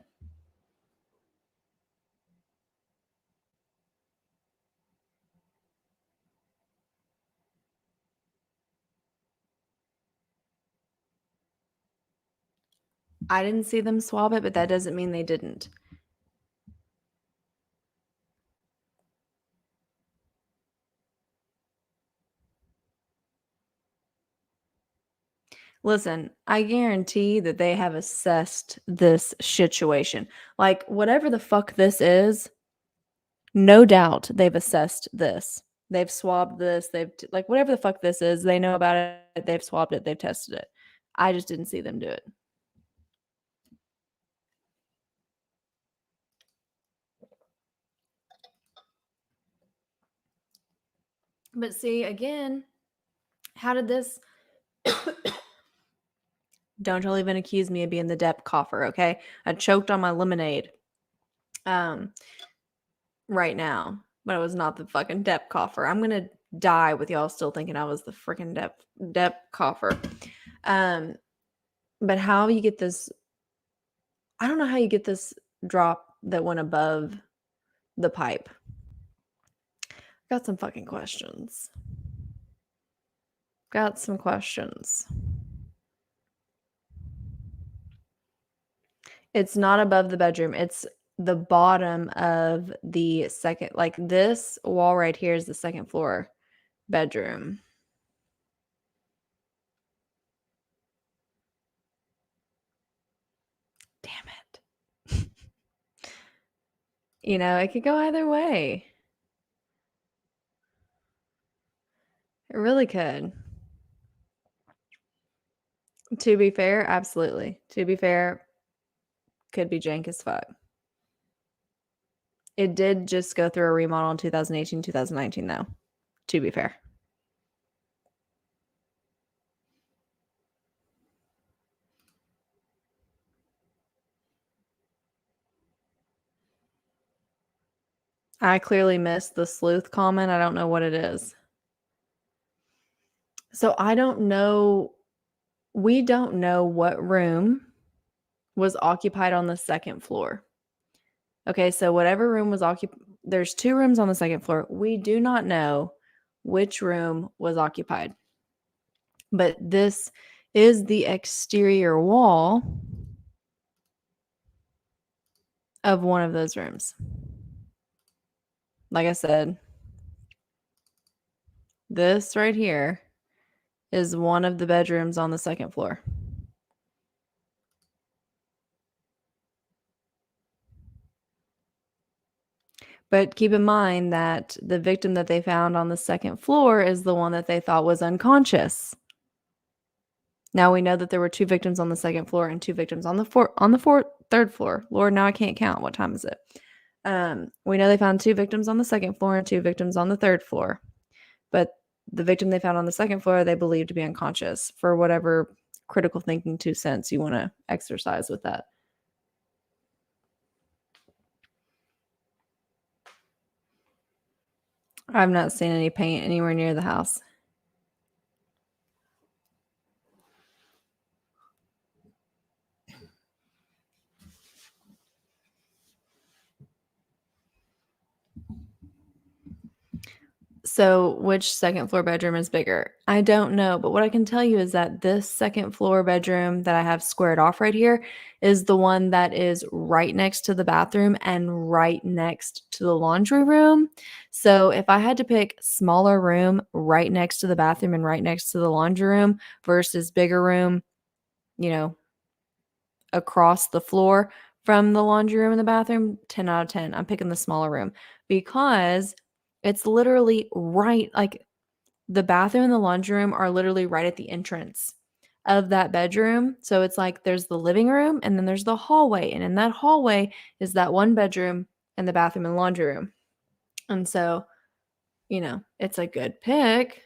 I didn't see them swab it, but that doesn't mean they didn't. Listen, I guarantee that they have assessed this SHITuation. Like, whatever the fuck this is, no doubt they've assessed this. They've swabbed this. Like, whatever the fuck this is, they know about it. They've swabbed it. They've tested it. I just didn't see them do it. But see, again, how did this? Don't y'all even accuse me of being the depth cougher, okay? I choked on my lemonade right now, but I was not the fucking depth cougher. I'm gonna die with y'all still thinking I was the freaking depth cougher. But how you get this? I don't know how you get this drop that went above the pipe. Got some fucking questions. Got some questions. It's not above the bedroom. It's the bottom of the second, like this wall right here is the second floor bedroom. Damn it. It could go either way. It really could. To be fair, absolutely. To be fair, could be jank as fuck. It did just go through a remodel in 2018, 2019, though, to be fair. I clearly missed the sleuth comment. I don't know what it is. So I don't know. We don't know what room was occupied on the second floor. Okay, so whatever room was occupied, there's 2 rooms on the second floor. We do not know which room was occupied. But this is the exterior wall of one of those rooms. Like I said, this right here is one of the bedrooms on the second floor. But keep in mind that the victim that they found on the second floor is the one that they thought was unconscious. Now we know that there were 2 victims on the second floor and 2 victims on the third floor. Lord, now I can't count. What time is it? We know they found 2 victims on the second floor and 2 victims on the third floor. But the victim they found on the second floor, they believe to be unconscious, for whatever critical thinking 2 cents you want to exercise with that. I've not seen any paint anywhere near the house. So, which second floor bedroom is bigger? I don't know, but what I can tell you is that this second floor bedroom that I have squared off right here is the one that is right next to the bathroom and right next to the laundry room. So, if I had to pick smaller room right next to the bathroom and right next to the laundry room versus bigger room, across the floor from the laundry room and the bathroom, 10 out of 10. I'm picking the smaller room because it's literally right, like the bathroom and the laundry room are literally right at the entrance of that bedroom. So it's like there's the living room and then there's the hallway. And in that hallway is that one bedroom and the bathroom and laundry room. And so, it's a good pick.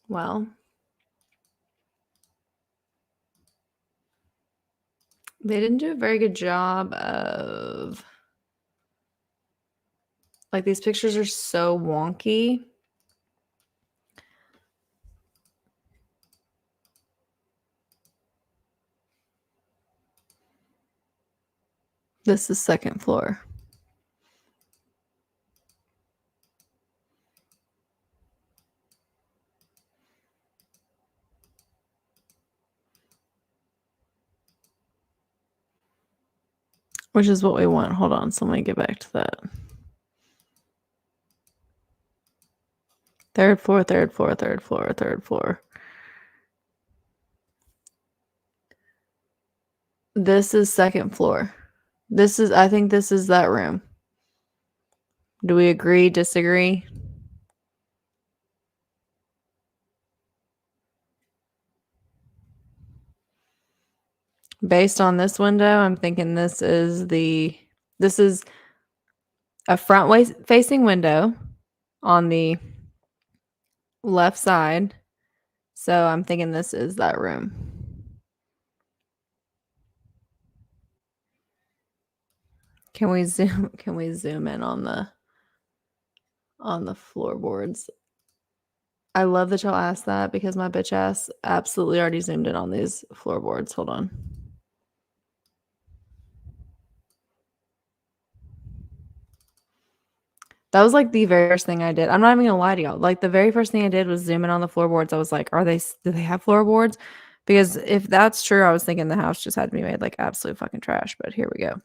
Well, they didn't do a very good job of, like, these pictures are so wonky. This is second floor. Which is what we want. Hold on. So let me get back to that. Third floor, third floor, third floor, third floor. This is second floor. I think this is that room. Do we agree, disagree? Based on this window, I'm thinking this is a front facing window on the left side. So I'm thinking this is that room. Can we zoom in on the floorboards? I love that y'all asked that because my bitch ass absolutely already zoomed in on these floorboards. Hold on. That was like the very first thing I did. I'm not even gonna lie to y'all. Like the very first thing I did was zoom in on the floorboards. I was like, do they have floorboards? Because if that's true, I was thinking the house just had to be made like absolute fucking trash. But here we go.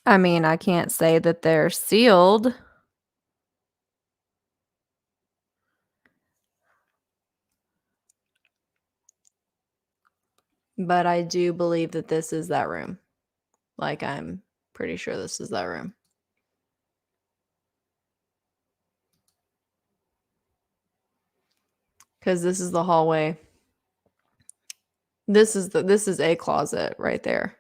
I mean, I can't say that they're sealed. But I do believe that this is that room. Like, I'm pretty sure this is that room. Because this is the hallway. This is a closet right there.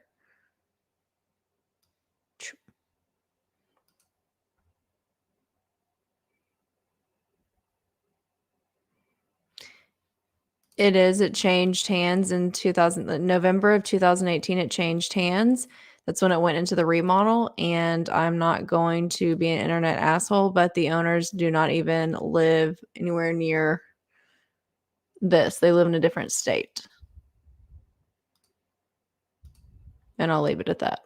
It is. It changed hands in November of 2018. It changed hands. That's when it went into the remodel. And I'm not going to be an internet asshole, but the owners do not even live anywhere near this. They live in a different state. And I'll leave it at that.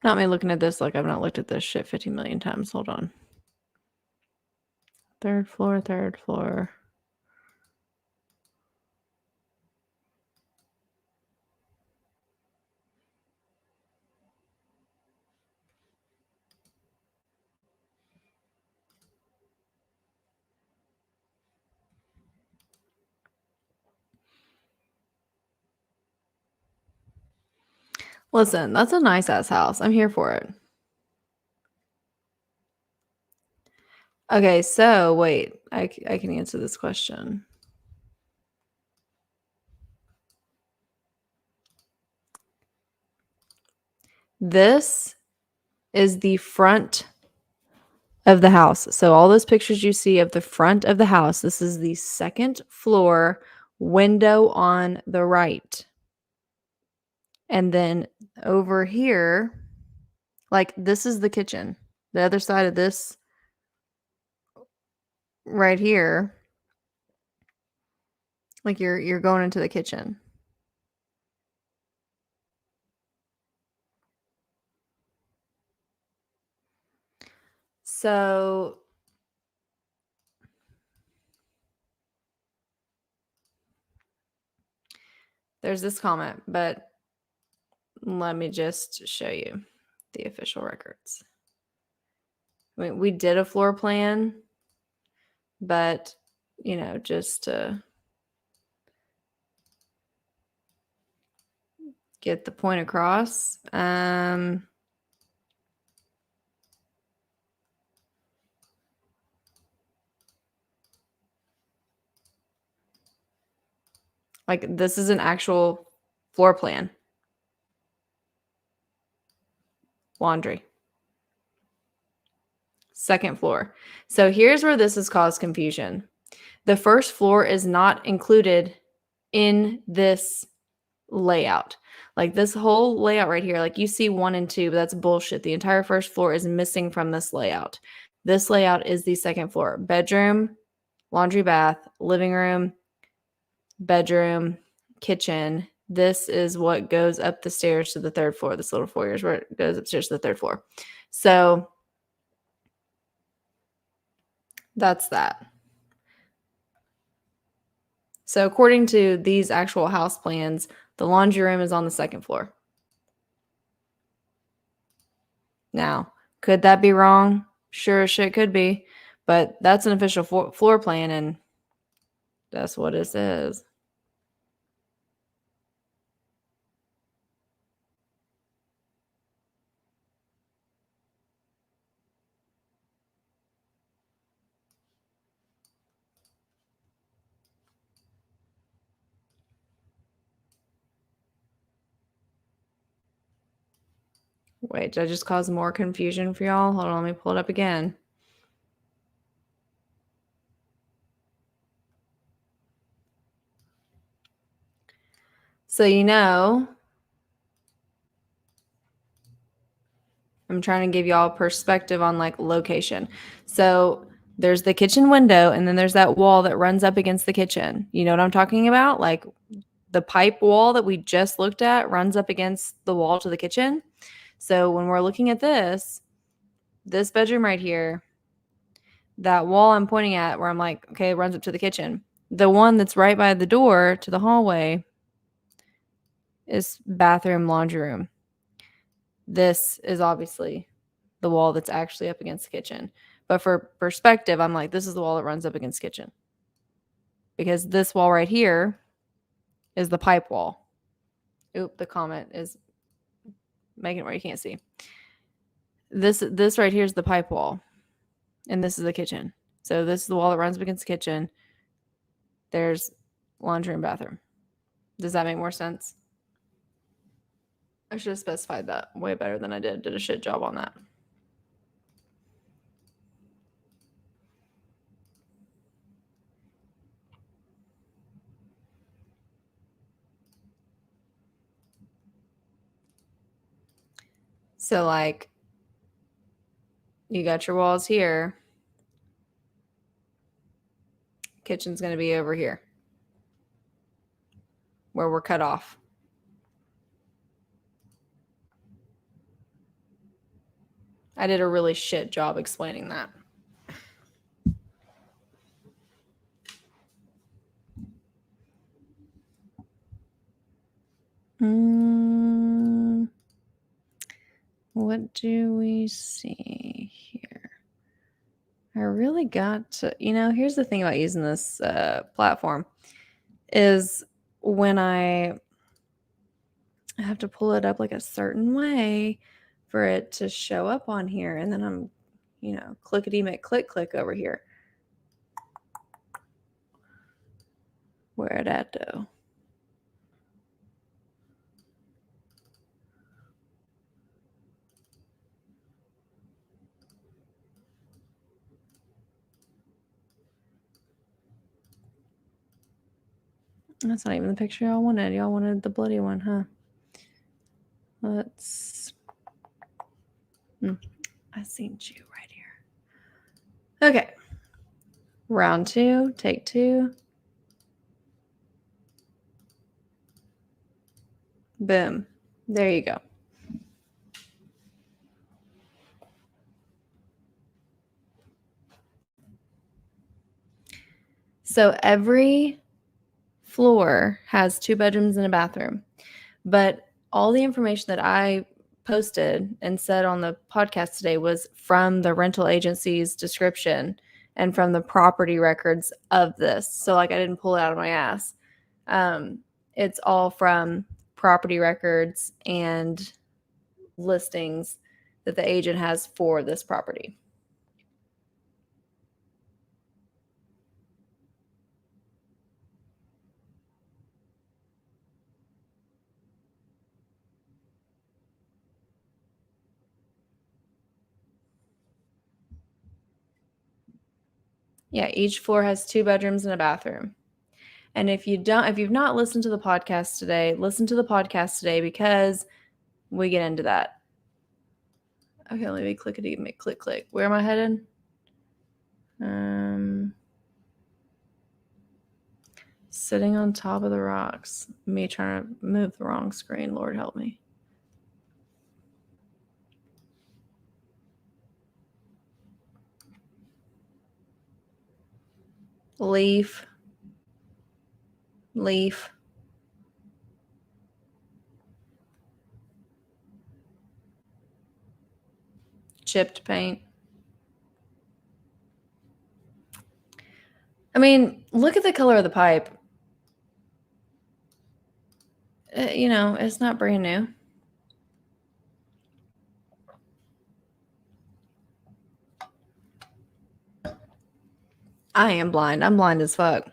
Not me looking at this like I've not looked at this shit 50 million times. Hold on. Third floor, third floor. Listen, that's a nice ass house. I'm here for it. Okay, so wait, I can answer this question. This is the front of the house. So all those pictures you see of the front of the house, this is the second floor window on the right. And then over here, like this is the kitchen. The other side of this right here, like you're going into the kitchen. So there's this comment, but let me just show you the official records. I mean, we did a floor plan, but just to get the point across. Like this is an actual floor plan. Laundry. Second floor. So here's where this has caused confusion. The first floor is not included in this layout. Like this whole layout right here, like you see 1 and 2, but that's bullshit. The entire first floor is missing from this layout. This layout is the second floor. Bedroom, laundry, bath, living room, bedroom, kitchen. This is what goes up the stairs to the third floor. This little foyer is where it goes upstairs to the third floor. So that's that. So according to these actual house plans, the laundry room is on the second floor. Now, could that be wrong? Sure as shit could be, but that's an official floor plan, and that's what it says. Wait, did I just cause more confusion for y'all? Hold on, let me pull it up again. So, I'm trying to give y'all perspective on like location. So, there's the kitchen window, and then there's that wall that runs up against the kitchen. You know what I'm talking about? Like the pipe wall that we just looked at runs up against the wall to the kitchen. So, when we're looking at this bedroom right here, that wall I'm pointing at where I'm like, okay, it runs up to the kitchen. The one that's right by the door to the hallway is bathroom, laundry room. This is obviously the wall that's actually up against the kitchen. But for perspective, I'm like, this is the wall that runs up against the kitchen. Because this wall right here is the pipe wall. Oop, the comment is making it where you can't see. This right here is the pipe wall. And this is the kitchen. So this is the wall that runs up against the kitchen. There's laundry and bathroom. Does that make more sense? I should have specified that way better than I did. Did a shit job on that. So, like, you got your walls here. Kitchen's going to be over here where we're cut off. I did a really shit job explaining that. What do we see here? I really got to, here's the thing about using this platform is when I have to pull it up like a certain way for it to show up on here. And then I'm, clickety make click over here. Where it at though? That's not even the picture y'all wanted. Y'all wanted the bloody one, huh? Let's. I seen you right here. Okay. Round 2, take 2. Boom. There you go. So every floor has 2 bedrooms and a bathroom. But all the information that I posted and said on the podcast today was from the rental agency's description and from the property records of this. So like I didn't pull it out of my ass. It's all from property records and listings that the agent has for this property. Yeah, each floor has 2 bedrooms and a bathroom. And if you've not listened to the podcast today, listen to the podcast today because we get into that. Okay, let me click. Where am I headed? Sitting on top of the rocks. Me trying to move the wrong screen. Lord help me. Leaf. Chipped paint. I mean, look at the color of the pipe. It's not brand new. I am blind. I'm blind as fuck.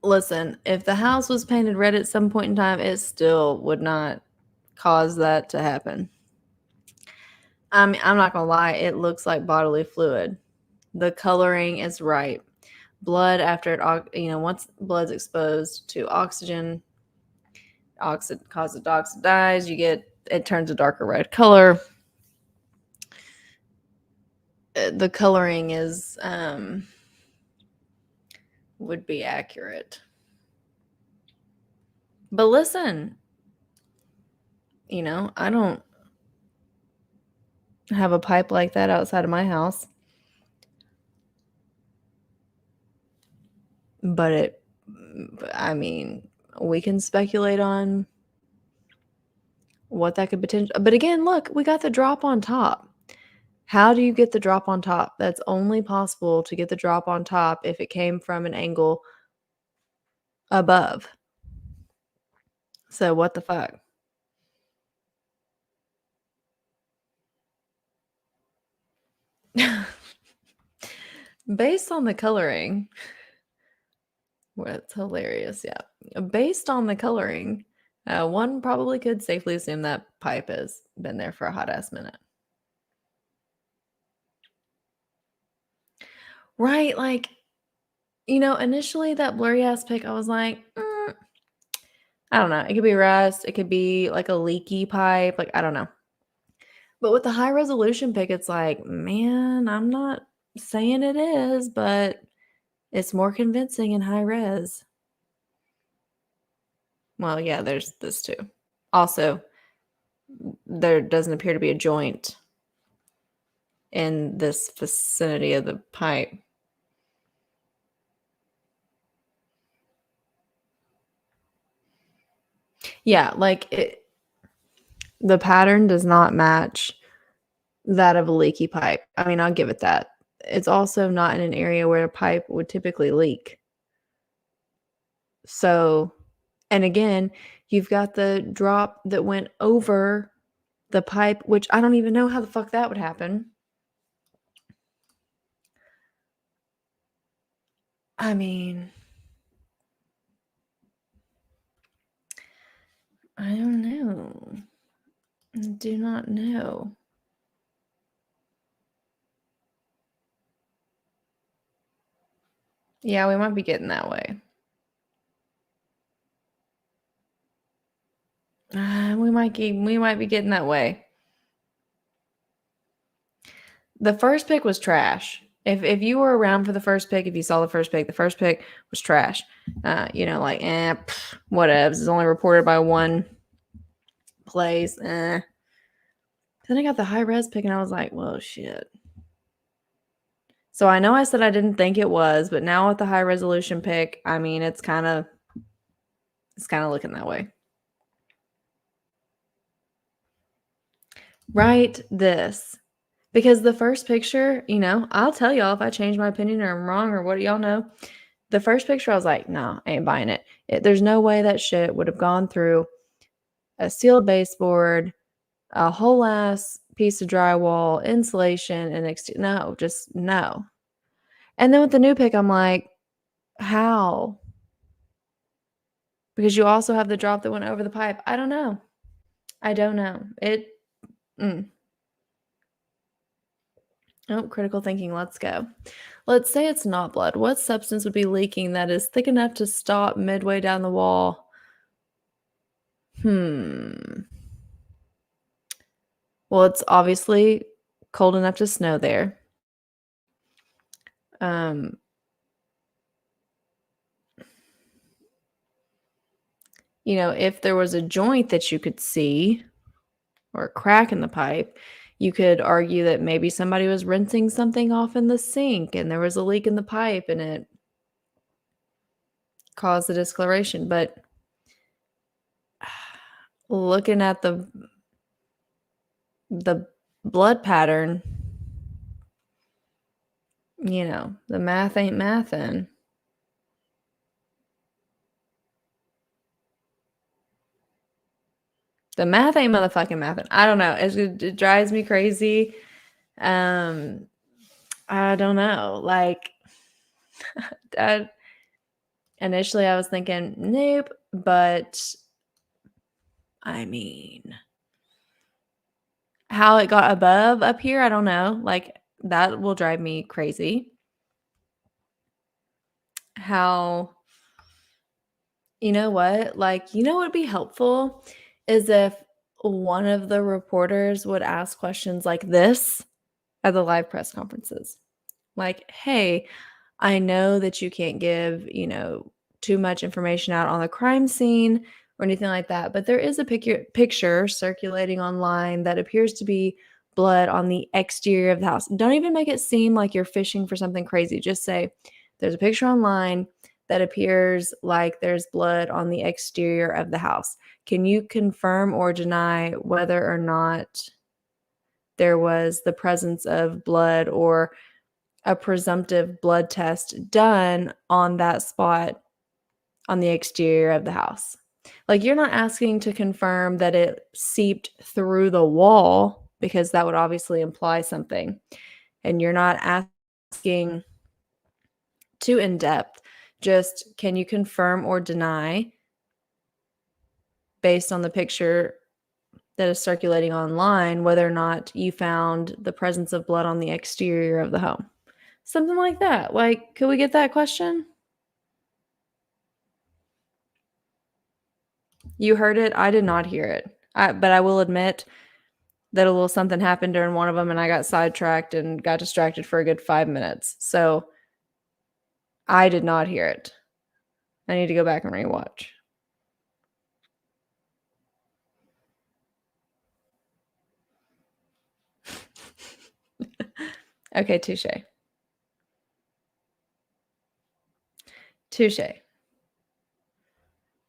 Listen, if the house was painted red at some point in time, it still would not cause that to happen. I mean, I'm not gonna lie, it looks like bodily fluid. The coloring is right. Blood after it, once blood's exposed to oxygen, causes it to oxidize. It turns a darker red color. The coloring is would be accurate. But listen, I don't have a pipe like that outside of my house. But we can speculate on what that could potentially. But again, look, we got the drop on top. How do you get the drop on top? That's only possible to get the drop on top if it came from an angle above. So what the fuck? Based on the coloring, well, it's hilarious, yeah. Based on the coloring, one probably could safely assume that pipe has been there for a hot ass minute. Right, like, initially that blurry ass pic, I was like, I don't know. It could be rust. It could be like a leaky pipe. Like, I don't know. But with the high resolution pic, it's like, man, I'm not saying it is, but it's more convincing in high res. Well, yeah, there's this too. Also, there doesn't appear to be a joint in this vicinity of the pipe. Yeah, like the pattern does not match that of a leaky pipe. I mean, I'll give it that. It's also not in an area where a pipe would typically leak. So, and again, you've got the drop that went over the pipe, which I don't even know how the fuck that would happen. I mean, I don't know. I do not know. Yeah, we might be getting that way. We might be getting that way. The first pick was trash. If you were around for the first pick, if you saw the first pick was trash. Whatevs. It's only reported by one place. Then I got the high res pick and I was like, well, shit. So I know I said I didn't think it was, but now with the high resolution pick, I mean, it's kind of looking that way. Write this. Because the first picture, I'll tell y'all if I change my opinion or I'm wrong or what do y'all know. The first picture, I was like, no, I ain't buying it. There's no way that shit would have gone through a sealed baseboard, a whole ass piece of drywall, insulation, and no, just no. And then with the new pick, I'm like, how? Because you also have the drop that went over the pipe. I don't know. Oh, critical thinking. Let's go. Let's say it's not blood. What substance would be leaking that is thick enough to stop midway down the wall? Well, it's obviously cold enough to snow there. If there was a joint that you could see or a crack in the pipe, you could argue that maybe somebody was rinsing something off in the sink and there was a leak in the pipe and it caused the discoloration. But looking at the blood pattern, the math ain't mathin'. The math ain't motherfucking mathin'. I don't know. It drives me crazy. I don't know. Like, initially I was thinking, nope, but I mean, how it got above up here, I don't know. Like, that will drive me crazy. How, you know what? Like, you know what would be helpful is if one of the reporters would ask questions like this at the live press conferences. Like, hey, I know that you can't give, too much information out on the crime scene or anything like that, but there is a picture circulating online that appears to be blood on the exterior of the house. Don't even make it seem like you're fishing for something crazy. Just say, there's a picture online that appears like there's blood on the exterior of the house. Can you confirm or deny whether or not there was the presence of blood or a presumptive blood test done on that spot on the exterior of the house? Like, you're not asking to confirm that it seeped through the wall, because that would obviously imply something. And you're not asking too in depth. Just, can you confirm or deny, based on the picture that is circulating online, whether or not you found the presence of blood on the exterior of the home? Something like that. Like, could we get that question? You heard it. I did not hear it. But I will admit that a little something happened during one of them, and I got sidetracked and got distracted for a good 5 minutes. So I did not hear it. I need to go back and rewatch. Okay, touche. Touche.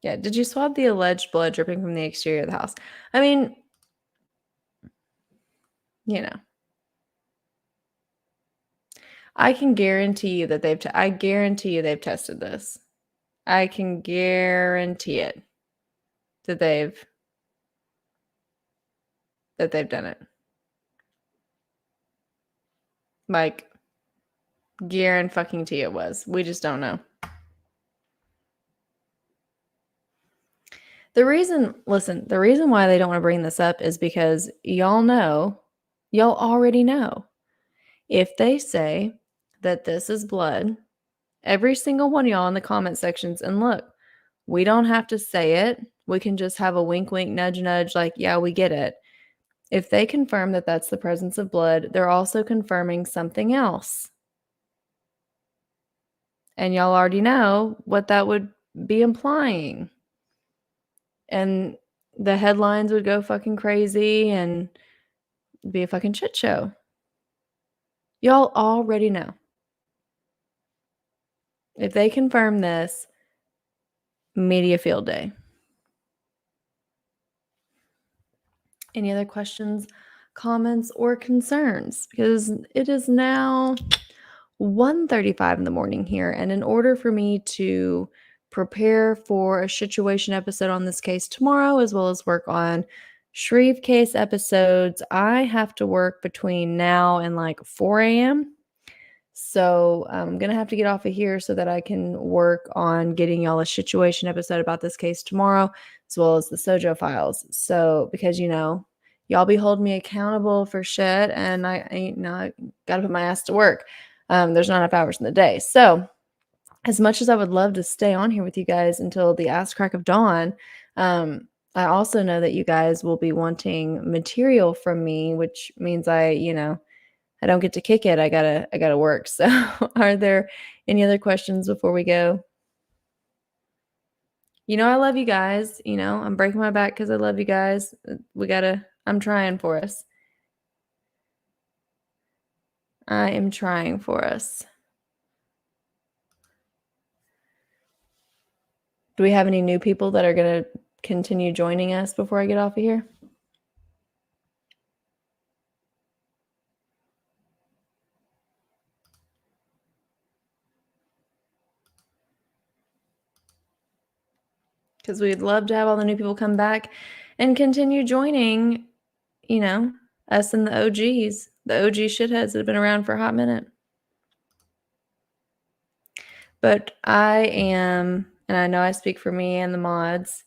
Yeah, did you swab the alleged blood dripping from the exterior of the house? I mean, you know, I can guarantee you that I guarantee you they've tested this. I can guarantee it that they've done it. Like, guarantee it was. We just don't know. The reason why they don't want to bring this up is because y'all already know. If they say that this is blood, every single one of y'all in the comment sections, and look, we don't have to say it. We can just have a wink, wink, nudge, nudge, like, yeah, we get it. If they confirm that that's the presence of blood, they're also confirming something else. And y'all already know what that would be implying. And the headlines would go fucking crazy and be a fucking shit show. Y'all already know. If they confirm this, media field day. Any other questions, comments, or concerns? Because it is now 1:35 in the morning here, and in order for me to prepare for a SHITuation episode on this case tomorrow, as well as work on Shreve case episodes, I have to work between now and like 4 a.m. So I'm going to have to get off of here so that I can work on getting y'all a SHITuation episode about this case tomorrow, as well as the Sojo files. So, because, y'all be holding me accountable for shit, and I got to put my ass to work. There's not enough hours in the day. So, as much as I would love to stay on here with you guys until the ass crack of dawn, I also know that you guys will be wanting material from me, which means I don't get to kick it. I gotta work. So are there any other questions before we go? I love you guys. I'm breaking my back because I love you guys. I'm trying for us. I am trying for us. Do we have any new people that are going to continue joining us before I get off of here? Because we'd love to have all the new people come back and continue joining, us and the OGs, the OG shitheads that have been around for a hot minute. But I am, and I know I speak for me and the mods,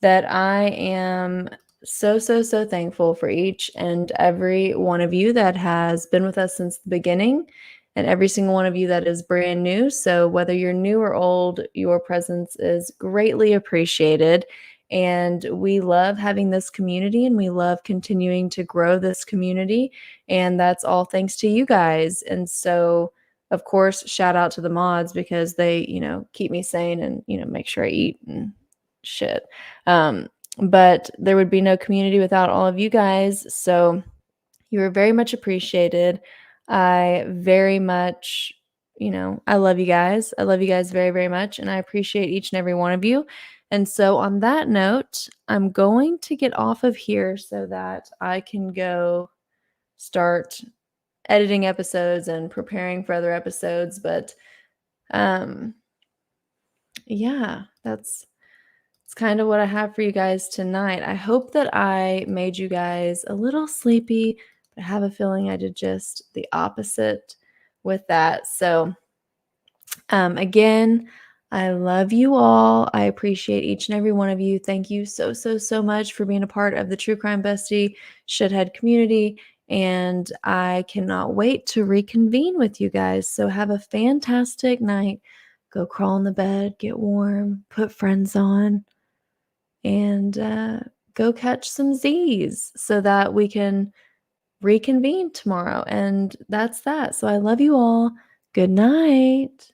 that I am so, so, so thankful for each and every one of you that has been with us since the beginning, and every single one of you that is brand new. So, whether you're new or old, your presence is greatly appreciated. And we love having this community, and we love continuing to grow this community. And that's all thanks to you guys. And so, of course, shout out to the mods because they, keep me sane and, make sure I eat and shit. But there would be no community without all of you guys. So you are very much appreciated. I very much, I love you guys. I love you guys very, very much. And I appreciate each and every one of you. And so, on that note, I'm going to get off of here so that I can go start editing episodes and preparing for other episodes. But yeah, it's kind of what I have for you guys tonight. I hope that I made you guys a little sleepy, but I have a feeling I did just the opposite with that. So, again, I love you all. I appreciate each and every one of you. Thank you so, so, so much for being a part of the True Crime Bestie Shithead community. And I cannot wait to reconvene with you guys. So have a fantastic night. Go crawl in the bed, get warm, put friends on, and go catch some Z's so that we can reconvene tomorrow. And that's that. So I love you all. Good night.